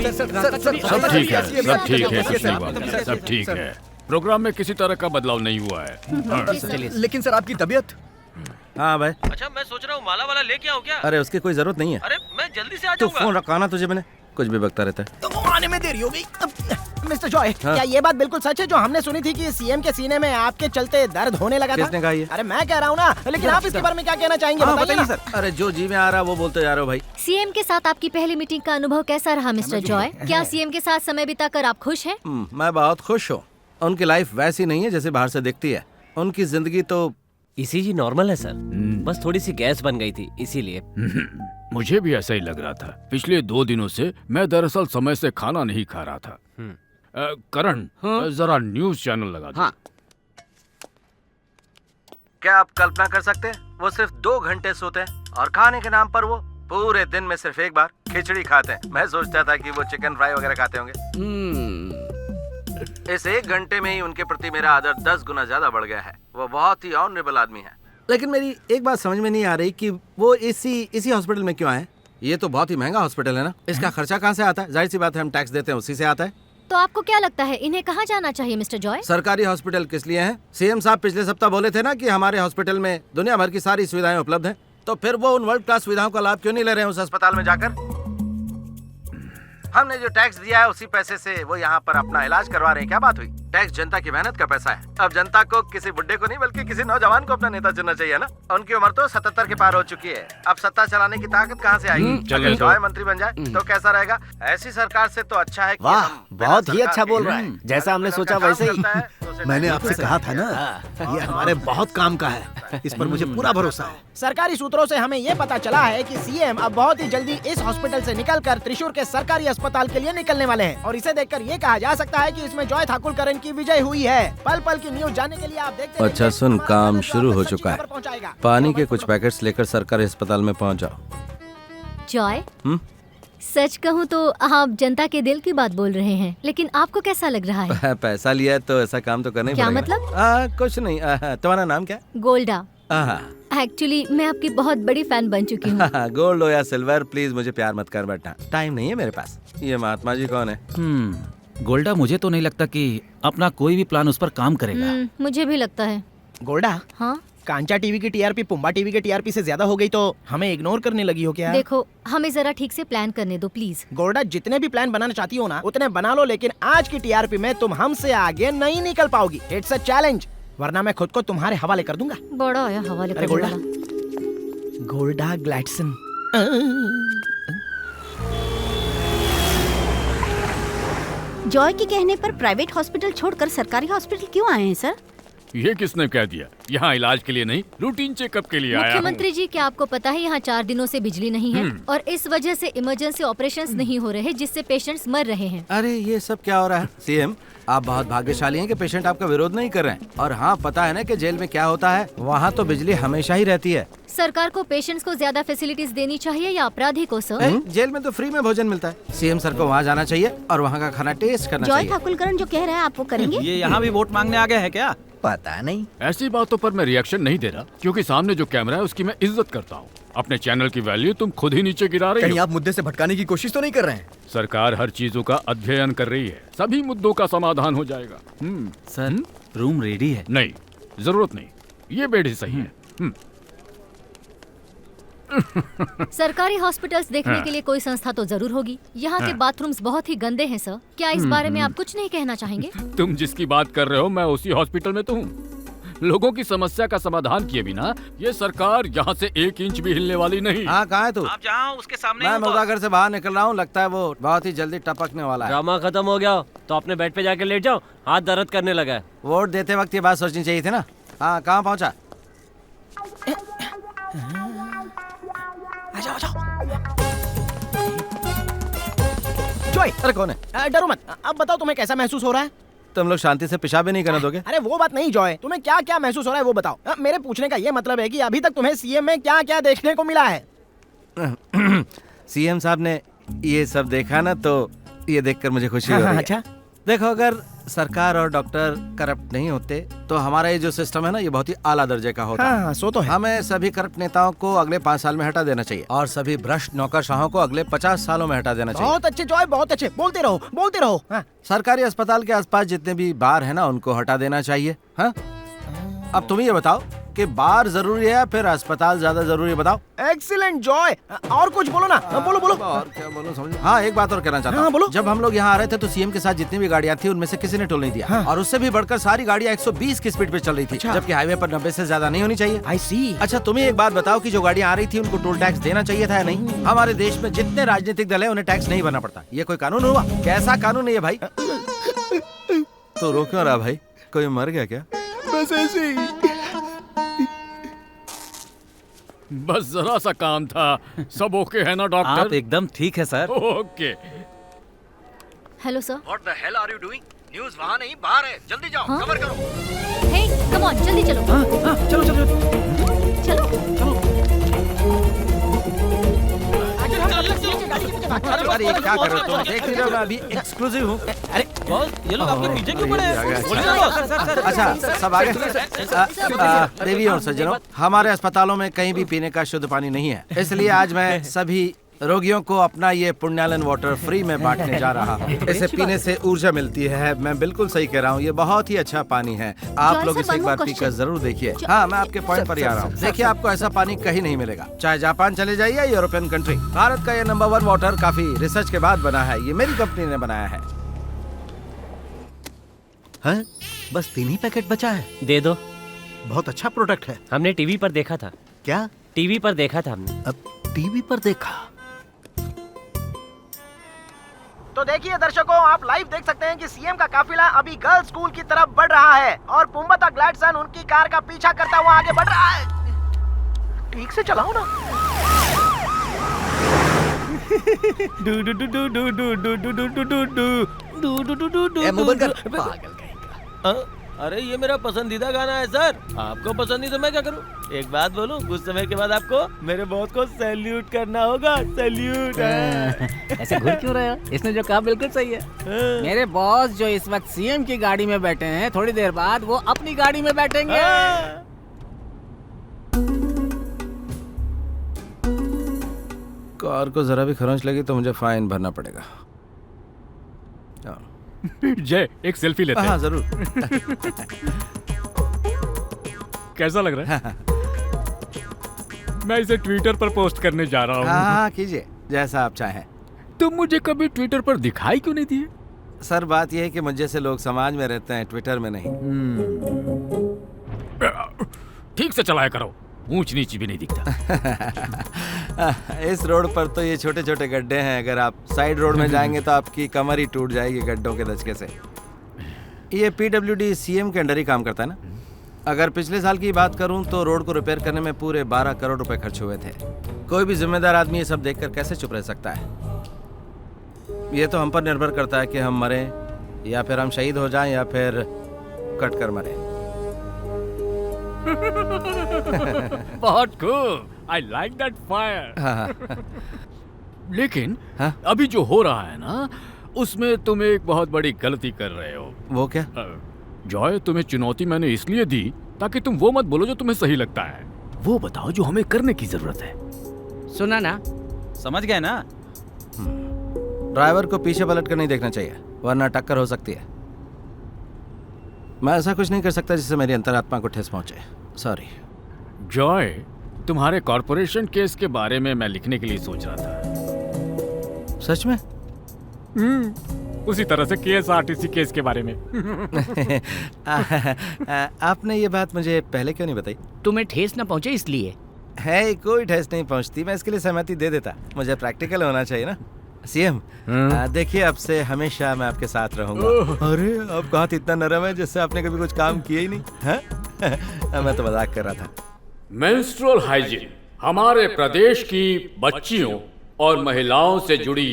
सब ठीक है, सब ठीक है, कुछ नहीं बात है, सब ठीक है। प्रोग्राम में किसी तरह का बदलाव नहीं हुआ है। लेकिन सर आपकी तबीयत? हाँ भाई। अच्छा, मैं सोच रहा हूँ माला वाला लेके आऊँ क्या? अरे उसकी कोई जरूरत नहीं है। अरे मैं जल्दी से आ तो जाऊंगा। फोन रखा ना तुझे मैंने, कुछ भी बकता रहता है। तो वो आने में देरी हो गई। मिस्टर जॉय, क्या ये बात बिल्कुल सच है जो हमने सुनी थी कि सीएम के सीने में आपके चलते दर्द होने लगा था? किसने कहा ये? अरे मैं कह रहा हूँ ना, लेकिन आप इसके बारे में क्या कहना चाहेंगे? बताइए ना। सर। अरे जो जी में आ रहा है वो बोलते जा रहे हो भाई। सीएम के साथ आपकी पहली मीटिंग का अनुभव कैसा रहा मिस्टर जॉय? क्या सीएम के साथ समय बिताकर आप खुश हैं? मैं बहुत खुश हूँ। उनकी लाइफ वैसी नहीं है जैसे बाहर से दिखती है। उनकी जिंदगी तो ईसीजी नॉर्मल है सर, बस थोड़ी सी गैस बन गई थी इसीलिए। मुझे भी ऐसा ही लग रहा था। पिछले 2 दिनों से मैं दरअसल समय से खाना नहीं खा रहा था। करण, जरा न्यूज़ चैनल लगा दो। क्या आप कल्पना कर सकते हैं, वो सिर्फ 2 घंटे सोते हैं और खाने के नाम पर वो पूरे दिन में सिर्फ एक बार खिचड़ी खाते हैं। मैं सोचता था कि वो चिकन फ्राई वगैरह खाते होंगे। इस 1 घंटे में ही उनके प्रति मेरा आदर 10 गुना ज्यादा बढ़ गया है। वो बहुत ही ऑनरेबल आदमी है। लेकिन मेरी एक बात समझ में नहीं आ रही कि वो इसी हॉस्पिटल में क्यों आए? ये तो बहुत ही महंगा हॉस्पिटल है ना। इसका खर्चा कहाँ से आता है? जाहिर सी बात है, हम टैक्स देते हैं, उसी से आता है। तो आपको क्या लगता है इन्हें कहाँ जाना चाहिए मिस्टर जॉय? सरकारी हॉस्पिटल किस लिए है? सीएम साहब पिछले सप्ताह बोले थे ना कि हमारे हॉस्पिटल में दुनिया भर की सारी सुविधाएं उपलब्ध हैं। तो फिर वो उन वर्ल्ड क्लास सुविधाओं का लाभ क्यों नहीं ले रहे हैं उस अस्पताल में जाकर? हमने जो टैक्स दिया है उसी पैसे से वो यहाँ पर अपना इलाज करवा रहे हैं। क्या बात हुई? टैक्स जनता की मेहनत का पैसा है। अब जनता को किसी बुड्ढे को नहीं बल्कि किसी नौजवान को अपना नेता चुनना चाहिए ना। उनकी उम्र तो 77 के पार हो चुकी है। अब सत्ता चलाने की ताकत कहाँ से आएगी? अगर जॉय मंत्री बन जाए तो कैसा रहेगा? ऐसी सरकार से तो अच्छा है कि वाह, बहुत ही अच्छा बोल रहा है। जैसा हमने सोचा वैसे ही। मैंने आपसे कहा था ना, ये हमारे बहुत काम का है। इस पर मुझे पूरा भरोसा है। सरकारी सूत्रों से हमें ये पता चला है कि सीएम अब बहुत ही जल्दी इस हॉस्पिटल से निकलकर त्रिशूर के सरकारी अस्पताल के लिए निकलने वाले हैं और इसे देखकर ये कहा जा सकता है कि इसमें जॉय ठाकुरकर की विजय हुई है। पल पल की न्यूज जानने के लिए आप देखते हैं। अच्छा सुन, काम शुरू हो चुका है। पानी के कुछ पैकेट्स लेकर सरकारी अस्पताल में पहुंच जाओ। जॉय, सच कहूँ तो आप जनता के दिल की बात बोल रहे हैं, लेकिन आपको कैसा लग रहा है? पैसा लिया है तो ऐसा काम तो करना ही क्या पड़ेगा। मतलब? कुछ नहीं। तुम्हारा नाम क्या? गोल्डा। एक्चुअली मैं आपकी बहुत बड़ी फैन बन चुकी हूँ। गोल्ड हो या सिल्वर, प्लीज मुझे प्यार मत कर बैठना, टाइम नहीं है मेरे पास। ये महात्मा जी कौन है? गोल्डा, मुझे तो नहीं लगता कि अपना कोई भी प्लान उस पर काम करेगा। मुझे भी लगता है। गोल्डा, हाँ कांचा टीवी की टीआरपी पुम्बा टीवी के टीआरपी से ज्यादा हो गई तो हमें इग्नोर करने लगी हो क्या? देखो हमें जरा ठीक से प्लान करने दो प्लीज। गोल्डा, जितने भी प्लान बनाना चाहती हो ना उतने बना लो, लेकिन आज की टीआरपी में तुम हमसे आगे नहीं निकल पाओगी। इट्स अ चैलेंज, वरना मैं खुद को तुम्हारे हवाले कर दूंगा। बड़ा आया हवाले अरे करने गोल्डा, वाला। गोल्डा ग्लैडसन। जॉय के कहने पर प्राइवेट हॉस्पिटल छोड़कर सरकारी हॉस्पिटल क्यों आए हैं सर? ये किसने कह दिया? यहाँ इलाज के लिए नहीं, रूटीन चेकअप के लिए आया हूँ। मुख्यमंत्री जी, क्या आपको पता है यहाँ 4 दिनों से बिजली नहीं है और इस वजह से इमरजेंसी ऑपरेशंस नहीं हो रहे, जिससे पेशेंट्स मर रहे हैं। अरे ये सब क्या हो रहा है? सीएम, आप बहुत भाग्यशाली हैं कि पेशेंट आपका विरोध नहीं कर रहे हैं। और हाँ, पता है ना कि जेल में क्या होता है? वहाँ तो बिजली हमेशा ही रहती है। सरकार को पेशेंट्स को ज्यादा फैसिलिटीज देनी चाहिए या अपराधी को सर? जेल में तो फ्री में भोजन मिलता है। सीएम सर को वहाँ जाना चाहिए और वहाँ का खाना टेस्ट करना जॉय चाहिए। ठाकुलकरण जो कह रहा है आप वो करेंगे? ये यहाँ भी वोट मांगने आ गया है क्या? पता नहीं। ऐसी बातों पर मैं रिएक्शन नहीं दे रहा, क्योंकि सामने जो कैमरा है उसकी मैं इज्जत करता हूँ। अपने चैनल की वैल्यू तुम खुद ही नीचे गिरा रही हो। कहीं आप मुद्दे से भटकाने की कोशिश तो नहीं कर रहे हैं? सरकार हर चीजों का अध्ययन कर रही है, सभी मुद्दों का समाधान हो जाएगा। सर, रूम रेडी है? नहीं, जरूरत नहीं, ये बेड ही सही है। सरकारी हॉस्पिटल्स देखने हाँ। के लिए कोई संस्था तो जरूर होगी। यहाँ के बाथरूम्स बहुत ही गंदे हैं सर। क्या इस बारे में आप कुछ नहीं कहना चाहेंगे? तुम जिसकी बात कर रहे हो मैं उसी हॉस्पिटल में तो हूँ। लोगों की समस्या का समाधान किए बिना ये सरकार यहाँ से 1 इंच भी हिलने वाली नहीं। हाँ, कहाँ है तू? आप जहाँ उसके सामने। मैं मुर्दाघर से बाहर निकल रहा हूँ, लगता है वो बहुत ही जल्दी टपकने वाला है। ड्रामा खत्म हो गया तो अपने बेड पे जाके लेट जाओ, हाथ दर्द करने लगा है। वोट देते वक्त ये बात सोचनी चाहिए थी ना। हाँ, कहाँ पहुँचा? जॉय, अरे कौन है? डरो मत। अब बताओ तुम्हें कैसा महसूस हो रहा है? तुम लोग शांति से पेशाब भी नहीं करने दोगे? अरे वो बात नहीं जॉय, तुम्हें क्या क्या महसूस हो रहा है वो बताओ। मेरे पूछने का ये मतलब है कि अभी तक तुम्हें सीएम में क्या क्या देखने को मिला है? सीएम साहब ने ये सब देखा ना, तो ये देखकर मुझे खुशी हो रही है। अच्छा, देखो, अगर सरकार और डॉक्टर करप्ट नहीं होते तो हमारा ये जो सिस्टम है ना, ये बहुत ही आला दर्जे का होता। हाँ, सो तो है। हमें सभी करप्ट नेताओं को अगले 5 साल में हटा देना चाहिए और सभी भ्रष्ट नौकरशाहों को अगले 50 सालों में हटा देना चाहिए। बहुत अच्छे जॉय, बहुत अच्छे। बोलते रहो, बोलते रहो। हाँ। सरकारी अस्पताल के आसपास जितने भी बार है ना, उनको हटा देना चाहिए। हाँ, अब तुम ये बताओ कि बार जरूरी है या फिर अस्पताल ज्यादा जरूरी है? बताओ। एक्सीलेंट जॉय, और कुछ बोलो ना। बोलो बोलो। और क्या बोलो, समझ। हाँ, एक बात और कहना चाहता हूँ। हाँ, बोलो। जब हम लोग यहाँ आ रहे थे तो सीएम के साथ जितनी भी गाड़ियाँ थी उनमें से किसी ने टोल नहीं दिया। हाँ। और उससे भी बढ़कर सारी गाड़ियाँ 120 की स्पीड पे चल रही थी, जबकि हाईवे पर 90 से ज्यादा नहीं होनी चाहिए। आई सी। अच्छा, तुम्हें एक बात बताओ कि जो गाड़ियाँ आ रही थी उनको टोल टैक्स देना चाहिए था या नहीं? हमारे देश में जितने राजनीतिक दल है उन्हें टैक्स नहीं भरना पड़ता। ये कोई कानून हुआ? कैसा कानून है ये भाई? तो रो क्यों रहा भाई? कोई मर गया क्या? बस ऐसे ही। बस जरा सा काम था। सब ओके है ना डॉक्टर? आप एकदम ठीक है sir. Okay. Hello sir. What the hell are you doing? News वहाँ नहीं, बाहर है। जल्दी जाओ, हाँ? कवर करो। हे, कम ऑन, जल्दी चलो। चलो चलो चलो। अरे ये क्या कर रहे हो तुम? देख रहे हो मैं अभी एक्सक्लूसिव हूँ। अरे बॉस, ये लोग आपके पीछे क्यों पड़े हैं? बोलिए ना बॉस। अच्छा, सब आगे। देवी और सज्जनों, हमारे अस्पतालों में कहीं भी पीने का शुद्ध पानी नहीं है, इसलिए आज मैं सभी रोगियों को अपना ये पुण्यालन वाटर फ्री में बांटने जा रहा हूँ। इसे पीने से ऊर्जा मिलती है। मैं बिल्कुल सही कह रहा हूँ, ये बहुत ही अच्छा पानी है। आप लोग इसे एक बार पीकर जरूर देखिए। हाँ, मैं आपके पॉइंट पर ही आ रहा हूँ। देखिए, आपको ऐसा पानी कहीं नहीं मिलेगा, चाहे जापान चले जाइए या यूरोपियन कंट्री। भारत का ये नंबर 1 वाटर काफी रिसर्च के बाद बना है। ये मेरी कंपनी ने बनाया है। हैं? बस 3 ही पैकेट बचा है। दे दो। बहुत अच्छा प्रोडक्ट है। हमने टीवी पर देखा था। क्या? टीवी पर देखा था हमने। अब टीवी पर देखा? तो देखिए दर्शकों, आप लाइव देख सकते हैं कि सीएम का काफिला अभी गर्ल्स स्कूल की तरफ बढ़ रहा है और पुम्बता ग्लैडसन उनकी कार का पीछा करता हुआ आगे बढ़ रहा है। ठीक से चलाओ ना। मोबाइल कर। पागल कहीं का। अरे ये मेरा पसंदीदा गाना है सर। आपको पसंद नहीं तो मैं क्या करूं? एक बात बोलूं, कुछ समय के बाद आपको मेरे बॉस को सैल्यूट करना होगा। सैल्यूट। ऐसे घूर क्यों रहे हो? इसने जो कहा बिल्कुल सही है। मेरे बॉस जो इस वक्त सीएम की गाड़ी में बैठे हैं, थोड़ी देर बाद वो अपनी गाड़ी में बैठेंगे। कार को जरा भी खरोंच लगी तो मुझे फाइन भरना पड़ेगा। जय, एक सेल्फी लेते हैं। हाँ, जरूर। कैसा लग रहा है? मैं इसे ट्विटर पर पोस्ट करने जा रहा हूँ। हाँ कीजिए, जैसा आप चाहें। तुम मुझे कभी ट्विटर पर दिखाई क्यों नहीं दिए? सर बात यह है कि मुझे से लोग समाज में रहते हैं, ट्विटर में नहीं। ठीक से चलाया करो, ऊंच नीच भी नहीं दिखता। इस रोड पर तो ये छोटे छोटे गड्ढे हैं, अगर आप साइड रोड में जाएंगे तो आपकी कमर ही टूट जाएगी गड्ढों के धचके से। ये PWD CM के अंडर ही काम करता है ना। अगर पिछले साल की बात करूं तो रोड को रिपेयर करने में पूरे 12 करोड़ रुपए खर्च हुए थे। कोई भी जिम्मेदार आदमी ये सब देखकर कैसे चुप रह सकता है? ये तो हम पर निर्भर करता है कि हम मरें या फिर हम शहीद हो जाएं या फिर कट कर मरें। बहुत खूब, आई लाइक दैट फायर। लेकिन अभी जो हो रहा है ना, उसमें तुम एक बहुत बड़ी गलती कर रहे हो। वो क्या? जॉय, तुम्हें चुनौती मैंने इसलिए दी ताकि तुम वो मत बोलो जो तुम्हें सही लगता है। वो बताओ जो हमें करने की जरूरत है। सुना ना? समझ गए ना? ड्राइवर को पीछे पलट कर नहीं देखना चाहिए, वरना टक्कर हो सकती है। मैं ऐसा कुछ नहीं कर सकता जिससे मेरी अंतरात्मा को ठेस पहुंचे। सॉरी। जॉय, तुम्हारे कॉर्पोरेशन केस के बारे में मैं लिखने के लिए सोच रहा था। सच में? उसी तरह से KSRTC केस के बारे में। आपने ये बात मुझे पहले क्यों नहीं बताई? तुम्हें ठेस ना पहुंचे इसलिए। है, कोई ठेस नहीं पहुंचती, मैं इसके लिए सहमति दे देता। मुझे प्रैक्टिकल होना चाहिए ना। CM, देखिए अब से हमेशा मैं आपके साथ रहूंगा। अरे आपका हाथ इतना नरम है जैसे आपने कभी कुछ काम किया ही नहीं है? मैं तो मजाक कर रहा था। मेंस्ट्रुअल हाइजीन हमारे प्रदेश की बच्चियों और महिलाओं से जुड़ी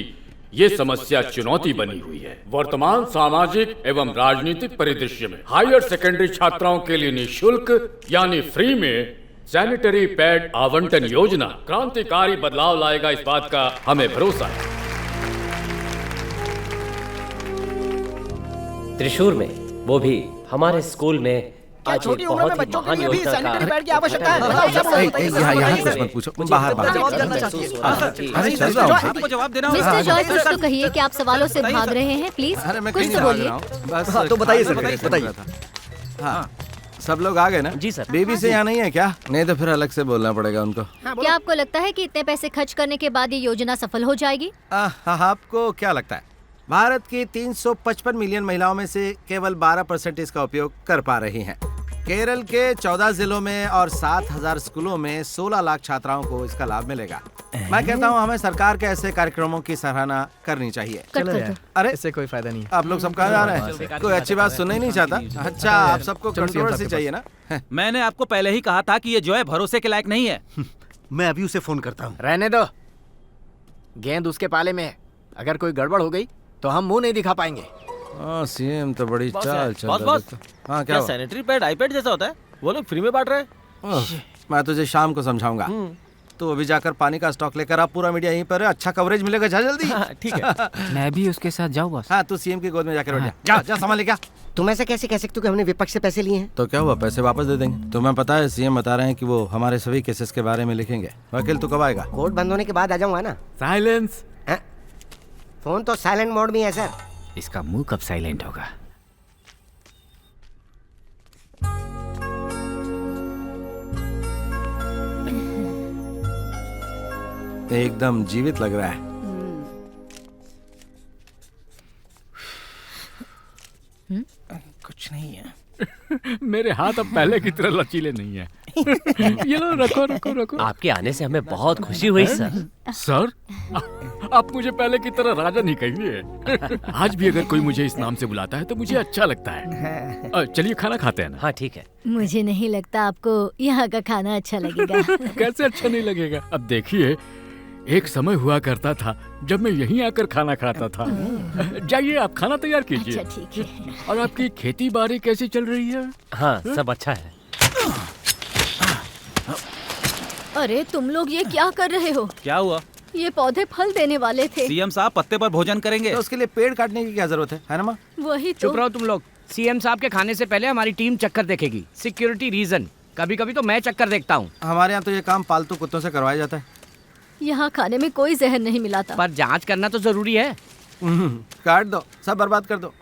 ये समस्या चुनौती बनी हुई है। वर्तमान सामाजिक एवं राजनीतिक परिदृश्य में हायर सेकेंडरी छात्राओं के लिए निःशुल्क यानी फ्री में सैनिटरी पैड आवंटन योजना क्रांतिकारी बदलाव लाएगा, इस बात का हमें भरोसा है। त्रिशूर में, वो भी हमारे स्कूल में, क्या छोटी उम्र में बच्चों के लिए भी सैनिटरी पैड की आवश्यकता है? यहाँ कुछ मत पूछो, बाहर आपको जवाब देना होगा। मिस्टर जॉय, कुछ तो कहिए कि आप सवालों से भाग रहे हैं, प्लीज कुछ तो बोलिए। बस तो बताइए सर, बताइए। हाँ, सब लोग आ गए ना? जी सर। बेबी से यहाँ नहीं है क्या? नहीं तो फिर अलग से बोलना पड़ेगा उनको। क्या आपको लगता है कि इतने पैसे खर्च करने के बाद ये योजना सफल हो जाएगी? आपको क्या लगता है? भारत की 355 मिलियन महिलाओं में से केवल 12% इसका उपयोग कर पा रही हैं। केरल के 14 जिलों में और 7000 स्कूलों में 16 लाख छात्राओं को इसका लाभ मिलेगा। मैं कहता हूँ हमें सरकार के ऐसे कार्यक्रमों की सराहना करनी चाहिए। अरे इससे कोई फायदा नहीं। आप लोग सब कहाँ जा रहे हैं? कोई अच्छी बात सुनना ही नहीं चाहता? अच्छा, आप सबको कंट्रोवर्सी चाहिए ना? मैंने आपको पहले ही कहा था कि ये जॉय भरोसे के लायक नहीं है। मैं अभी उसे फोन करता हूँ। रहने दो, गेंद उसके पाले में है। अगर कोई गड़बड़ हो गई तो हम मुंह नहीं दिखा पाएंगे। CM तो बड़ी चाल चल बॉस, रहा बॉस, है। हाँ, क्या हुआ? सैनिटरी पैड आईपैड जैसा होता है, वो लोग फ्री में बांट रहे हैं। मैं तुझे शाम को समझाऊंगा। तो अभी जाकर पानी का स्टॉक लेकर आप, पूरा मीडिया यहीं पर है, अच्छा कवरेज मिलेगा। जा जल्दी। ठीक है। मैं भी उसके साथ जाऊँ बस? हाँ, तू CM की गोद में जाकर बैठ जा। जा सामान लेके आ। तुम ऐसा कैसे कह सकते हो कि हमने विपक्ष से पैसे लिए हैं? तो क्या हुआ, पैसे वापस दे देंगे। तुम्हें पता है CM बता रहे हैं कि वो हमारे सभी केसेस के बारे में लिखेंगे। वकील तू कब आएगा? कोर्ट बंद होने के बाद आ जाऊंगा ना। साइलेंस। फोन तो साइलेंट मोड में है सर। इसका मुंह कब साइलेंट होगा? एकदम जीवित लग रहा है। कुछ नहीं है। मेरे हाथ अब पहले की तरह लचीले नहीं है। ये लो, रखो रखो रखो। आपके आने से हमें बहुत खुशी हुई सर। सर, आप मुझे पहले की तरह राजा नहीं कहिए। आज भी अगर कोई मुझे इस नाम से बुलाता है तो मुझे अच्छा लगता है। चलिए खाना खाते हैं ना? हाँ ठीक है। मुझे नहीं लगता आपको यहाँ का खाना अच्छा लगेगा। कैसे अच्छा नहीं लगेगा? अब देखिए, एक समय हुआ करता था जब मैं यहीं आकर खाना खाता था। जाइए, आप खाना तैयार कीजिए। अच्छा ठीक है। और आपकी खेती बाड़ी कैसी चल रही है? हाँ, सब अच्छा है। अरे तुम लोग ये क्या कर रहे हो? क्या हुआ? ये पौधे फल देने वाले थे। CM साहब पत्ते पर भोजन करेंगे तो उसके लिए पेड़ काटने की क्या जरूरत है ना माँ? वही तो। चुप रहो तुम लोग। CM साहब के खाने से पहले हमारी टीम चक्कर देखेगी, सिक्योरिटी रीजन। कभी कभी तो मैं चक्कर देखता हूँ। हमारे यहाँ तो ये काम पालतू कुत्तों से करवाया जाता है। यहाँ खाने में कोई जहर नहीं मिलाता। पर जांच करना तो जरूरी है। काट दो, सब बर्बाद कर दो।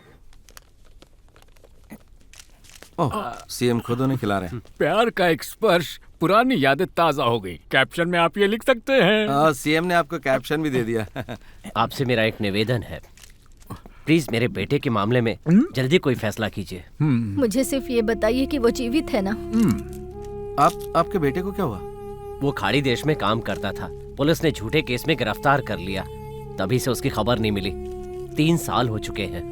ओह, सीएम खुद उन्हें खिला रहे हैं। प्यार का एक स्पर्श, पुरानी यादें ताजा हो गई। कैप्शन में आप ये लिख सकते हैं। सीएम ने आपको कैप्शन भी दे दिया। आपसे मेरा एक निवेदन है, प्लीज मेरे बेटे के मामले में जल्दी कोई फैसला कीजिए। मुझे सिर्फ ये बताइए कि वो जीवित है ना? आपके बेटे को क्या हुआ? वो खाड़ी देश में काम करता था, पुलिस ने झूठे केस में गिरफ्तार कर लिया, तभी से उसकी खबर नहीं मिली। 3 साल हो चुके हैं।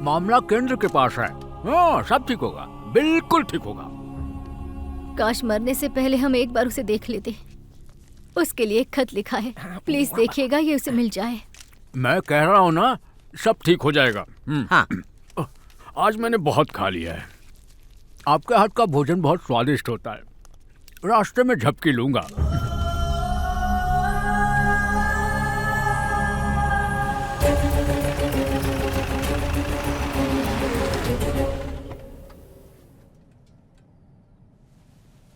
मामला केंद्र के पास है। हाँ, सब ठीक होगा, बिल्कुल ठीक होगा। काश मरने से पहले हम एक बार उसे देख लेते। उसके लिए एक खत लिखा है, प्लीज देखिएगा ये उसे मिल जाए। मैं कह रहा हूँ ना, सब ठीक हो जाएगा। हाँ। आज मैंने बहुत खा लिया है। आपके हाथ का भोजन बहुत स्वादिष्ट होता है। रास्ते में झपकी लूंगा।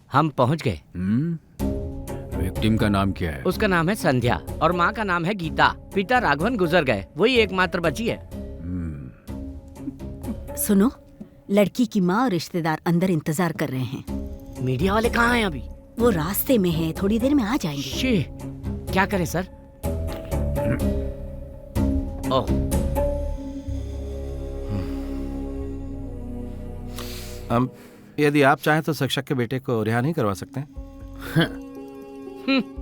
हम पहुंच गए। विक्टिम का नाम क्या है? उसका नाम है संध्या और माँ का नाम है गीता। पिता राघवन गुजर गए, वही एकमात्र बची है। सुनो, लड़की की माँ और रिश्तेदार अंदर इंतजार कर रहे हैं। मीडिया वाले कहाँ हैं अभी? वो रास्ते में है, थोड़ी देर में आ जाएंगे। क्या करें सर? ओह, यदि आप चाहें तो शिक्षक के बेटे को रिहा नहीं करवा सकते?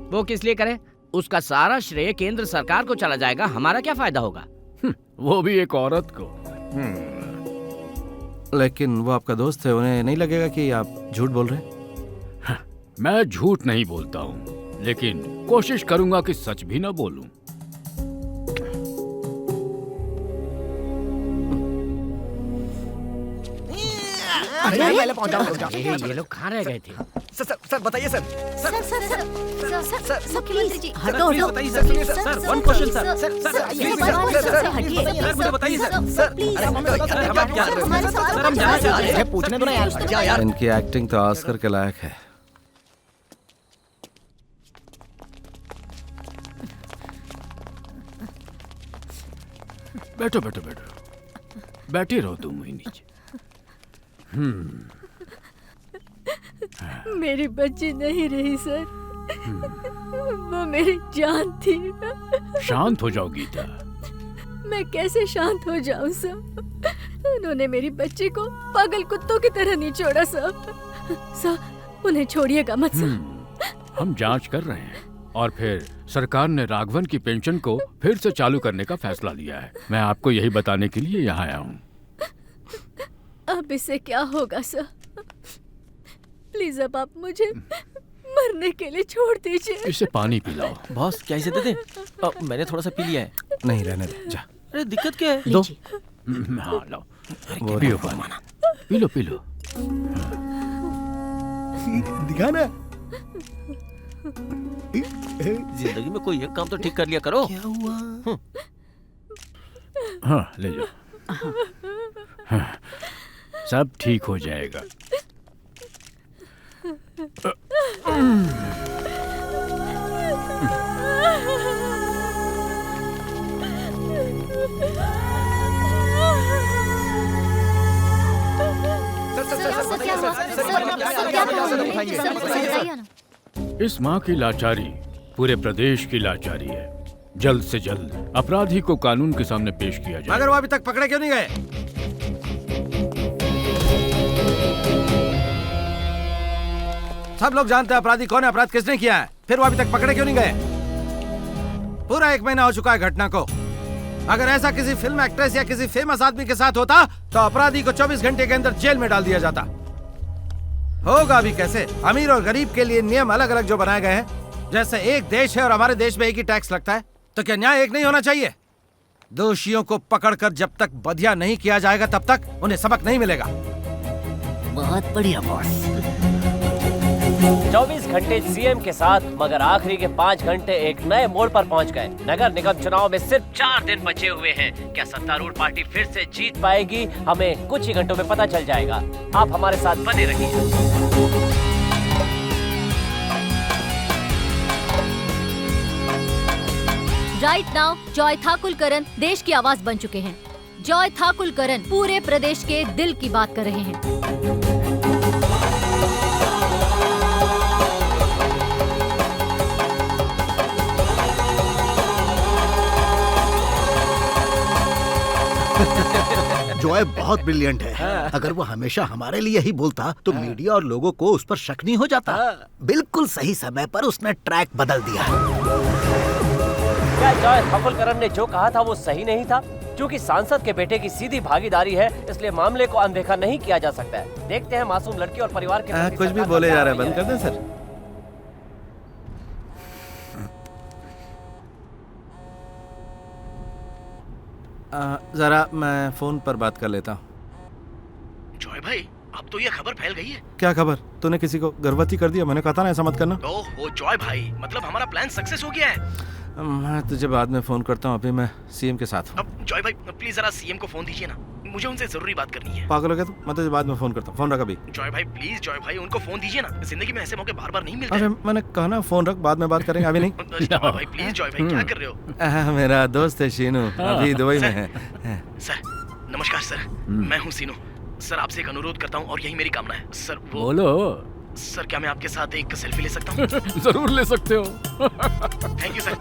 वो किस लिए करे? उसका सारा श्रेय केंद्र सरकार को चला जाएगा, हमारा क्या फायदा होगा? वो भी एक औरत को। लेकिन वो आपका दोस्त है, उन्हें नहीं लगेगा कि आप झूठ बोल रहे हैं? मैं झूठ नहीं बोलता हूँ, लेकिन कोशिश करूंगा कि सच भी ना बोलूं। पहले पहुंचाओ। ये लोग कहाँ रह गए थे? सर बताइए सर। मुख्यमंत्री जी, हटो हटो। बताइए सर, सुनिए सर, वन क्वेश्चन सर, हटिए। पूछने दो ना यार। इनकी एक्टिंग तो ऑस्कर के लायक है। बैठो बैठो बैठो, बैठी रहो तुम वहीं नीचे। मेरी बच्ची नहीं रही सर, वो मेरी जान थी। शांत हो जाओ गीता। मैं कैसे शांत हो जाऊं सर? उन्होंने मेरी बच्ची को पागल कुत्तों की तरह नहीं छोड़ा सर, उन्हें छोड़िएगा मत सर। हम जांच कर रहे हैं और फिर सरकार ने राघवन की पेंशन को फिर से चालू करने का फैसला लिया है। मैं आपको यही बताने के लिए यहाँ आया हूँ। अब इससे क्या होगा सर? प्लीज अब आप मुझे मरने के लिए छोड़ दीजिए। इसे पानी पिलाओ। बॉस क्या इसे दे दें? मैंने थोड़ा सा पी लिया है। नहीं, रहने दे, जा। अरे दिक्कत क्या है? दो। हाँ लाओ, पियो पानी, पी लो पी लो। दिखा ना। जिंदगी में कोई एक काम तो ठीक कर लिया करो। क्या हुआ? हाँ ले जाओ। हाँ, सब ठीक हो जाएगा। इस माँ की लाचारी पूरे प्रदेश की लाचारी है। जल्द से जल्द अपराधी को कानून के सामने पेश किया जाए। मगर वो अभी तक पकड़े क्यों नहीं गए? सब लोग जानते हैं अपराधी कौन है, अपराध किसने किया है, फिर वो अभी तक पकड़े क्यों नहीं गए? पूरा 1 महीना हो चुका है घटना को। अगर ऐसा किसी फिल्म एक्ट्रेस या किसी फेमस आदमी के साथ होता तो अपराधी को 24 घंटे के अंदर जेल में डाल दिया जाता। होगा भी कैसे? अमीर और गरीब के लिए नियम अलग अलग जो बनाए गए हैं। जैसे एक देश है और हमारे देश में एक ही टैक्स लगता है, तो क्या न्याय एक नहीं होना चाहिए? दोषियों को पकड़कर जब तक बधिया नहीं किया जाएगा तब तक उन्हें सबक नहीं मिलेगा। बहुत बढ़िया बॉस। 24 घंटे सीएम के साथ, मगर आखिरी के 5 घंटे एक नए मोड़ पर पहुंच गए। नगर निगम चुनाव में सिर्फ 4 दिन बचे हुए हैं। क्या सत्तारूढ़ पार्टी फिर से जीत पाएगी? हमें कुछ ही घंटों में पता चल जाएगा। आप हमारे साथ बने रहिए। राइट नाउ जॉय ठाकुर देश की आवाज बन चुके हैं। जॉय ठाकुलकरन पूरे प्रदेश के दिल की बात कर रहे हैं। जॉय बहुत ब्रिलियंट है। अगर वो हमेशा हमारे लिए ही बोलता तो मीडिया और लोगों को उस पर शक नहीं हो जाता। बिल्कुल सही समय पर उसने ट्रैक बदल दिया। क्या जॉय ठाकुलकरन ने जो कहा था वो सही नहीं था? क्योंकि सांसद के बेटे की सीधी भागीदारी है, इसलिए मामले को अनदेखा नहीं किया जा सकता है। देखते हैं मासूम लड़की और परिवार के प्रति कुछ भी सरकार बोले का जा क्या रहे हैं, बंद रवैया कर दें सर। जरा मैं फोन पर बात कर लेता हूँ। जॉय भाई, अब तो ये खबर फैल गई है। क्या खबर? तूने किसी को गर्भवती कर दिया? मैंने कहा था ना ऐसा मत करना। ओहो जॉय भाई, मतलब हमारा प्लान सक्सेस हो गया है। मैं तुझे बाद में फोन करता हूँ, अभी मैं सीएम के साथ हूँ। अब जॉय भाई प्लीज जरा सीएम को फोन दीजिए ना, मुझे उनसे जरूरी बात करनी है। पागल हो गया तू? मैं तुझे बाद में फोन करता हूँ। फोन रख अभी। जॉय भाई प्लीज, जॉय भाई उनको फोन दीजिए ना, जिंदगी में ऐसे मौके बार बार नहीं मिलते। अरे मैंने कहा ना फोन रख, बाद में बात करेंगे, अभी नहीं। जॉय भाई प्लीज, जॉय भाई क्या कर रहे हो? मेरा दोस्त है शीनू, अभी दुबई में है। सर नमस्कार सर, मैं हूँ सीनू। सर आपसे एक अनुरोध करता हूँ और यही मेरी कामना है। सर वो बोलो। सर क्या मैं आपके साथ एक सेल्फी ले सकता हूँ? जरूर ले सकते हो। Thank you sir.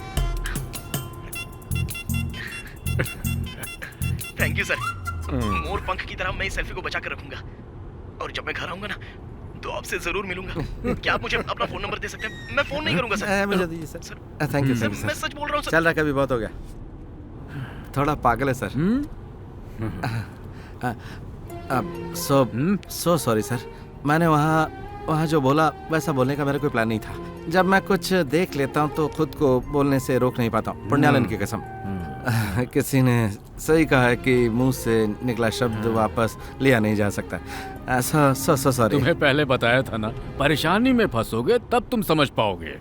Thank you sir. मोर पंख की तरह मैं इस सेल्फी को बचा कर रखूंगा और जब मैं घर आऊंगा ना तो आपसे जरूर मिलूंगा। क्या आप मुझे अपना फोन नंबर दे सकते हैं? मैं फोन नहीं करूंगा सर। मुझे दीजिए सर। Thank you sir. मैं सच बोल रहा हूँ सर। चल रहा, कभी बहुत हो गया। थोड़ा पागल है सर। So sorry sir. मैंने वहाँ जो बोला वैसा बोलने का मेरा कोई प्लान नहीं था। जब मैं कुछ देख लेता हूँ तो खुद को बोलने से रोक नहीं पाता हूँ। पुण्यालन की कसम। किसी ने सही कहा है कि मुंह से निकला शब्द वापस लिया नहीं जा सकता। ऐसा सॉरी। तुम्हें पहले बताया था ना, परेशानी में फंसोगे तब तुम समझ पाओगे।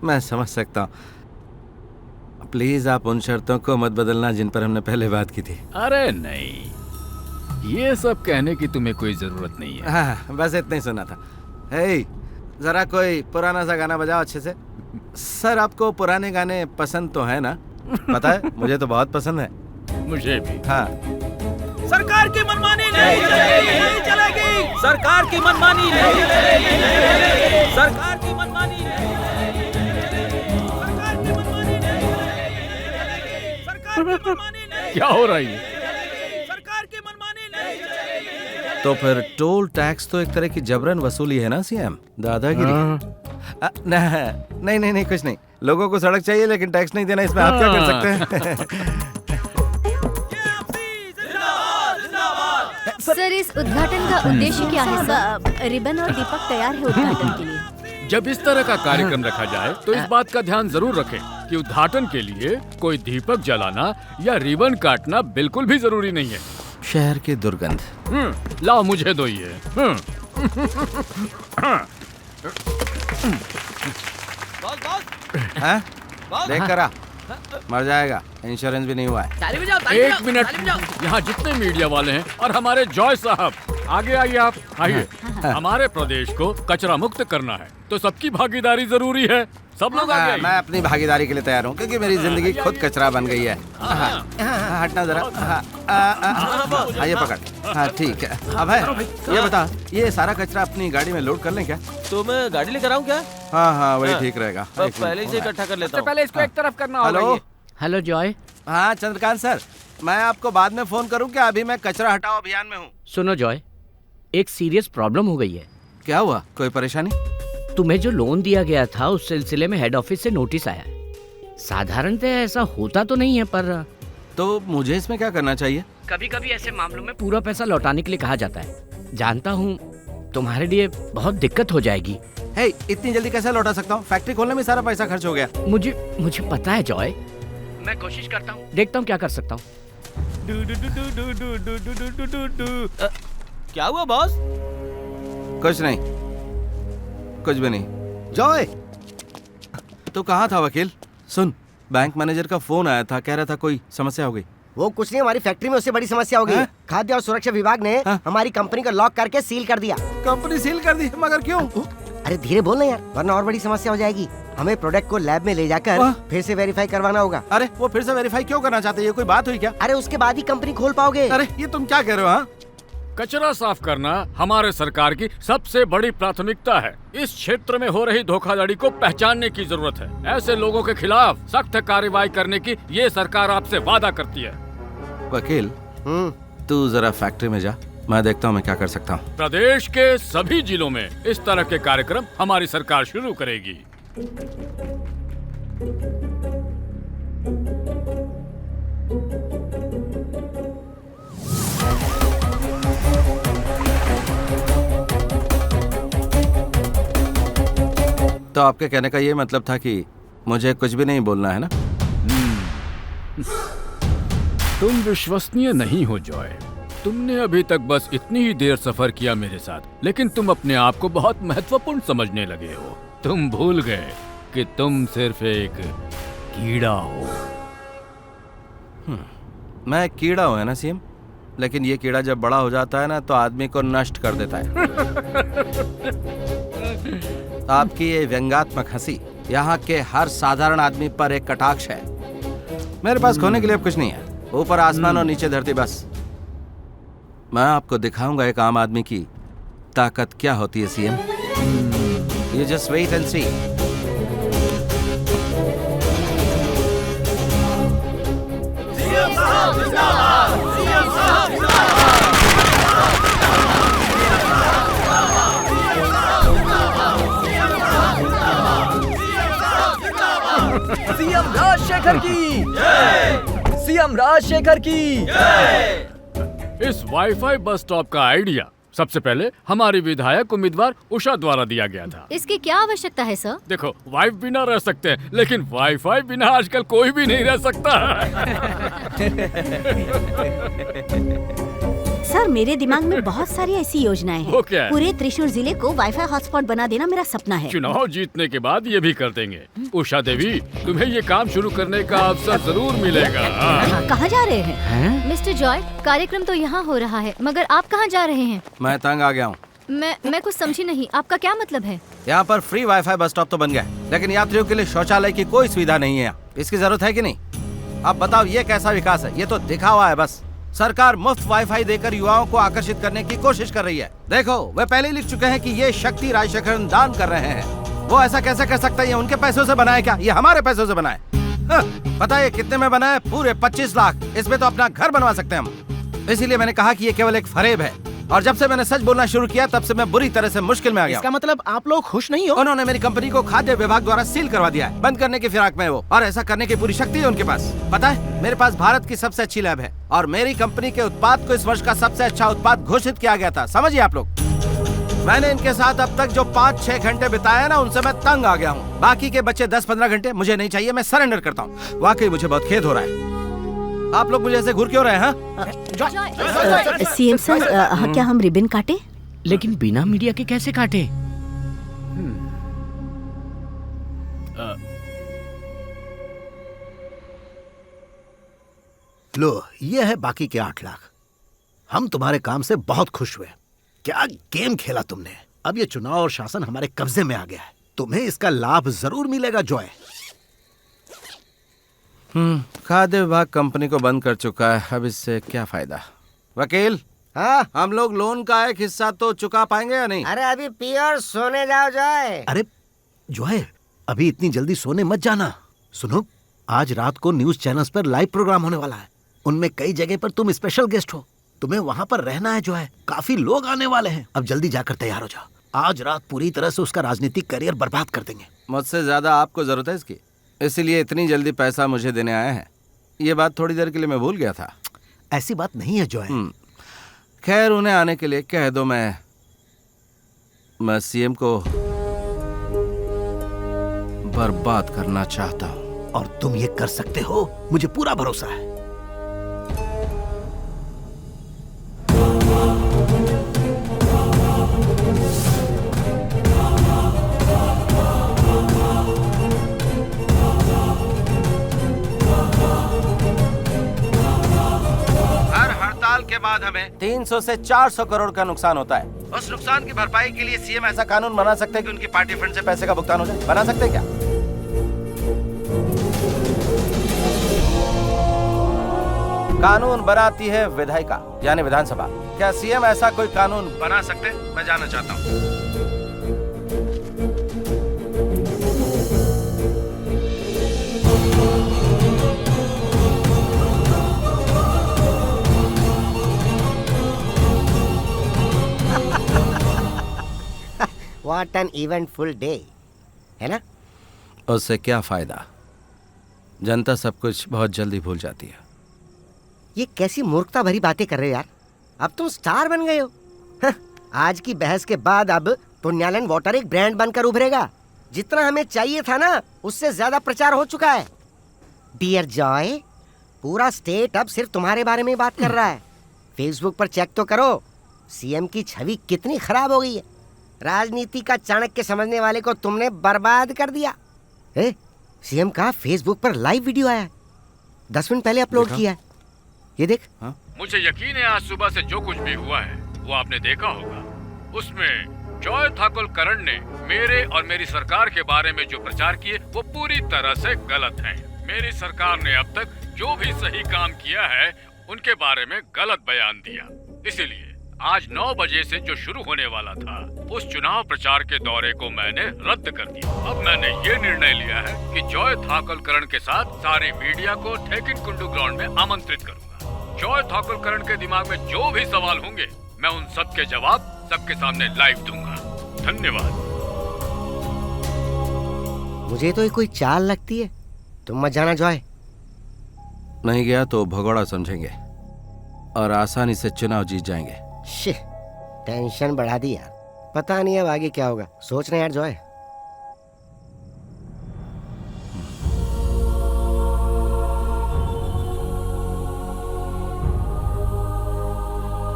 मैं समझ सकता हूँ। प्लीज आप उन शर्तों को मत बदलना जिन पर हमने पहले बात की थी। अरे नहीं, ये सब कहने की तुम्हें कोई जरूरत नहीं है। हाँ, बस इतना ही सुना था। हे, जरा कोई पुराना सा गाना बजाओ अच्छे से। सर आपको पुराने गाने पसंद तो है ना? पता है मुझे तो बहुत पसंद है। मुझे भी। हाँ। सरकार की मनमानी नहीं चलेगी। सरकार की मनमानी नहीं चलेगी। सरकार की मनमानी नहीं चलेगी। क्या हो रहा है? तो फिर टोल टैक्स तो एक तरह की जबरन वसूली है ना सीएम? दादागिरी। नहीं कुछ नहीं। लोगों को सड़क चाहिए लेकिन टैक्स नहीं देना, इसमें आप क्या कर सकते हैं? सर इस उद्घाटन का उद्देश्य क्या है सर? रिबन और दीपक तैयार है उद्घाटन के लिए। जब इस तरह का कार्यक्रम रखा जाए तो इस बात का ध्यान जरूर रखें कि उद्घाटन के लिए कोई दीपक जलाना या रिबन काटना बिल्कुल भी जरूरी नहीं है। शहर की दुर्गंध। लाओ मुझे दो ये। देख करा, मर जाएगा। इंश्योरेंस भी नहीं हुआ है। एक मिनट, यहाँ जितने मीडिया वाले हैं और हमारे जॉय साहब, आगे आइए। आप आइए। हमारे प्रदेश को कचरा मुक्त करना है तो सबकी भागीदारी जरूरी है। सब लोग आगे आइए। मैं अपनी भागीदारी के लिए तैयार हूँ क्योंकि मेरी जिंदगी खुद कचरा बन गई है। हटना जरा। ये पकड़। हाँ ठीक है। अब है ये बता, ये सारा कचरा अपनी गाड़ी में लोड कर लें क्या? तो मैं गाड़ी लेकर आऊँ क्या? हाँ वही ठीक रहेगा। पहले से इकट्ठा कर लेता हूँ। पहले इसको एक तरफ करना होगा। Hello hello Joy. हाँ चंद्रकांत सर, मैं आपको बाद में फोन करूँ क्या? अभी मैं कचरा हटाओ अभियान में हूँ। सुनो जॉय, एक सीरियस प्रॉब्लम हो गई है। क्या हुआ? कोई परेशानी? तुम्हें जो लोन दिया गया था उस सिलसिले में हेड ऑफिस से नोटिस आया है। साधारणतः ऐसा होता तो नहीं है, पर तो मुझे इसमें क्या करना चाहिए? कभी कभी ऐसे मामलों में पूरा पैसा लौटाने के लिए कहा जाता है। जानता हूँ तुम्हारे लिए बहुत दिक्कत हो जाएगी। हे, इतनी जल्दी कैसे लौटा सकता हूँ? फैक्ट्री खोलने में सारा पैसा खर्च हो गया। मुझे पता है जॉय, मैं कोशिश करता हूँ, देखता हूँ क्या कर सकता हूँ। क्या हुआ बॉस? कुछ नहीं, कुछ भी नहीं। जॉय, तो कहाँ था वकील? सुन, बैंक मैनेजर का फोन आया था, कह रहा था कोई समस्या हो गई। वो कुछ नहीं, हमारी फैक्ट्री में उससे बड़ी समस्या हो गई। खाद्य और सुरक्षा विभाग ने हमारी कंपनी को लॉक करके सील कर दिया। कंपनी सील कर दी? मगर क्यों? अरे धीरे बोल ना यार, वरना और बड़ी समस्या हो जाएगी। हमें प्रोडक्ट को लैब में ले जाकर फिर से वेरीफाई करवाना होगा। अरे वो फिर से वेरीफाई क्यों करना चाहते हैं? ये कोई बात हुई क्या? अरे उसके बाद ही कंपनी खोल पाओगे। अरे ये तुम क्या कह रहे हो? हाँ, कचरा साफ करना हमारे सरकार की सबसे बड़ी प्राथमिकता है। इस क्षेत्र में हो रही धोखाधड़ी को पहचानने की जरूरत है। ऐसे लोगों के खिलाफ सख्त कार्रवाई करने की ये सरकार आपसे वादा करती है। वकील, तू जरा फैक्ट्री में जा, मैं देखता हूँ मैं क्या कर सकता हूँ। प्रदेश के सभी जिलों में इस तरह के कार्यक्रम हमारी सरकार शुरू करेगी। तो आपके कहने का ये मतलब था कि मुझे कुछ भी नहीं बोलना है ना? तुम विश्वसनीय नहीं हो जॉय। तुमने अभी तक बस इतनी ही देर सफर किया मेरे साथ, लेकिन तुम अपने आप को बहुत महत्वपूर्ण समझने लगे हो। तुम भूल गए कि तुम सिर्फ एक कीड़ा हो। मैं एक कीड़ा हूँ, है ना सीएम? लेकिन ये कीड़ा जब बड़ा हो जाता है ना तो आदमी को नष्ट कर देता है। आपकी ये व्यंग्यात्मक हंसी यहाँ के हर साधारण आदमी पर एक कटाक्ष है। मेरे पास खोने के लिए अब कुछ नहीं है, ऊपर आसमान और नीचे धरती बस। मैं आपको दिखाऊंगा एक आम आदमी की ताकत क्या होती है CM. You just wait and see. CM साहब जिंदाबाद! सीएम साहब जिंदाबाद! सीएम राजशेखर की जय! सीएम राजशेखर की जय! इस वाईफाई बस स्टॉप का आइडिया सबसे पहले हमारी विधायक उम्मीदवार उषा द्वारा दिया गया था। इसकी क्या आवश्यकता है सर? देखो, वाइफ बिना रह सकते हैं, लेकिन वाईफाई बिना आजकल कोई भी नहीं रह सकता। सर, मेरे दिमाग में बहुत सारी ऐसी योजनाएं हैं। वो क्या है? पूरे त्रिशूर जिले को वाईफाई हॉटस्पॉट बना देना मेरा सपना है। चुनाव जीतने के बाद ये भी कर देंगे। उषा देवी, तुम्हें ये काम शुरू करने का अवसर जरूर मिलेगा। कहाँ जा रहे हैं? मिस्टर जॉय, कार्यक्रम तो यहाँ हो रहा है, मगर आप कहाँ जा रहे हैं? मैं तंग आ गया हूँ। मैं कुछ समझी नहीं, आपका क्या मतलब है? यहाँ पर फ्री वाईफाई बस स्टॉप तो बन गया, लेकिन यात्रियों के लिए शौचालय की कोई सुविधा नहीं है यहाँ। इसकी जरूरत है कि नहीं? अब बताओ ये कैसा विकास है? ये तो दिखावा है बस। सरकार मुफ्त वाईफाई देकर युवाओं को आकर्षित करने की कोशिश कर रही है। देखो, वे पहले लिख चुके हैं कि ये शक्ति राजशेखरन दान कर रहे हैं। वो ऐसा कैसे कर सकता है? ये उनके पैसों से बनाए क्या? ये हमारे पैसों से बनाए। पता है कितने में बना है? पूरे 25 लाख। इसमें तो अपना घर बनवा सकते हैं हम। इसीलिए मैंने कहा कि ये केवल एक फरेब है, और जब से मैंने सच बोलना शुरू किया तब से मैं बुरी तरह से मुश्किल में आ गया। इसका मतलब आप लोग खुश नहीं हो? उन्होंने मेरी कंपनी को खाद्य विभाग द्वारा सील करवा दिया है, बंद करने की फिराक में वो, और ऐसा करने की पूरी शक्ति है उनके पास। पता है, मेरे पास भारत की सबसे अच्छी लैब है, और मेरी कंपनी के उत्पाद को इस वर्ष का सबसे अच्छा उत्पाद घोषित किया गया था। समझिए आप लोग, मैंने इनके साथ अब तक जो 5-6 घंटे बिताए ना, उनसे मैं तंग आ गया हूँ। बाकी के बच्चे 10-15 घंटे मुझे नहीं चाहिए, मैं सरेंडर करता हूँ। वाकई मुझे बहुत खेद हो रहा है। आप लोग मुझे ऐसे घूर क्यों रहे हैं? सीएम सर, क्या हम रिबन काटे? लेकिन बिना मीडिया के कैसे काटे? लो, ये है बाकी के 8 लाख। हम तुम्हारे काम से बहुत खुश हुए। क्या गेम खेला तुमने। अब ये चुनाव और शासन हमारे कब्जे में आ गया है। तुम्हें इसका लाभ जरूर मिलेगा जॉय। खाद्य विभाग कंपनी को बंद कर चुका है, अब इससे क्या फायदा? वकील, हाँ, हम लोग लोन का एक हिस्सा तो चुका पाएंगे या नहीं? अरे अभी पियो और सोने जाओ जॉय। अरे जॉय, अभी इतनी जल्दी सोने मत जाना। सुनो, आज रात को न्यूज चैनल्स पर लाइव प्रोग्राम होने वाला है। उनमें कई जगह पर तुम स्पेशल गेस्ट हो। तुम्हें वहाँ पर रहना है जॉय। काफी लोग आने वाले हैं। अब जल्दी जाकर तैयार हो जाओ। आज रात पूरी तरह से उसका राजनीतिक करियर बर्बाद कर देंगे। मुझसे ज्यादा आपको जरूरत है इसकी, इसलिए इतनी जल्दी पैसा मुझे देने आए हैं। ये बात थोड़ी देर के लिए मैं भूल गया था। ऐसी बात नहीं है जॉय। खैर, उन्हें आने के लिए कह दो। मैं सीएम को बर्बाद करना चाहता हूँ। और तुम ये कर सकते हो, मुझे पूरा भरोसा है। के बाद हमें 300 से 400 करोड़ का नुकसान होता है। उस नुकसान की भरपाई के लिए सीएम ऐसा कानून बना सकते हैं कि उनकी पार्टी फंड से पैसे का भुगतान हो जाए। बना सकते हैं क्या? कानून बनाती है विधायिका यानी विधानसभा। क्या सीएम ऐसा कोई कानून बना सकते? मैं जानना चाहता हूँ। What an eventful day, है ना? उससे क्या फायदा? जनता सब कुछ बहुत जल्दी भूल जाती है। ये कैसी मूर्खता भरी बातें कर रहे हो यार? अब तुम स्टार बन गए हो। आज की बहस के बाद अब पुण्यालैंड वाटर एक ब्रांड बनकर उभरेगा। जितना हमें चाहिए था ना, उससे ज्यादा प्रचार हो चुका है। डियर जॉय, पूरा स्टेट अब सिर्फ तुम्हारे बारे में बात कर रहा है। फेसबुक पर चेक तो करो, सीएम की छवि कितनी खराब हो गई है। राजनीति का चाणक्य समझने वाले को तुमने बर्बाद कर दिया। सीएम का फेसबुक पर लाइव वीडियो आया है, 10 मिनट पहले अपलोड किया है। ये देख। मुझे यकीन है आज सुबह से जो कुछ भी हुआ है वो आपने देखा होगा। उसमें जॉय ठाकुर करण ने मेरे और मेरी सरकार के बारे में जो प्रचार किए वो पूरी तरह से गलत है। मेरी सरकार ने अब तक जो भी सही काम किया है उनके बारे में गलत बयान दिया। इसीलिए आज 9 बजे से जो शुरू होने वाला था उस चुनाव प्रचार के दौरे को मैंने रद्द कर दिया। अब मैंने ये निर्णय लिया है कि जॉय ठाकुर करण के साथ सारी मीडिया को ठेकिन कुंडू ग्राउंड में आमंत्रित करूंगा। जॉय ठाकुर करण के दिमाग में जो भी सवाल होंगे मैं उन सब के जवाब सबके सामने लाइव दूंगा। धन्यवाद। मुझे तो ये कोई चाल लगती है। तुम मत जाना जॉय। नहीं गया तो भगोड़ा समझेंगे और आसानी से चुनाव जीत जाएंगे। टेंशन बढ़ा दी यार। पता नहीं अब आगे क्या होगा। सोच रहे यार जॉय।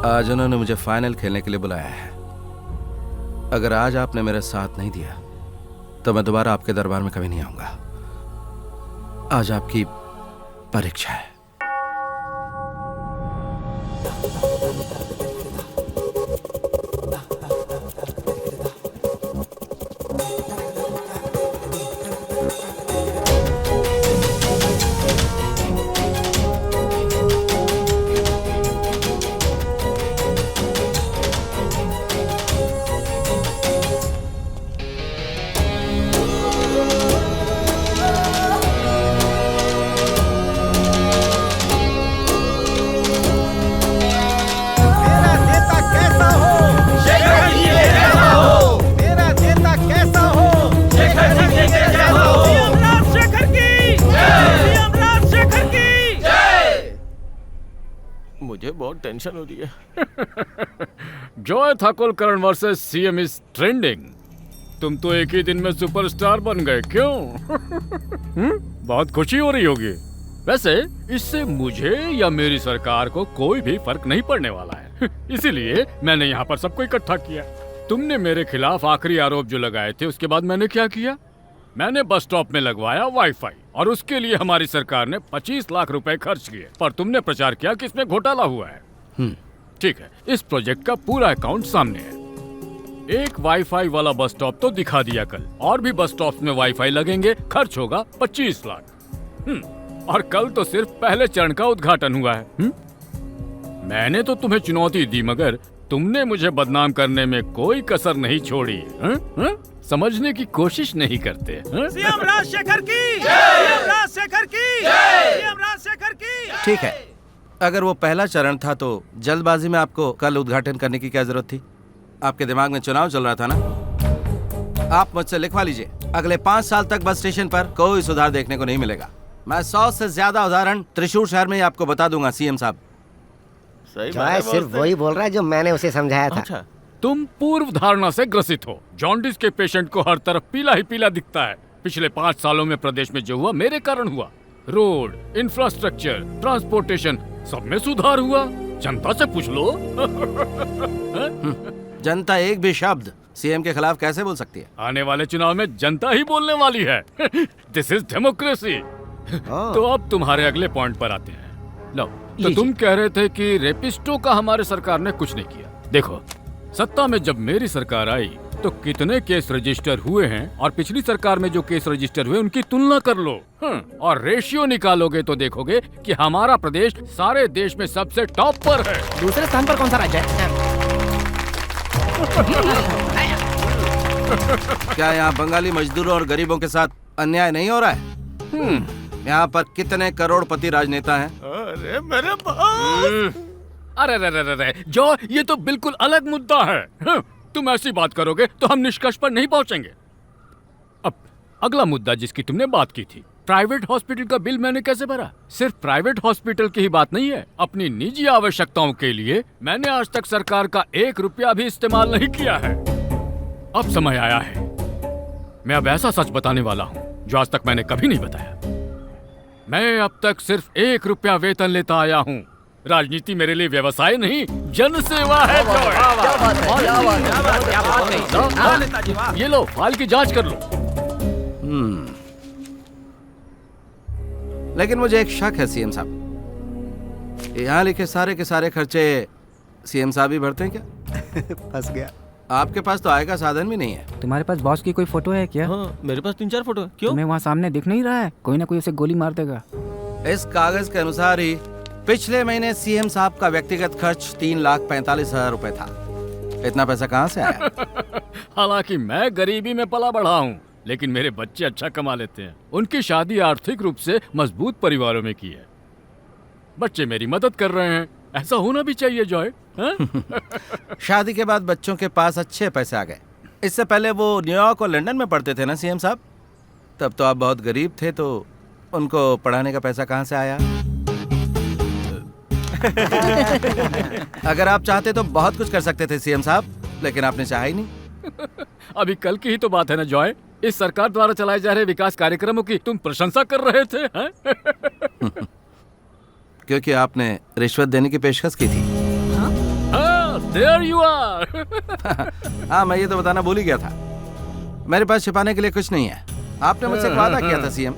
आज उन्होंने मुझे फाइनल खेलने के लिए बुलाया है। अगर आज आपने मेरा साथ नहीं दिया तो मैं दोबारा आपके दरबार में कभी नहीं आऊंगा। आज आपकी परीक्षा है। मुझे बहुत टेंशन हो रही है। Joy Thakur Karan versus CM is trending. तुम तो एक ही दिन में सुपरस्टार बन गए, क्यों? बहुत खुशी हो रही होगी। वैसे इससे मुझे या मेरी सरकार को कोई भी फर्क नहीं पड़ने वाला है। इसीलिए मैंने यहाँ पर सबको इकट्ठा किया। तुमने मेरे खिलाफ आखिरी आरोप जो लगाए थे उसके बाद मैंने क्या किया? मैंने बस स्टॉप में लगवाया वाईफाई और उसके लिए हमारी सरकार ने 25 लाख रुपए खर्च किए। पर तुमने प्रचार किया कि इसमें घोटाला हुआ है। ठीक है, इस प्रोजेक्ट का पूरा अकाउंट सामने है। एक वाईफाई वाला बस स्टॉप तो दिखा दिया कल, और भी बस स्टॉप में वाईफाई लगेंगे, खर्च होगा 25 लाख। और कल तो सिर्फ पहले चरण का उद्घाटन हुआ है। मैंने तो तुम्हें चुनौती दी मगर तुमने मुझे बदनाम करने में कोई कसर नहीं छोड़ी। समझने की कोशिश नहीं करते। सीएम राजशेखर की, सीएम राजशेखर की, सीएम राजशेखर की। ठीक है, अगर वो पहला चरण था तो जल्दबाजी में आपको कल उद्घाटन करने की क्या जरूरत थी? आपके दिमाग में चुनाव चल रहा था ना। आप मुझसे लिखवा लीजिए, अगले 5 साल तक बस स्टेशन पर कोई सुधार देखने को नहीं मिलेगा। मैं 100 से ज्यादा उदाहरण त्रिशूर शहर में ही आपको बता दूंगा। सीएम साहब जॉय सिर्फ वही बोल रहा है जो मैंने उसे समझाया था। अच्छा, तुम पूर्व धारणा से ग्रसित हो। जॉन्डिस के पेशेंट को हर तरफ पीला ही पीला दिखता है। पिछले 5 सालों में प्रदेश में जो हुआ मेरे कारण हुआ। रोड, इंफ्रास्ट्रक्चर, ट्रांसपोर्टेशन, सब में सुधार हुआ। जनता से पूछ लो। जनता एक भी शब्द सीएम के खिलाफ कैसे बोल सकती है? आने वाले चुनाव में जनता ही बोलने वाली है। This is democracy. तो अब तुम्हारे अगले पॉइंट पर आते हैं। लो, तो तुम कह रहे थे कि रेपिस्टों का हमारे सरकार ने कुछ नहीं किया। देखो, सत्ता में जब मेरी सरकार आई तो कितने केस रजिस्टर हुए हैं और पिछली सरकार में जो केस रजिस्टर हुए उनकी तुलना कर लो। और रेशियो निकालोगे तो देखोगे कि हमारा प्रदेश सारे देश में सबसे टॉप पर है। दूसरे स्थान पर कौन सा राज्य है? क्या यहाँ बंगाली मजदूरों और गरीबों के साथ अन्याय नहीं हो रहा है? यहाँ पर कितने करोड़पति राजनेता हैं? अरे मेरे बॉस! अरे जो ये तो बिल्कुल अलग मुद्दा है। तुम ऐसी बात करोगे तो हम निष्कर्ष पर नहीं पहुंचेंगे। अब अगला मुद्दा जिसकी तुमने बात की थी, प्राइवेट हॉस्पिटल का बिल मैंने कैसे भरा? सिर्फ प्राइवेट हॉस्पिटल की ही बात नहीं है, अपनी निजी आवश्यकताओं के लिए मैंने आज तक सरकार का 1 रुपया भी इस्तेमाल नहीं किया है। अब समय आया है, मैं अब ऐसा सच बताने वाला हूँ जो आज तक मैंने कभी नहीं बताया। मैं अब तक सिर्फ 1 रुपया वेतन लेता आया हूँ। राजनीति मेरे लिए व्यवसाय नहीं, जन सेवा है। ये लो, फाइल की जांच कर लो। लेकिन मुझे एक शक है सीएम साहब, यहाँ लिखे सारे के सारे खर्चे सीएम साहब ही भरते हैं क्या? फंस गया। आपके पास तो आय का साधन भी नहीं है। तुम्हारे पास बॉस की कोई फोटो है क्या? हाँ, मेरे पास 3-4 फोटो है। क्यों? तुम्हें वहाँ सामने दिख नहीं रहा है? कोई ना कोई उसे गोली मार देगा। इस कागज के अनुसार ही पिछले महीने सीएम साहब का व्यक्तिगत खर्च 3,45,000 रुपए था। इतना पैसा कहाँ से आया? हालांकि मैं गरीबी में पला बढ़ा हूँ, लेकिन मेरे बच्चे अच्छा कमा लेते हैं। उनकी शादी आर्थिक रूप से मजबूत परिवारों में की है। बच्चे मेरी मदद कर रहे हैं, ऐसा होना भी चाहिए जॉय। शादी के बाद बच्चों के पास अच्छे पैसे आ गए। इससे पहले वो न्यूयॉर्क और लंदन में पढ़ते थे ना सीएम साहब? तब तो आप बहुत गरीब थे, तो उनको पढ़ाने का पैसा कहाँ से आया? अगर आप चाहते तो बहुत कुछ कर सकते थे सीएम साहब, लेकिन आपने चाहा ही नहीं। अभी कल की ही तो बात है ना जॉय, इस सरकार द्वारा चलाए जा रहे विकास कार्यक्रमों की तुम प्रशंसा कर रहे थे। क्योंकि आपने रिश्वत देने की पेशकश की थी। There you are. हाँ, मैं ये तो बताना भूल ही गया था। मेरे पास छिपाने के लिए कुछ नहीं है। आपने मुझसे एक वादा किया था सीएम।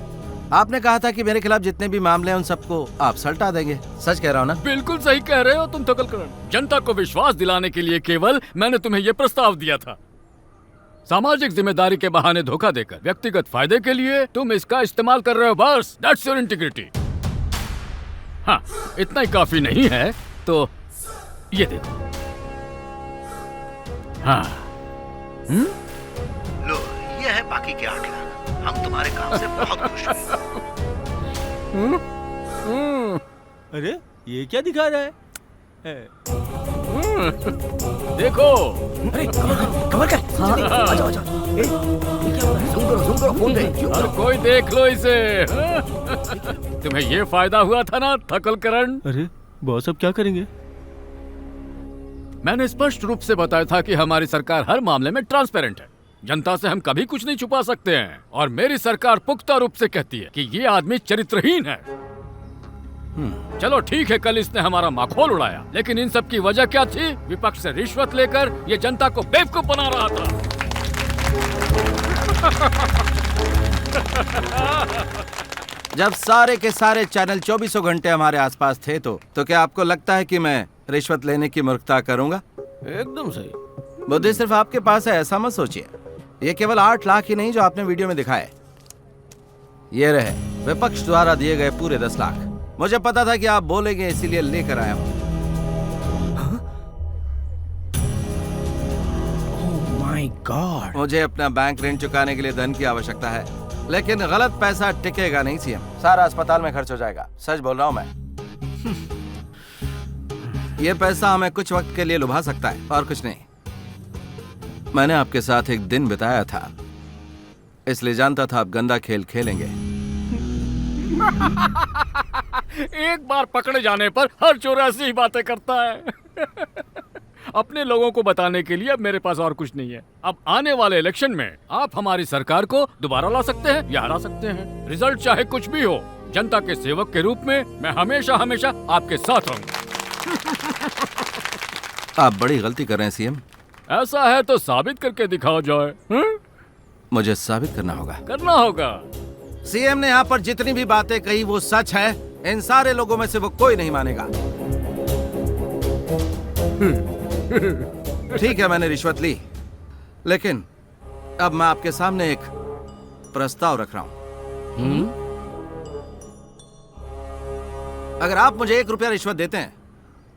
आपने कहा था कि मेरे खिलाफ जितने भी मामले हैं उन सबको आप सल्टा देंगे। सच कह रहा हूँ ना? बिल्कुल सही कह रहे हो तुम थकलकरण। जनता को विश्वास दिलाने के लिए केवल मैंने तुम्हें ये प्रस्ताव दिया था। सामाजिक जिम्मेदारी के बहाने धोखा देकर व्यक्तिगत फायदे के लिए तुम इसका इस्तेमाल कर रहे हो। बस दैट्स योर इंटीग्रिटी। हाँ, इतना ही काफी नहीं है तो ये देखो। हाँ। लो, ये है बाकी के 8 लाख। हम तुम्हारे काम से बहुत खुश हैं। अरे ये क्या दिखा रहा है? देखो। अरे कवर कर। आजा आजा। जूम करो फोन पे। हर कोई देख लो इसे। तुम्हें ये फायदा हुआ था ना थकलकरण? अरे बॉस अब क्या करेंगे? मैंने स्पष्ट रूप से बताया था कि हमारी सरकार हर मामले में ट्रांसपेरेंट है। जनता से हम कभी कुछ नहीं छुपा सकते हैं। और मेरी सरकार पुख्ता रूप से कहती है कि ये आदमी चरित्रहीन है। चलो ठीक है, कल इसने हमारा माखौल उड़ाया, लेकिन इन सब की वजह क्या थी? विपक्ष से रिश्वत लेकर ये जनता को बेवकूफ बना रहा था। जब सारे के सारे चैनल 24 घंटे हमारे आसपास थे तो क्या आपको लगता है कि मैं रिश्वत लेने की मूर्खता करूंगा? एकदम सही। बुद्धि सिर्फ आपके पास है, ऐसा मत सोचिए। ये केवल 8 लाख ही नहीं जो आपने वीडियो में दिखाए। ये रहे विपक्ष द्वारा दिए गए पूरे 10 लाख। मुझे पता था कि आप बोलेंगे, इसीलिए लेकर आया हूं। Oh my God. मुझे अपना बैंक ऋण चुकाने के लिए धन की आवश्यकता है, लेकिन गलत पैसा टिकेगा नहीं सीएम। सारा अस्पताल में खर्च हो जाएगा। सच बोल रहा हूं मैं। ये पैसा हमें कुछ वक्त के लिए लुभा सकता है और कुछ नहीं। मैंने आपके साथ एक दिन बिताया था, इसलिए जानता था आप गंदा खेल खेलेंगे। एक बार पकड़े जाने पर हर चोर ऐसी ही बातें करता है। अपने लोगों को बताने के लिए अब मेरे पास और कुछ नहीं है। अब आने वाले इलेक्शन में आप हमारी सरकार को दोबारा ला सकते हैं या हरा सकते हैं। रिजल्ट चाहे कुछ भी हो, जनता के सेवक के रूप में मैं हमेशा हमेशा आपके साथ रहूंगा। आप बड़ी गलती कर रहे हैं सीएम। ऐसा है तो साबित करके दिखाओ जॉय। मुझे साबित करना होगा। सीएम ने यहाँ पर जितनी भी बातें कही वो सच है। इन सारे लोगों में से वो कोई नहीं मानेगा। ठीक है, मैंने रिश्वत ली, लेकिन अब मैं आपके सामने एक प्रस्ताव रख रहा हूं। अगर आप मुझे 1 रुपया रिश्वत देते हैं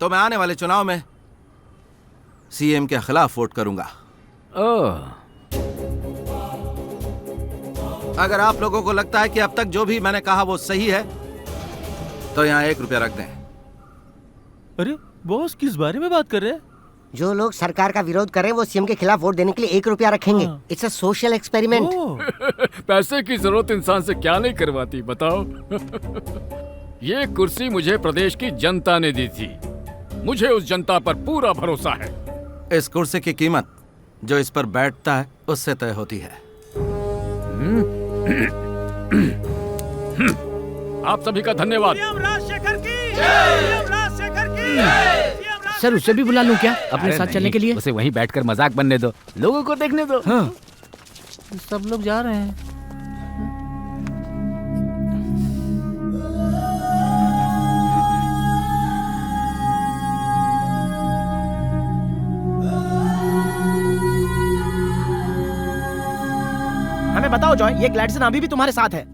तो मैं आने वाले चुनाव में सीएम के खिलाफ वोट करूंगा। अगर आप लोगों को लगता है कि अब तक जो भी मैंने कहा वो सही है तो यहाँ 1 रुपया रख दें। अरे बॉस, किस बारे में बात कर रहे हैं? जो लोग सरकार का विरोध कर रहे हैं वो सीएम के खिलाफ वोट देने के लिए 1 रुपया रखेंगे। It's a social experiment. पैसे की जरूरत इंसान से क्या नहीं करवाती, बताओ। ये कुर्सी मुझे प्रदेश की जनता ने दी थी। मुझे उस जनता पर पूरा भरोसा है। इस कुर्सी की कीमत जो इस पर बैठता है उससे तय होती है। आप सभी का धन्यवाद। सर, उसे भी बुला लूं क्या अपने साथ चलने के लिए? उसे वहीं बैठकर मजाक बनने दो, लोगों को देखने दो। हाँ। सब लोग जा रहे हैं। हमें बताओ जॉय, ये ग्लैडसन अभी भी तुम्हारे साथ है?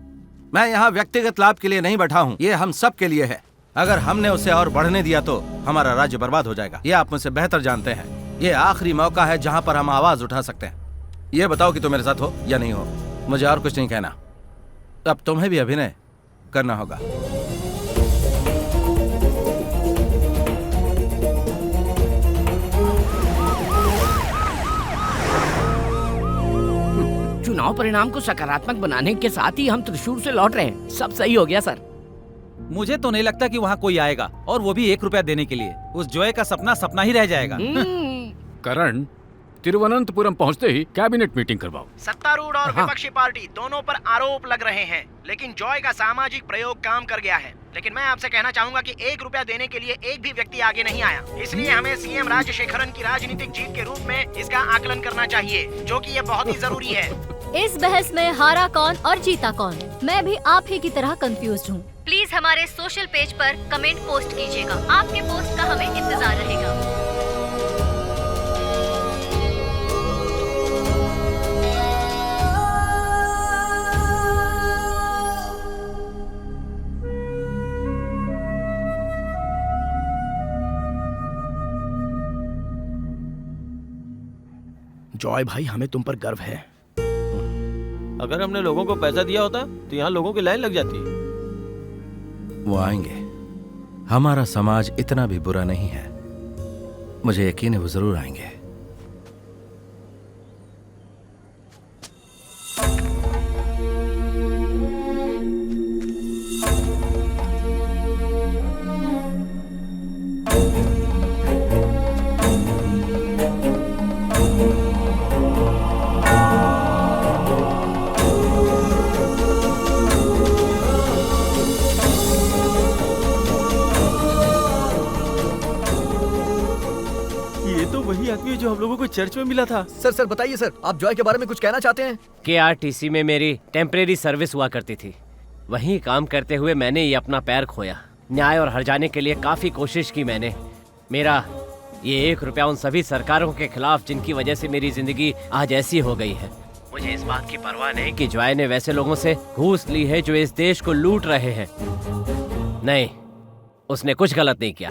मैं यहाँ व्यक्तिगत लाभ के लिए नहीं बैठा हूँ, ये हम सब के लिए है। अगर हमने उसे और बढ़ने दिया तो हमारा राज्य बर्बाद हो जाएगा। ये आप मुझसे बेहतर जानते हैं। ये आखिरी मौका है जहाँ पर हम आवाज उठा सकते हैं। ये बताओ कि तुम मेरे साथ हो या नहीं हो। मुझे और कुछ नहीं कहना। अब तुम्हें भी अभिनय करना होगा। चुनाव परिणाम को सकारात्मक बनाने के साथ ही हम त्रिशूल से लौट रहे हैं। सब सही हो गया सर। मुझे तो नहीं लगता कि वहाँ कोई आएगा, और वो भी 1 रुपया देने के लिए। उस जॉय का सपना सपना ही रह जाएगा। करण, तिरुवनंतपुरम पहुंचते ही कैबिनेट मीटिंग करवाओ। सत्तारूढ़ और विपक्षी पार्टी दोनों पर आरोप लग रहे हैं, लेकिन जॉय का सामाजिक प्रयोग काम कर गया है। लेकिन मैं आपसे कहना चाहूंगा कि 1 रुपया देने के लिए एक भी व्यक्ति आगे नहीं आया। इसलिए हमें सीएम राजशेखरन की राजनीतिक जीत के रूप में इसका आकलन करना चाहिए, जो कि ये बहुत ही जरूरी है। इस बहस में हारा कौन और जीता कौन, मैं भी आप ही की तरह कंफ्यूज हूँ। प्लीज हमारे सोशल पेज पर कमेंट पोस्ट कीजिएगा। आपके पोस्ट का हमें इंतजार रहेगा। जॉय भाई, हमें तुम पर गर्व है। अगर हमने लोगों को पैसा दिया होता तो यहाँ लोगों की लाइन लग जाती। वो आएंगे। हमारा समाज इतना भी बुरा नहीं है। मुझे यकीन है वो जरूर आएंगे। जो हम लोगों को चर्च में मिला था। सर बताइए सर, आप जॉय के बारे में कुछ कहना चाहते हैं? KRTC में मेरी टेम्परेरी सर्विस हुआ करती थी। वहीं काम करते हुए मैंने ये अपना पैर खोया। न्याय और हर्जाने के लिए काफी कोशिश की मैंने। मेरा ये 1 रुपया उन सभी सरकारों के खिलाफ जिनकी वजह से मेरी जिंदगी आज ऐसी हो गई है। मुझे इस बात की परवाह नहीं कि जॉय ने वैसे लोगों से घूस ली है जो इस देश को लूट रहे हैं। नहीं, उसने कुछ गलत नहीं किया।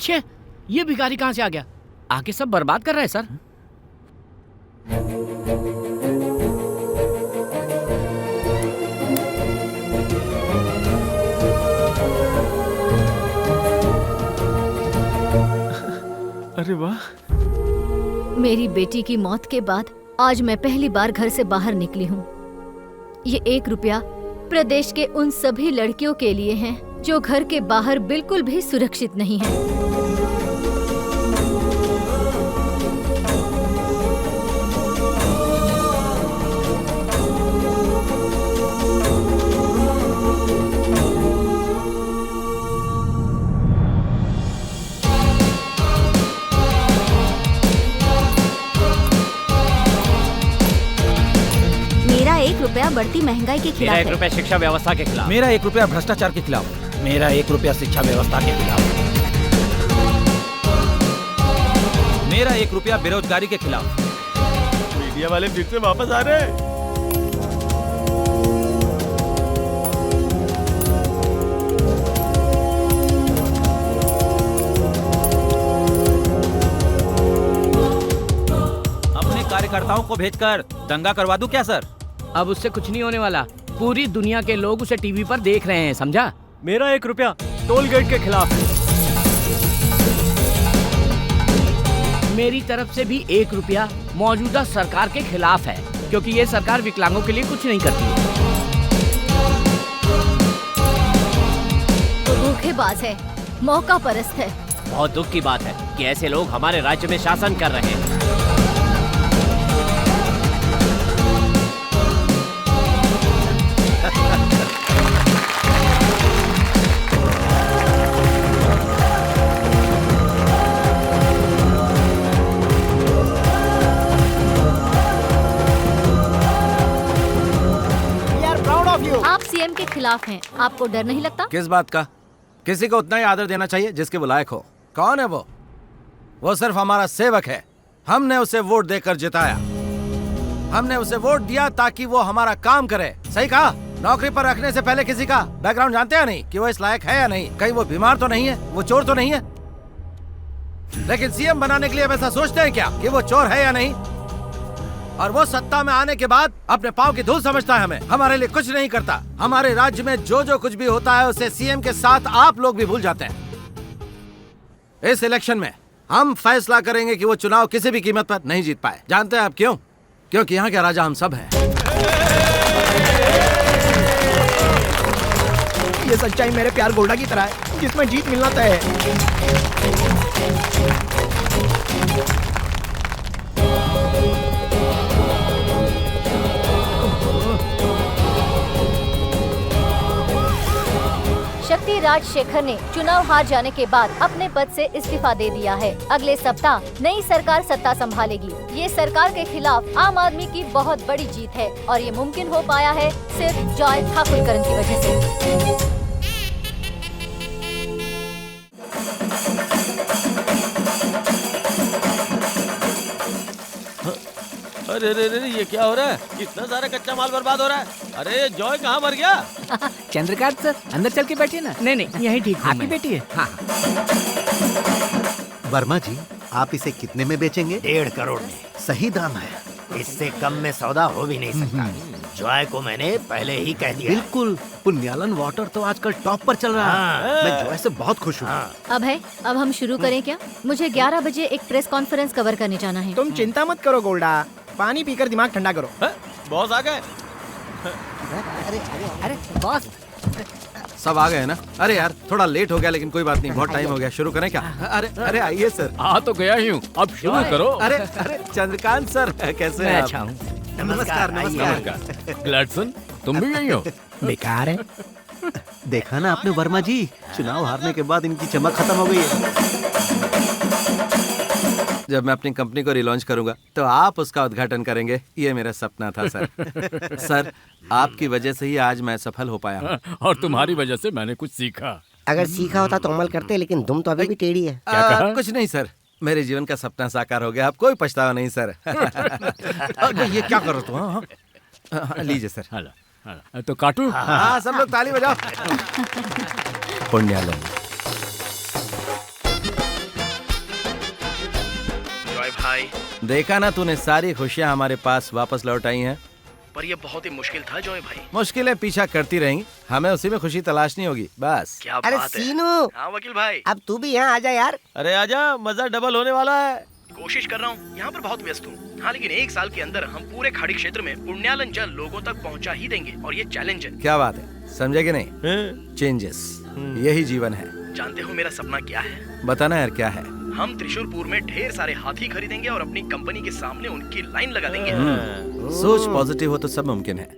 छे, ये भिखारी कहाँ से आ गया? आके सब बर्बाद कर रहा है सर। अरे वाह। मेरी बेटी की मौत के बाद आज मैं पहली बार घर से बाहर निकली हूँ। ये 1 रुपया प्रदेश के उन सभी लड़कियों के लिए है जो घर के बाहर बिल्कुल भी सुरक्षित नहीं है। 1 रुपया बढ़ती महंगाई के मेरा खिलाफ 1 है। रुपया शिक्षा व्यवस्था के खिलाफ। मेरा 1 रुपया भ्रष्टाचार के खिलाफ। मेरा 1 रुपया शिक्षा व्यवस्था के खिलाफ। मेरा 1 रुपया बेरोजगारी के खिलाफ। मीडिया वाले फिर से वापस आ रहे हैं। अपने कार्यकर्ताओं को भेजकर दंगा करवा दूं क्या सर? अब उससे कुछ नहीं होने वाला। पूरी दुनिया के लोग उसे टीवी पर देख रहे हैं, समझा? मेरा 1 रुपया टोल गेट के खिलाफ है। मेरी तरफ से भी 1 रुपया मौजूदा सरकार के खिलाफ है, क्योंकि ये सरकार विकलांगों के लिए कुछ नहीं करती है। तो धोखेबाज है, मौका परस्त है। बहुत दुख की बात है कि ऐसे लोग हमारे राज्य में शासन कर रहे हैं। आप सीएम के खिलाफ हैं, आपको डर नहीं लगता? किस बात का? किसी को उतना ही आदर देना चाहिए जिसके वो लायक हो। कौन है वो? वो सिर्फ हमारा सेवक है। हमने उसे वोट देकर जिताया। हमने उसे वोट दिया ताकि वो हमारा काम करे। सही कहा। नौकरी पर रखने से पहले किसी का बैकग्राउंड जानते हैं नहीं कि वो इस लायक है या नहीं। कहीं वो बीमार तो नहीं है, वो चोर तो नहीं है। लेकिन सीएम बनाने के लिए वैसा सोचते हैं क्या कि वो चोर है या नहीं? और वो सत्ता में आने के बाद अपने पाँव की धूल समझता है हमें। हमारे लिए कुछ नहीं करता। हमारे राज्य में जो कुछ भी होता है उसे सीएम के साथ आप लोग भी भूल जाते हैं। इस इलेक्शन में हम फैसला करेंगे कि वो चुनाव किसी भी कीमत पर नहीं जीत पाए। जानते हैं आप क्यों? क्योंकि यहाँ के राजा हम सब हैं। ये सच्चाई मेरे प्यार गोल्डा की तरह है, जिसमें जीत मिलना तय है। शक्ति राजशेखर ने चुनाव हार जाने के बाद अपने पद से इस्तीफा दे दिया है। अगले सप्ताह नई सरकार सत्ता संभालेगी। ये सरकार के खिलाफ आम आदमी की बहुत बड़ी जीत है और ये मुमकिन हो पाया है सिर्फ जॉय ठाकुरकरण की वजह से। अरे अरे अरे ये क्या हो रहा है? इतना सारा कच्चा माल बर्बाद हो रहा है। अरे जॉय कहाँ मर गया? चंद्रकांत सर अंदर चल के बैठिए ना। नहीं नहीं, यही ठीक हूँ आपकी बेटी है। हाँ। वर्मा जी, आप इसे कितने में बेचेंगे? 1.5 करोड़ में। सही दाम है। इससे कम में सौदा हो भी नहीं सकता। जॉय को मैंने पहले ही कह दिया। बिल्कुल। पुण्यालन वाटर तो आजकल टॉप पर चल रहा है। मैं जॉय से बहुत खुश हूँ। अब हम शुरू करें क्या? मुझे 11 बजे एक प्रेस कॉन्फ्रेंस कवर करने जाना है। तुम चिंता मत करो गोल्डा, पानी पीकर दिमाग ठंडा करो। बॉस आ गए। अरे बॉस, सब आ गए ना? अरे यार थोड़ा लेट हो गया, लेकिन कोई बात नहीं, बहुत टाइम हो गया। शुरू करें क्या? अरे अरे आइए सर। आ तो गया ही हूँ, अब शुरू करो। अरे अरे चंद्रकांत सर कैसे हैं? अच्छा हूँ। नमस्कार नमस्कार। ग्लैडसन, तुम भी यही हो? बेकार है। देखा ना आपने वर्मा जी, चुनाव हारने के बाद इनकी चमक खत्म हो गई है। जब मैं अपनी कंपनी को रिलॉन्च करूंगा तो आप उसका उद्घाटन करेंगे, ये मेरा सपना था सर। सर आपकी वजह से ही आज मैं सफल हो पाया हूँ। और तुम्हारी वजह से मैंने कुछ सीखा। अगर सीखा होता तो अमल करते, लेकिन तुम तो अभी भी टेढ़ी है। क्या कहा? कुछ नहीं सर, मेरे जीवन का सपना साकार हो गया। अब कोई पछतावा नहीं सर। ये क्या कर रहे हो? लीजिए सर। हाला, तो काटू? हाँ सब लोग ताली बजाओ। पुण्यालन। जॉय भाई, देखा ना तूने, सारी खुशियाँ हमारे पास वापस लौट आई हैं। पर ये बहुत ही मुश्किल था जॉय भाई। मुश्किलें पीछा करती रहेंगी, हमें उसी में खुशी तलाशनी होगी बस। क्या अरे बात है। सीनू, हाँ वकील भाई, अब तू भी यहाँ आजा यार। अरे आजा, मजा डबल होने वाला है। कोशिश कर रहा हूँ, यहाँ पर बहुत व्यस्त हूँ। हाँ लेकिन 1 साल के अंदर हम पूरे खाड़ी क्षेत्र में पुण्यालन जल लोगों तक पहुँचा ही देंगे और ये चैलेंज है। क्या बात है, समझे कि नहीं? चेंजेस, यही जीवन है। जानते हो मेरा सपना क्या है? बताना यार क्या है? हम त्रिशूरपुर में ढेर सारे हाथी खरीदेंगे और अपनी कंपनी के सामने उनकी लाइन लगा देंगे। सोच पॉजिटिव हो तो सब मुमकिन है।